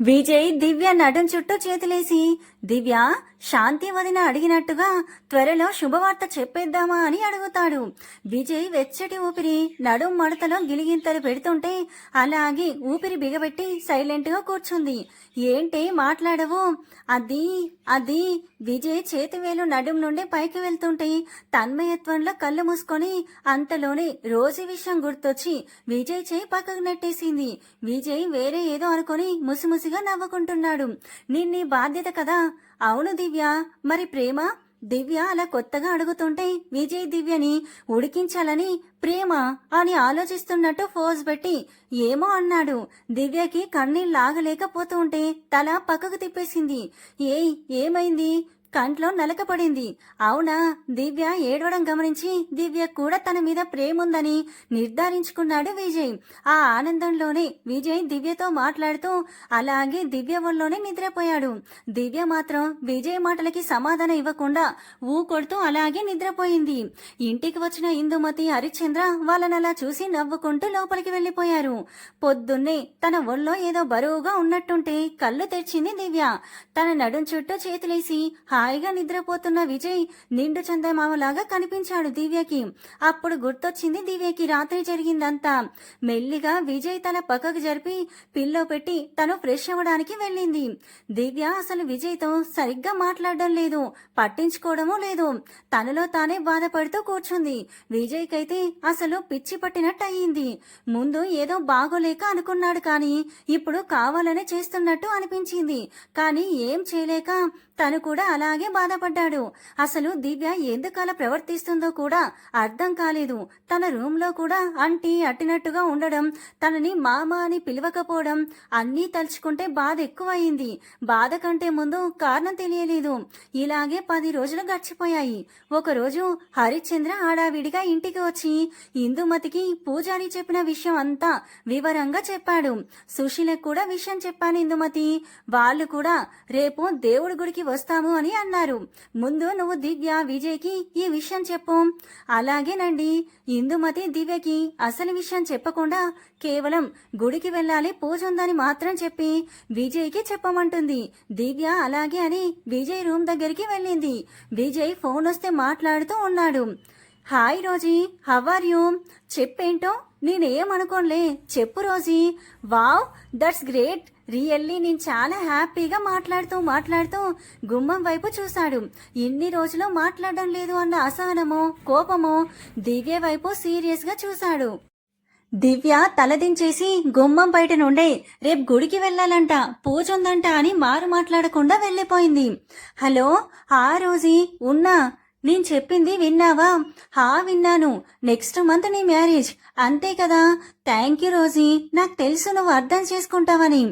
విజయ్ దివ్య నడుం చుట్టూ చేతులేసి, దివ్య శాంతి వదిన అడిగినట్టుగా త్వరలో శుభవార్త చెప్పేద్దామా అని అడుగుతాడు. విజయ్ వెచ్చటి ఊపిరి నడుం మడతలో గిలిగింతలు పెడుతుంటే అలాగే ఊపిరి బిగబెట్టి సైలెంట్ గా కూర్చుంది. ఏంటే మాట్లాడవు? అది అది విజయ్ చేతివేలు నడుం నుండి పైకి వెళ్తుంటే తన్మయత్వంలో కళ్ళు మూసుకొని అంతలోనే రోజీ విషయం గుర్తొచ్చి విజయ్ చేయి పక్కకు నెట్టేసింది. విజయ్ వేరే ఏదో అనుకొని ముసిముసిగా నవ్వుకుంటున్నాడు. నిన్నీ బాధ్యత కదా. అవును దివ్య, మరి ప్రేమ? దివ్య అలా కొత్తగా అడుగుతుంటే విజయ్ దివ్యని ఉడికించాలని ప్రేమ అని ఆలోచిస్తున్నట్టు ఫోజ్ పెట్టి ఏమో అన్నాడు. దివ్యకి కన్నీళ్ళు లాగలేకపోతూ ఉంటే తల పక్కకు తిప్పేసింది. ఏమైంది? కంట్లో నలకపడింది. అవునా? దివ్య ఏడవడం గమనించి దివ్య కూడా తన మీద ప్రేమ ఉందని నిర్ధారించుకున్నాడు విజయ్. ఆ ఆనందంలోనే విజయ్ దివ్యతో మాట్లాడుతూ అలాగే దివ్య ఒళ్ళోనే నిద్రపోయాడు. దివ్య మాత్రం విజయ్ మాటలకి సమాధానం ఇవ్వకుండా కొడుతూ అలాగే నిద్రపోయింది. ఇంటికి వచ్చిన ఇందుమతి హరిశ్చంద్ర వాళ్ళనలా చూసి నవ్వుకుంటూ లోపలికి వెళ్లిపోయారు. పొద్దున్నే తన ఒళ్ళో ఏదో బరువుగా ఉన్నట్టుంటే కళ్ళు తెరిచింది దివ్య. తన నడుం చుట్టూ చేతులేసి హాయిగా నిద్రపోతున్న విజయ్ నిండు చందమామలాగా కనిపించాడు దివ్యకి. అప్పుడు గుర్తొచ్చింది దివ్యకి రాత్రి జరిగిందంతా. మెల్లిగా విజయ్ తల పక్కకు జరిపి పిల్లో పెట్టి తను ఫ్రెష్ అవ్వడానికి వెళ్ళింది. దివ్య అసలు విజయ్తో సరిగ్గా మాట్లాడడం లేదు, పట్టించుకోవడమూ లేదు. తనలో తానే బాధపడుతూ కూర్చుంది. విజయ్కైతే అసలు పిచ్చి పట్టినట్టు అయ్యింది. ముందు ఏదో బాగోలేక అనుకున్నాడు కానీ ఇప్పుడు కావాలనే చేస్తున్నట్టు అనిపించింది. కానీ ఏం చేయలేక తను కూడా అలాగే బాధపడ్డాడు. అసలు దివ్య ఎందుకలా ప్రవర్తిస్తుందో కూడా అర్థం కాలేదు. తన రూమ్ లో కూడా అట్టినట్టుగా ఉండడం, తనని మామ అని పిలవకపోవడం అన్నీ తలుచుకుంటే బాధ ఎక్కువయింది. బాధ కంటే ముందు కారణం తెలియలేదు. ఇలాగే 10 రోజులు గడిచిపోయాయి. ఒకరోజు హరిశ్చంద్ర హడావిడిగా ఇంటికి వచ్చి ఇందుమతికి పూజారి చెప్పిన విషయం అంతా వివరంగా చెప్పాడు. సుశీలకు కూడా విషయం చెప్పాను ఇందుమతి. వాళ్ళు కూడా రేపు దేవుడి గుడికి వస్తాము అని అన్నారు. ముందు నువ్వు దివ్య విజయ్కి ఈ విషయం చెప్పు. అలాగేనండి. ఇందుమతి దివ్యకి అసలు విషయం చెప్పకుండా కేవలం గుడికి వెళ్ళాలి, పూజ ఉందని మాత్రం చెప్పి విజయ్కి చెప్పమంటుంది. దివ్య అలాగే అని విజయ్ రూమ్ దగ్గరికి వెళ్ళింది. విజయ్ ఫోన్ వస్తే మాట్లాడుతూ ఉన్నాడు. Hi Rosie, how are you? చెప్పేంటో నేనేమనుకోనులే, చెప్పు Rosie. Wow, that's great. Really నేను చాలా హ్యాపీగా మాట్లాడుతూ గుమ్మం వైపు చూశాడు. ఇన్ని రోజులు మాట్లాడడం లేదు అన్న అసహనమో కోపమో దివ్య వైపు సీరియస్ గా చూశాడు. దివ్య తలదించేసి గుమ్మం బయట నుండే రేపు గుడికి వెళ్ళాలంట, పూజ ఉందంట అని మాట్లాడకుండా వెళ్ళిపోయింది. హలో, ఆ రోజీ ఉన్నా? నేను చెప్పింది విన్నావా? విన్నాను. నెక్స్ట్ మంత్ నీ మ్యారేజ్, అంతే కదా? థ్యాంక్ యూ రోజీ, నాకు తెలుసు నువ్వు అర్థం చేసుకుంటావని.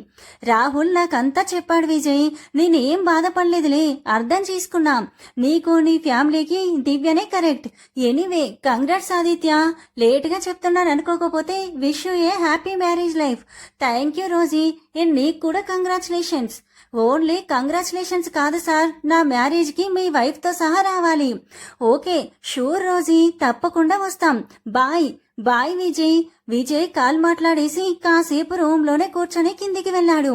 రాహుల్ నాకంతా చెప్పాడు విజయ్. నేనేం బాధపడలేదులే, అర్థం చేసుకున్నా. నీకు నీ ఫ్యామిలీకి దివ్యనే కరెక్ట్. Anyway congrats Aditya. లేటుగా చెప్తున్నాను అనుకోకపోతే wish you a happy marriage life. Thank you Rosy, and నీకు కూడా కంగ్రాచులేషన్స్. ఓన్లీ కంగ్రాచులేషన్స్ కాదు సార్, నా మ్యారేజ్ కి మీ వైఫ్ తో సహా రావాలి. ఓకే షూర్ రోజీ, తప్పకుండా వస్తాం. Bye bye Vijay. Vijay call మాట్లాడేసి కాసేపు రూమ్ లోనే కూర్చొని కిందికి వెళ్ళాడు.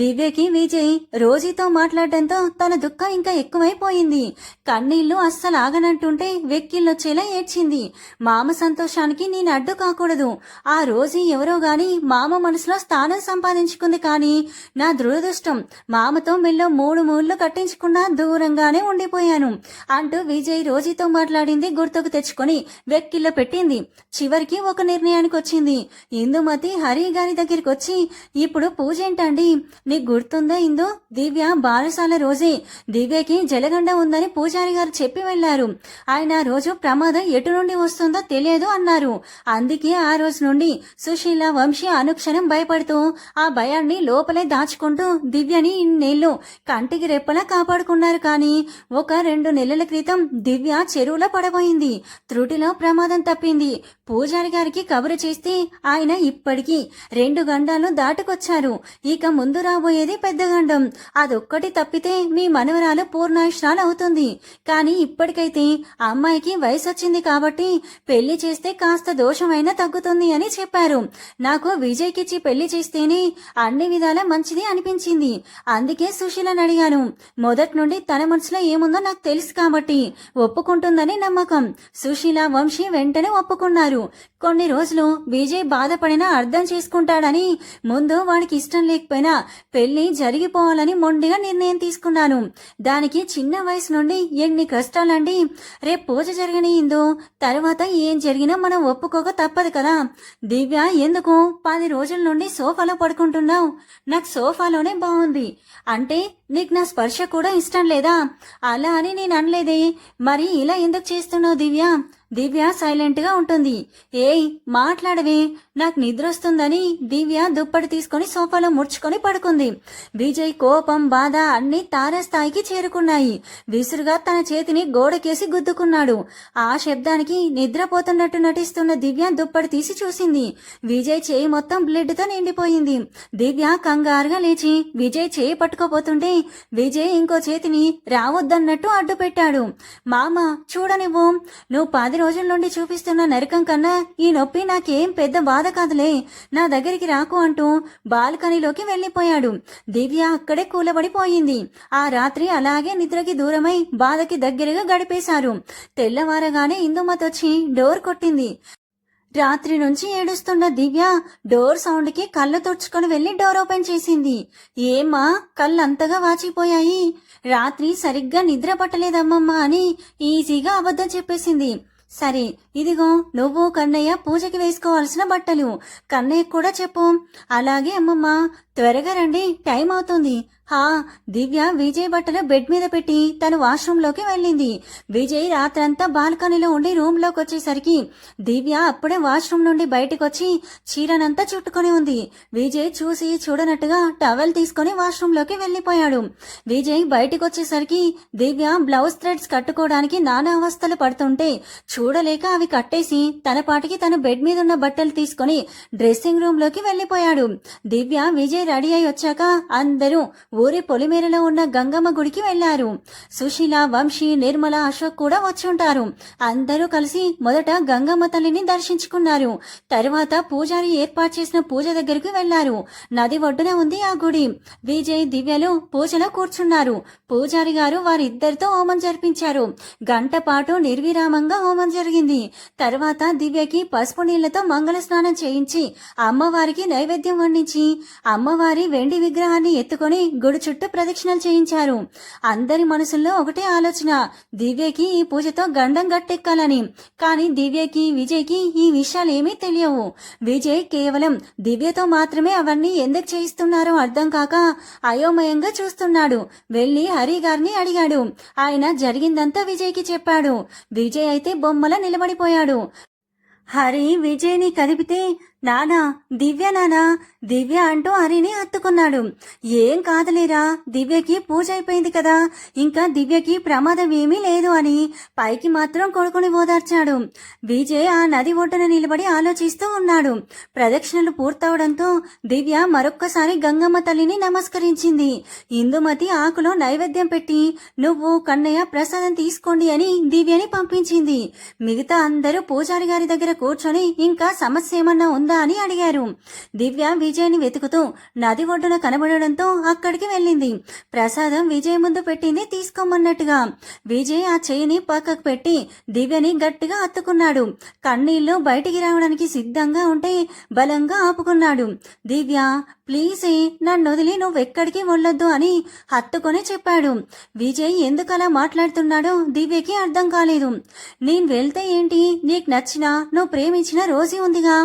దివ్యకి విజయ్ రోజీతో మాట్లాడడంతో తన దుఃఖం ఇంకా ఎక్కువైపోయింది. కన్నీళ్లు అస్సలు ఆగనంటుంటే వెక్కిళ్ళొచ్చేలా ఏడ్చింది. మామ సంతోషానికి నేను అడ్డు కాకూడదు. ఆ రోజీ ఎవరో గాని మామ మనసులో స్థానం సంపాదించుకుంది. కానీ నా దురదృష్టం, మామతో మెల్లో 3 మూళ్ళు కట్టించకుండా దూరంగానే ఉండిపోయాను అంటూ విజయ్ రోజీతో మాట్లాడింది గుర్తుకు తెచ్చుకొని వెక్కిళ్ళ పెట్టింది. చివరికి ఒక నిర్ణయానికి వచ్చింది. ఇందుమతి హరి గారి దగ్గరికి వచ్చి, ఇప్పుడు పూజ ఏంటండి? నీకు గుర్తుందా ఇందు? దివ్య బారసాల రోజే దివ్యకి జలగండ ఉందని పూజారి గారు చెప్పి వెళ్లారు. ఆయన రోజు ప్రమాదం ఎటు నుండి వస్తుందో తెలియదు అన్నారు. అందుకే ఆ రోజు నుండి సుశీల వంశీ అనుక్షణం భయపడుతూ ఆ భయాన్ని లోపలే దాచుకుంటూ దివ్యని ఇన్నేళ్లు కంటికి రెప్పలా కాపాడుకున్నారు. కానీ ఒక 2 నెలల క్రితం దివ్య చెరువులో పడబోయింది. త్రుటిలో ప్రమాదం తప్పింది. పూజ పూజారి గారికి కబురు చేస్తే ఆయన ఇప్పటికీ 2 గండాలు దాటుకొచ్చారు. ఇక ముందు రాబోయేది పెద్ద గండం. అదొక్కటి తప్పితే మీ మనవరాలు పూర్ణాయుష్రాలు అవుతుంది. కానీ ఇప్పటికైతే అమ్మాయికి వయసు వచ్చింది కాబట్టి పెళ్లి చేస్తే కాస్త దోషమైనా తగ్గుతుంది అని చెప్పారు. నాకు విజయ్కిచ్చి పెళ్లి చేస్తేనే అన్ని విధాలా మంచిది అనిపించింది. అందుకే సుశీలను అడిగాను. మొదటి నుండి తన మనసులో ఏముందో నాకు తెలుసు కాబట్టి ఒప్పుకుంటుందని నమ్మకం. సుశీల, వంశీ వెంటనే ఒప్పుకున్నారు. కొన్ని రోజులు విజయ్ బాధపడినా అర్థం చేసుకుంటాడని, ముందు వాడికి ఇష్టం లేకపోయినా పెళ్లి జరిగిపోవాలని మొండిగా నిర్ణయం తీసుకున్నాను. దానికి చిన్న వయసు నుండి ఎన్ని కష్టాలండి. రేపు పూజ జరిగినయిందో తర్వాత ఏం జరిగినా మనం ఒప్పుకోక తప్పదు కదా. దివ్య, ఎందుకు 10 రోజుల నుండి సోఫాలో పడుకుంటున్నావు? నాకు సోఫాలోనే బాగుంది. అంటే నీకు నా స్పర్శ కూడా ఇష్టం లేదా? అలా అని నేను అనలేదే. మరి ఇలా ఎందుకు చేస్తున్నావు దివ్య? దివ్య సైలెంట్ గా ఉంటుంది. ఏయ్, మాట్లాడవే, నాకు నిద్ర వస్తుందని దివ్య దుప్పటి తీసుకుని సోఫాలో ముడుచుకొని పడుకుంది. విజయ్ కోపం, బాధ అన్ని తారాస్థాయికి చేరుకున్నాయి. విసురుగా తన చేతిని గోడకేసి గుద్దుకున్నాడు. ఆ శబ్దానికి నిద్రపోతున్నట్టు నటిస్తున్న దివ్య దుప్పటి తీసి చూసింది. విజయ్ చేయి మొత్తం బ్లడ్ తో నిండిపోయింది. దివ్య కంగారుగా లేచి విజయ్ చేయి పట్టుకోపోతుంటే విజయ్ ఇంకో చేతిని రావద్దన్నట్టు అడ్డు పెట్టాడు. మామ, చూడనివ్వు. నువ్వు 10 రోజుల నుండి చూపిస్తున్న నరకం కన్నా ఈ నొప్పి నాకేం పెద్ద బాధ కాదులే. నా దగ్గరికి రాకు అంటూ బాల్కనీలోకి వెళ్లిపోయాడు. దివ్య అక్కడే కూలబడిపోయింది. ఆ రాత్రి అలాగే నిద్రకి దూరమై బాధకి దగ్గరగా గడిపేశారు. తెల్లవారగానే ఇందుమతొచ్చి డోర్ కొట్టింది. రాత్రి నుంచి ఏడుస్తున్న దివ్య డోర్ సౌండ్ కి కళ్ళు తుడుచుకొని వెళ్లి డోర్ ఓపెన్ చేసింది. ఏమ్మా, కళ్ళంతగా వాచిపోయాయి? రాత్రి సరిగ్గా నిద్ర పట్టలేదమ్మమ్మా అని ఈజీగా అబద్ధం చెప్పేసింది. సరే, ఇదిగో నువ్వు కన్నయ్య పూజకి వేసుకోవాల్సిన బట్టలు. కన్నయ్య కూడా చెప్పు. అలాగే అమ్మమ్మ, త్వరగా రండి, టైం అవుతుంది. హా, దివ్య విజయ్ బట్టలు బెడ్ మీద పెట్టి తను వాష్రూమ్ లోకి వెళ్ళింది. విజయ్ రాత్రంతా బాల్కనీలో ఉండి రూమ్ లోకి వచ్చేసరికి దివ్య అప్పుడే వాష్రూమ్ నుండి బయటకొచ్చి చీరనంతా చుట్టుకొని ఉంది. విజయ్ చూసి చూడనట్టుగా టవల్ తీసుకుని వాష్రూమ్ లోకి వెళ్లిపోయాడు. విజయ్ బయటకొచ్చేసరికి దివ్య బ్లౌజ్ థ్రెడ్స్ కట్టుకోవడానికి నానా అవస్థలు పడుతుంటే చూడలేక అవి కట్టేసి తన పాటికి తన బెడ్ మీద ఉన్న బట్టలు తీసుకుని డ్రెస్సింగ్ రూమ్ లోకి వెళ్లిపోయాడు. దివ్య, విజయ్ రెడీ అయి వచ్చాక అందరూ ఊరి పొలిమేరలో ఉన్న గంగమ్మ గుడికి వెళ్లారు. సుశీల, వంశీ, నిర్మల, అశోక్ కూడా వచ్చుంటారు. అందరూ కలిసి మొదట గంగమ్మ తల్లిని దర్శించుకున్నారు. తరువాత పూజారి ఏర్పాటు చేసిన పూజ దగ్గరికి వెళ్లారు. నది ఒడ్డున ఉంది ఆ గుడి. విజయ్, దివ్యలు పూజలో కూర్చున్నారు. పూజారి గారు వారిద్దరితో హోమం జరిపించారు. గంట పాటు నిర్విరామంగా హోమం జరిగింది. తర్వాత దివ్యకి పసుపు నీళ్లతో మంగళ స్నానం చేయించి అమ్మవారికి నైవేద్యం వండించి అమ్మవారి వెండి విగ్రహాన్ని ఎత్తుకొని గుడి చుట్టూ ప్రదక్షిణలు చేయించారు. అందరి మనసుల్లో ఒకటే ఆలోచన, దివ్యకి ఈ పూజతో గండం గట్టెక్కాలని. కానీ దివ్యకి, విజయ్కి ఈ విషయాలేమీ తెలియవు. విజయ్ కేవలం దివ్యతో మాత్రమే అవన్నీ ఎందుకు చేయిస్తున్నారో అర్థం కాక అయోమయంగా చూస్తున్నాడు. వెళ్లి హరి గారిని అడిగాడు. ఆయన జరిగిందంతా విజయ్కి చెప్పాడు. విజయ్ అయితే బొమ్మలా నిలబడిపోయాడు. హరి విజయ్ని కదిపితే, నానా, దివ్య నానా, దివ్య అంటూ హరిని హత్తుకున్నాడు. ఏం కాదులేరా, దివ్యకి పూజ అయిపోయింది కదా, ఇంకా దివ్యకి ప్రమాదం ఏమీ లేదు అని పైకి మాత్రం కొడుకుని ఓదార్చాడు. విజయ్ ఆ నది ఒడ్డున నిలబడి ఆలోచిస్తూ ఉన్నాడు. ప్రదక్షిణలు పూర్తవడంతో దివ్య మరొక్కసారి గంగమ్మ తల్లిని నమస్కరించింది. ఇందుమతి ఆకులో నైవేద్యం పెట్టి నువ్వు, కన్నయ్య ప్రసాదం తీసుకోండి అని దివ్యని పంపించింది. మిగతా అందరూ పూజారి గారి దగ్గర కూర్చొని ఇంకా సమస్య ఏమన్నా ఉందా అని అడిగారు. దివ్య విజయ్ని వెతుకుతూ నది ఒడ్డున కనబడడంతో అక్కడికి వెళ్ళింది. ప్రసాదం విజయ్ ముందు పెట్టింది తీసుకోమన్నట్టుగా. విజయ్ ఆ చేయిని పక్కకు పెట్టి దివ్యని గట్టిగా హత్తుకున్నాడు. కన్నీళ్లు బయటికి రావడానికి సిద్ధంగా ఉంటే బలంగా ఆపుకున్నాడు. దివ్య, ప్లీజే, నన్ను వదిలి నువ్వెక్కడికి వెళ్ళొద్దు అని హత్తుకొని చెప్పాడు. విజయ్ ఎందుకలా మాట్లాడుతున్నాడో దివ్యకి అర్థం కాలేదు. నేను వెళ్తే ఏంటి, నీకు నచ్చినా నువ్వు ప్రేమించిన రోజీ ఉందిగా.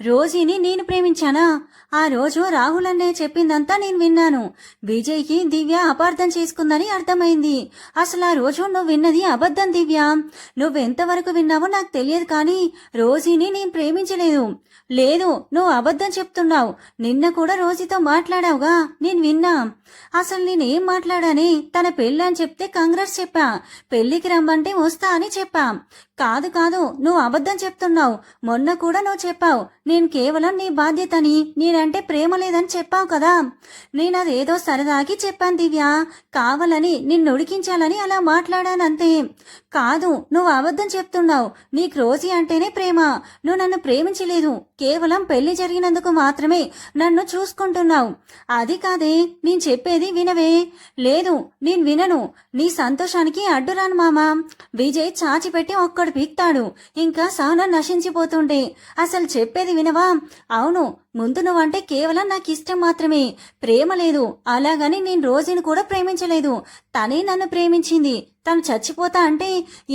రోజీని నేను ప్రేమించానా? ఆ రోజు రాహుల్ అన్నయ్య చెప్పిందంతా నేను విన్నాను. విజయ్కి దివ్య అపార్థం చేసుకుందని అర్థమైంది. అసలు ఆ రోజు నువ్వు విన్నది అబద్ధం దివ్య. నువ్వెంతవరకు విన్నావో నాకు తెలియదు, కానీ రోజీని నేను ప్రేమించలేదు. లేదు, నువ్వు అబద్ధం చెప్తున్నావు. నిన్న కూడా రోజీతో మాట్లాడావుగా, నేను విన్నా. అసలు నేనేం మాట్లాడానే? తన పెళ్ళి అని చెప్తే కంగ్రాట్స్ చెప్పా, పెళ్లికి రమ్మంటే వస్తా అని చెప్పా. కాదు కాదు, నువ్వు అబద్ధం చెప్తున్నావు. మొన్న కూడా నువ్వు చెప్పావు నేను కేవలం నీ బాధ్యతని, నేనంటే ప్రేమ లేదని చెప్పావు కదా. నేనదేదో సరదాకి చెప్పాను దివ్య, కావాలని నిన్ను ఉడికించాలని అలా మాట్లాడానంతే. కాదు, నువ్వు అబద్ధం చెప్తున్నావు. నీకు రోజీ అంటేనే ప్రేమ. నువ్వు నన్ను ప్రేమించలేదు, కేవలం పెళ్లి జరిగినందుకు మాత్రమే నన్ను చూసుకుంటున్నావు. అది కాదే, నేను చెప్పేది వినవే. లేదు, నేను వినను. నీ సంతోషానికి అడ్డురాను మామా. విజయ్ చాచిపెట్టి ఒక్కడు పీక్తాడు, ఇంకా సహనం నశించిపోతుండే. అసలు చెప్పేది వినవా? అవును, ముందు నువ్వంటే కేవలం నాకు ఇష్టం మాత్రమే, ప్రేమ లేదు. అలాగని నేను రోజుని కూడా ప్రేమించలేదు, తనే నన్ను ప్రేమించింది. తను చచ్చిపోతా అంటే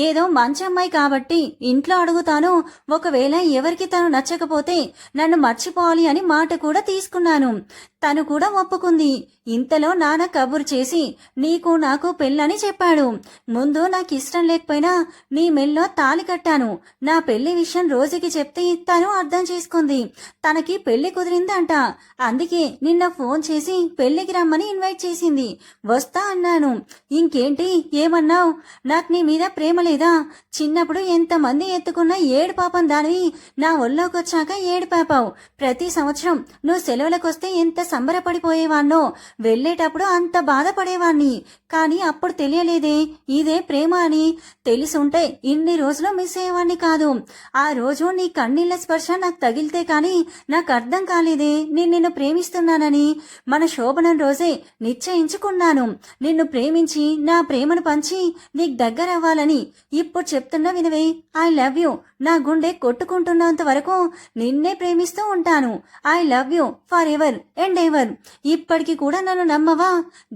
ఏదో మంచి అమ్మాయి కాబట్టి ఇంట్లో అడుగుతాను. ఒకవేళ ఎవరికి తను నచ్చకపోతే నన్ను మర్చిపోవాలి అని మాట కూడా తీసుకున్నాను. తను కూడా ఒప్పుకుంది. ఇంతలో నాన్న కబురు చేసి నీకు నాకు పెళ్ళని చెప్పాడు. ముందు నాకు ఇష్టం లేకపోయినా నీ మెల్లో తాళి కట్టాను. నా పెళ్లి విషయం రోజుకి చెప్తే తను అర్థం చేసుకుంది. తనకి పెళ్లి కుదిరిందంట. అందుకే నిన్న ఫోన్ చేసి పెళ్లికి రమ్మని ఇన్వైట్ చేసింది. వస్తా అన్నాను. ఇంకేంటి, ఏమన్నావు? నాకు నీ మీద ప్రేమ లేదా? చిన్నప్పుడు ఎంతమంది ఎత్తుకున్న ఏడు పాపం దానివి, నా ఒళ్ళోకి వచ్చాక ఏడు పాపావు. ప్రతి సంవత్సరం నువ్వు సెలవులకొస్తే ఎంత సంబరపడిపోయేవాణ్ణో, వెళ్లేటప్పుడు అంత బాధపడేవాణ్ణి. కానీ అప్పుడు తెలియలేదే ఇదే ప్రేమ అని. తెలిసుంటే ఇన్ని రోజులు మిస్ అయ్యేవాణ్ణి కాదు. ఆ రోజు నీ కన్నీళ్ల స్పర్శ నాకు తగిలితే కానీ నాకు అర్థం కాలేదే నేను నిన్ను ప్రేమిస్తున్నానని. మన శోభనం రోజే నిశ్చయించుకున్నాను, నిన్ను ప్రేమించి నా ప్రేమను పంచి నీకు దగ్గర అవ్వాలని. ఇప్పుడు చెప్తున్నా వినవే, ఐ లవ్ యూ. నా గుండె కొట్టుకుంటున్నంత వరకు నిన్నే ప్రేమిస్తూ ఉంటాను. I love you for ever and ever. ఇప్పటికి కూడా నన్ను నమ్మవా?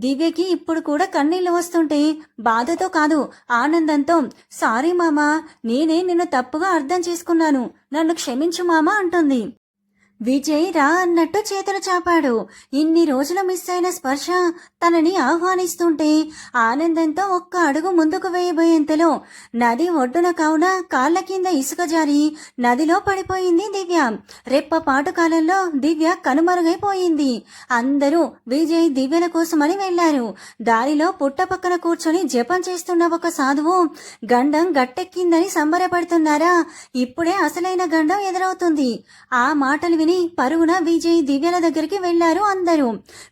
దివ్యకి ఇప్పుడు కూడా కన్నీళ్లు వస్తుంటే బాధతో కాదు, ఆనందంతో సారీ మామా, నేనే నిన్ను తప్పుగా అర్థం చేసుకున్నాను, నన్ను క్షమించు మామా అంటుంది. విజయ్ రా అన్నట్టు చేతులు చాపాడు. ఇన్ని రోజులు మిస్ అయిన స్పర్శ తనని ఆహ్వానిస్తుంటే ఆనందంతో ఒక్క అడుగు ముందుకు వేయబోయేంతలో నది ఒడ్డున కావున కాళ్ల కింద ఇసుక జారి నదిలో పడిపోయింది దివ్య. రెప్పపాటు కాలంలో దివ్య కనుమరుగైపోయింది. అందరూ విజయ్ దివ్యల కోసమని వెళ్లారు. దారిలో పుట్ట పక్కన కూర్చొని జపం చేస్తున్న ఒక సాధువు గండం గట్టెక్కిందని సంబరపడుతున్నారా? ఇప్పుడే అసలైన గండం ఎదురవుతుంది. ఆ మాటలు విని పరుగున విజయ్ దివ్యల దగ్గరికి వెళ్లారు అందరూ.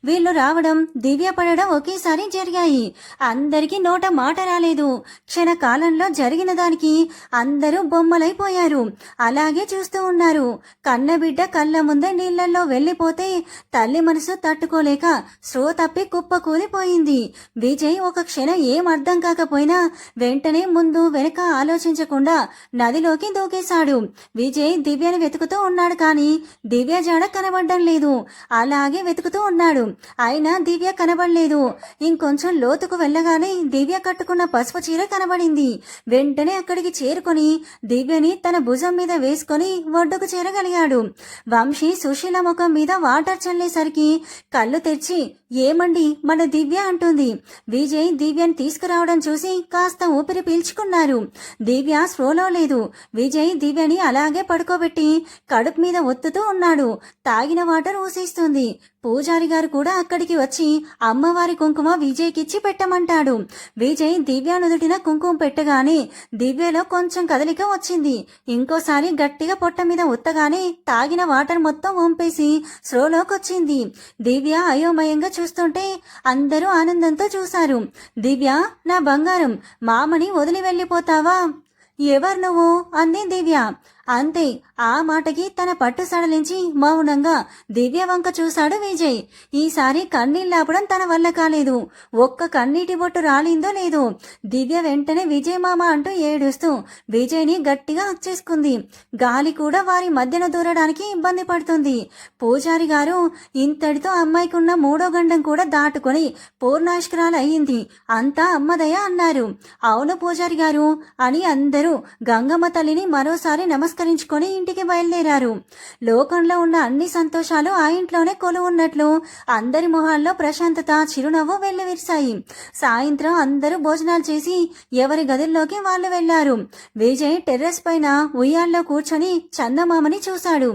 వీళ్లు రావడం, దివ్య పడడం ఒకేసారి జరిగాయి. అందరికీ నోట మాట రాలేదు. క్షణకాలంలో జరిగిన దానికి అందరూ బొమ్మలైపోయారు. అలాగే చూస్తూ ఉన్నారు. కన్నబిడ్డ కళ్ళ ముందే నీళ్లలో వెళ్లిపోతే తల్లి మనసు తట్టుకోలేక స్రో తప్పి కుప్పకూలిపోయింది. విజయ్ ఒక క్షణం ఏం అర్థం కాకపోయినా వెంటనే ముందు వెనక ఆలోచించకుండా నదిలోకి దూకేశాడు. విజయ్ దివ్యను వెతుకుతూ ఉన్నాడు, కానీ దివ్య జాడ కనబడ్డం లేదు. అలాగే వెతుకుతూ ఉన్నాడు, అయినా దివ్య కనబడలేదు. ఇంకొంచెం లోతుకు వెళ్ళగానే దివ్య కట్టుకున్న పసుపు చీర కనబడింది. వెంటనే అక్కడికి చేరుకొని దివ్యని తన భుజం మీద వేసుకొని ఒడ్డుకు చేరగలిగాడు. వంశీ సుశీల ముఖం మీద వాటర్ చల్లేసరికి కళ్ళు తెరిచి ఏమండి మన దివ్య అంటుంది. విజయ్ దివ్యని తీసుకురావడం చూసి కాస్త ఊపిరి పీల్చుకున్నారు. దివ్య స్ప్రోలో లేదు. విజయ్ దివ్యని అలాగే పడుకోబెట్టి కడుపు మీద ఒత్తుతూ ఉన్నాడు. తాగిన వాటర్ ఊసేస్తుంది. పూజారి గారు కూడా అక్కడికి వచ్చి అమ్మవారి కుంకుమ విజయ్కిచ్చి పెట్టమంటాడు. విజయ్ దివ్య నుదుటిన కుంకుమ పెట్టగానే దివ్యలో కొంచెం కదలిక వచ్చింది. ఇంకోసారి గట్టిగా పొట్ట మీద ఉత్తగానే తాగిన వాటర్ మొత్తం వంపేసి స్లోలోకొచ్చింది. దివ్య అయోమయంగా చూస్తుంటే అందరూ ఆనందంతో చూశారు. దివ్య నా బంగారం, మామని వదిలి వెళ్ళిపోతావా? ఎవరు నువ్వు అంది దివ్య. అంతే, ఆ మాటకి తన పట్టు సడలించి మౌనంగా దివ్య వంక చూశాడు విజయ్. ఈసారి కన్నీళ్ళాపడం తన వల్ల కాలేదు. ఒక్క కన్నీటి బొట్టు రాలిందో లేదో దివ్య వెంటనే విజయ్ మామ అంటూ ఏడుస్తూ విజయ్ని గట్టిగా హక్చేసుకుంది. గాలి కూడా వారి మధ్యన దూరడానికి ఇబ్బంది పడుతుంది. పూజారి గారు ఇంతటితో అమ్మాయికి ఉన్న మూడో గండం కూడా దాటుకొని పూర్ణాష్కరాలు అయ్యింది, అంతా అమ్మదయ అన్నారు. అవును పూజారి గారు అని అందరూ గంగమ్మ తల్లిని మరోసారి నమస్కారం నమస్కరించుకొని ఇంటికి బయలుదేరారు. లోకంలో ఉన్న అన్ని సంతోషాలు ఆ ఇంట్లోనే కొలువున్నట్లు అందరి మొహాల్లో ప్రశాంతత, చిరునవ్వు వెల్లివిరిశాయి. సాయంత్రం అందరూ భోజనాలు చేసి ఎవరి గదుల్లోకి వాళ్ళు వెళ్లారు. విజయ్ టెర్రస్ పైన ఉయ్యాల్లో కూర్చొని చందమామని చూశాడు.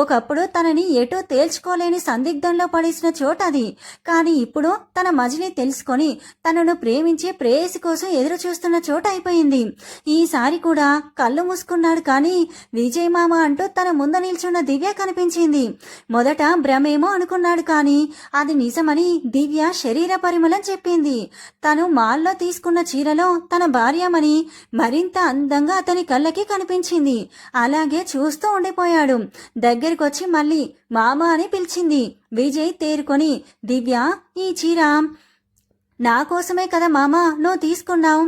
ఒకప్పుడు తనని ఎటూ తేల్చుకోలేని సందిగ్ధంలో పడేసిన చోటది. కానీ ఇప్పుడు తన మజిని తెలుసుకొని తనను ప్రేమించే ప్రేయసి కోసం ఎదురు చూస్తున్న చోట అయిపోయింది. ఈసారి కూడా కళ్ళు మూసుకున్నాడు. కానీ విజయ్ మామ అంటూ తన ముందు నిల్చున్న దివ్య కనిపించింది. మొదట భ్రమేమో అనుకున్నాడు. కానీ అది నిజమని దివ్య శరీర పరిమళం చెప్పింది. తను మాల్లో తీసుకున్న చీరలో తన భార్యమని మరింత అందంగా అతని కళ్ళకి కనిపించింది. అలాగే చూస్తూ ఉండిపోయాడు. దగ్గరికొచ్చి మళ్ళీ మామ అని పిలిచింది. విజయ్ తేరుకొని, దివ్య, ఈ చీర నా కోసమే కదా మామ నువ్వు తీసుకున్నావు.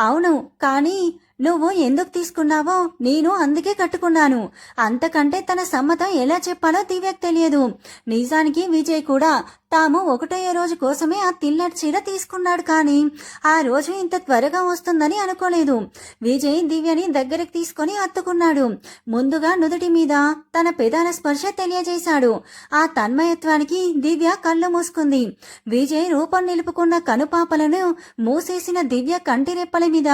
అవును, కానీ నువ్వు ఎందుకు తీసుకున్నావో నేను అందుకే కట్టుకున్నాను. అంతకంటే తన సమ్మతం ఎలా చెప్పాలో దివ్యకు తెలియదు. నిజానికి విజయ్ కూడా తాము 1వ రోజు కోసమే ఆ తిల్లటి చీర తీసుకున్నాడు. కానీ ఆ రోజు ఇంత త్వరగా వస్తుందని అనుకోలేదు. విజయ్ దివ్యని దగ్గరికి తీసుకొని హత్తుకున్నాడు. ముందుగా నుదుటి మీద తన పెదాల స్పర్శ తెలియజేశాడు. ఆ తన్మయత్వానికి దివ్య కళ్ళు మూసుకుంది. విజయ్ రూపం నిలుపుకున్న కనుపాపలను మూసేసిన దివ్య కంటిరెప్పల మీద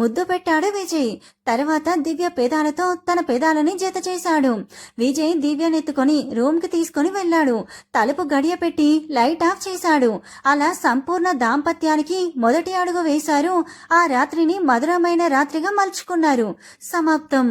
ముద్దు పెట్టాడు విజయ్. తర్వాత దివ్య పెదాలతో తన పెదాలని జత చేశాడు. విజయ్ దివ్యనెత్తుకొని రూమ్ కి తీసుకుని వెళ్లాడు. తలుపు గడియ పెట్టి లైట్ ఆఫ్ చేశాడు. అలా సంపూర్ణ దాంపత్యానికి మొదటి అడుగు వేశారు. ఆ రాత్రిని మధురమైన రాత్రిగా మలుచుకున్నారు. సమాప్తం.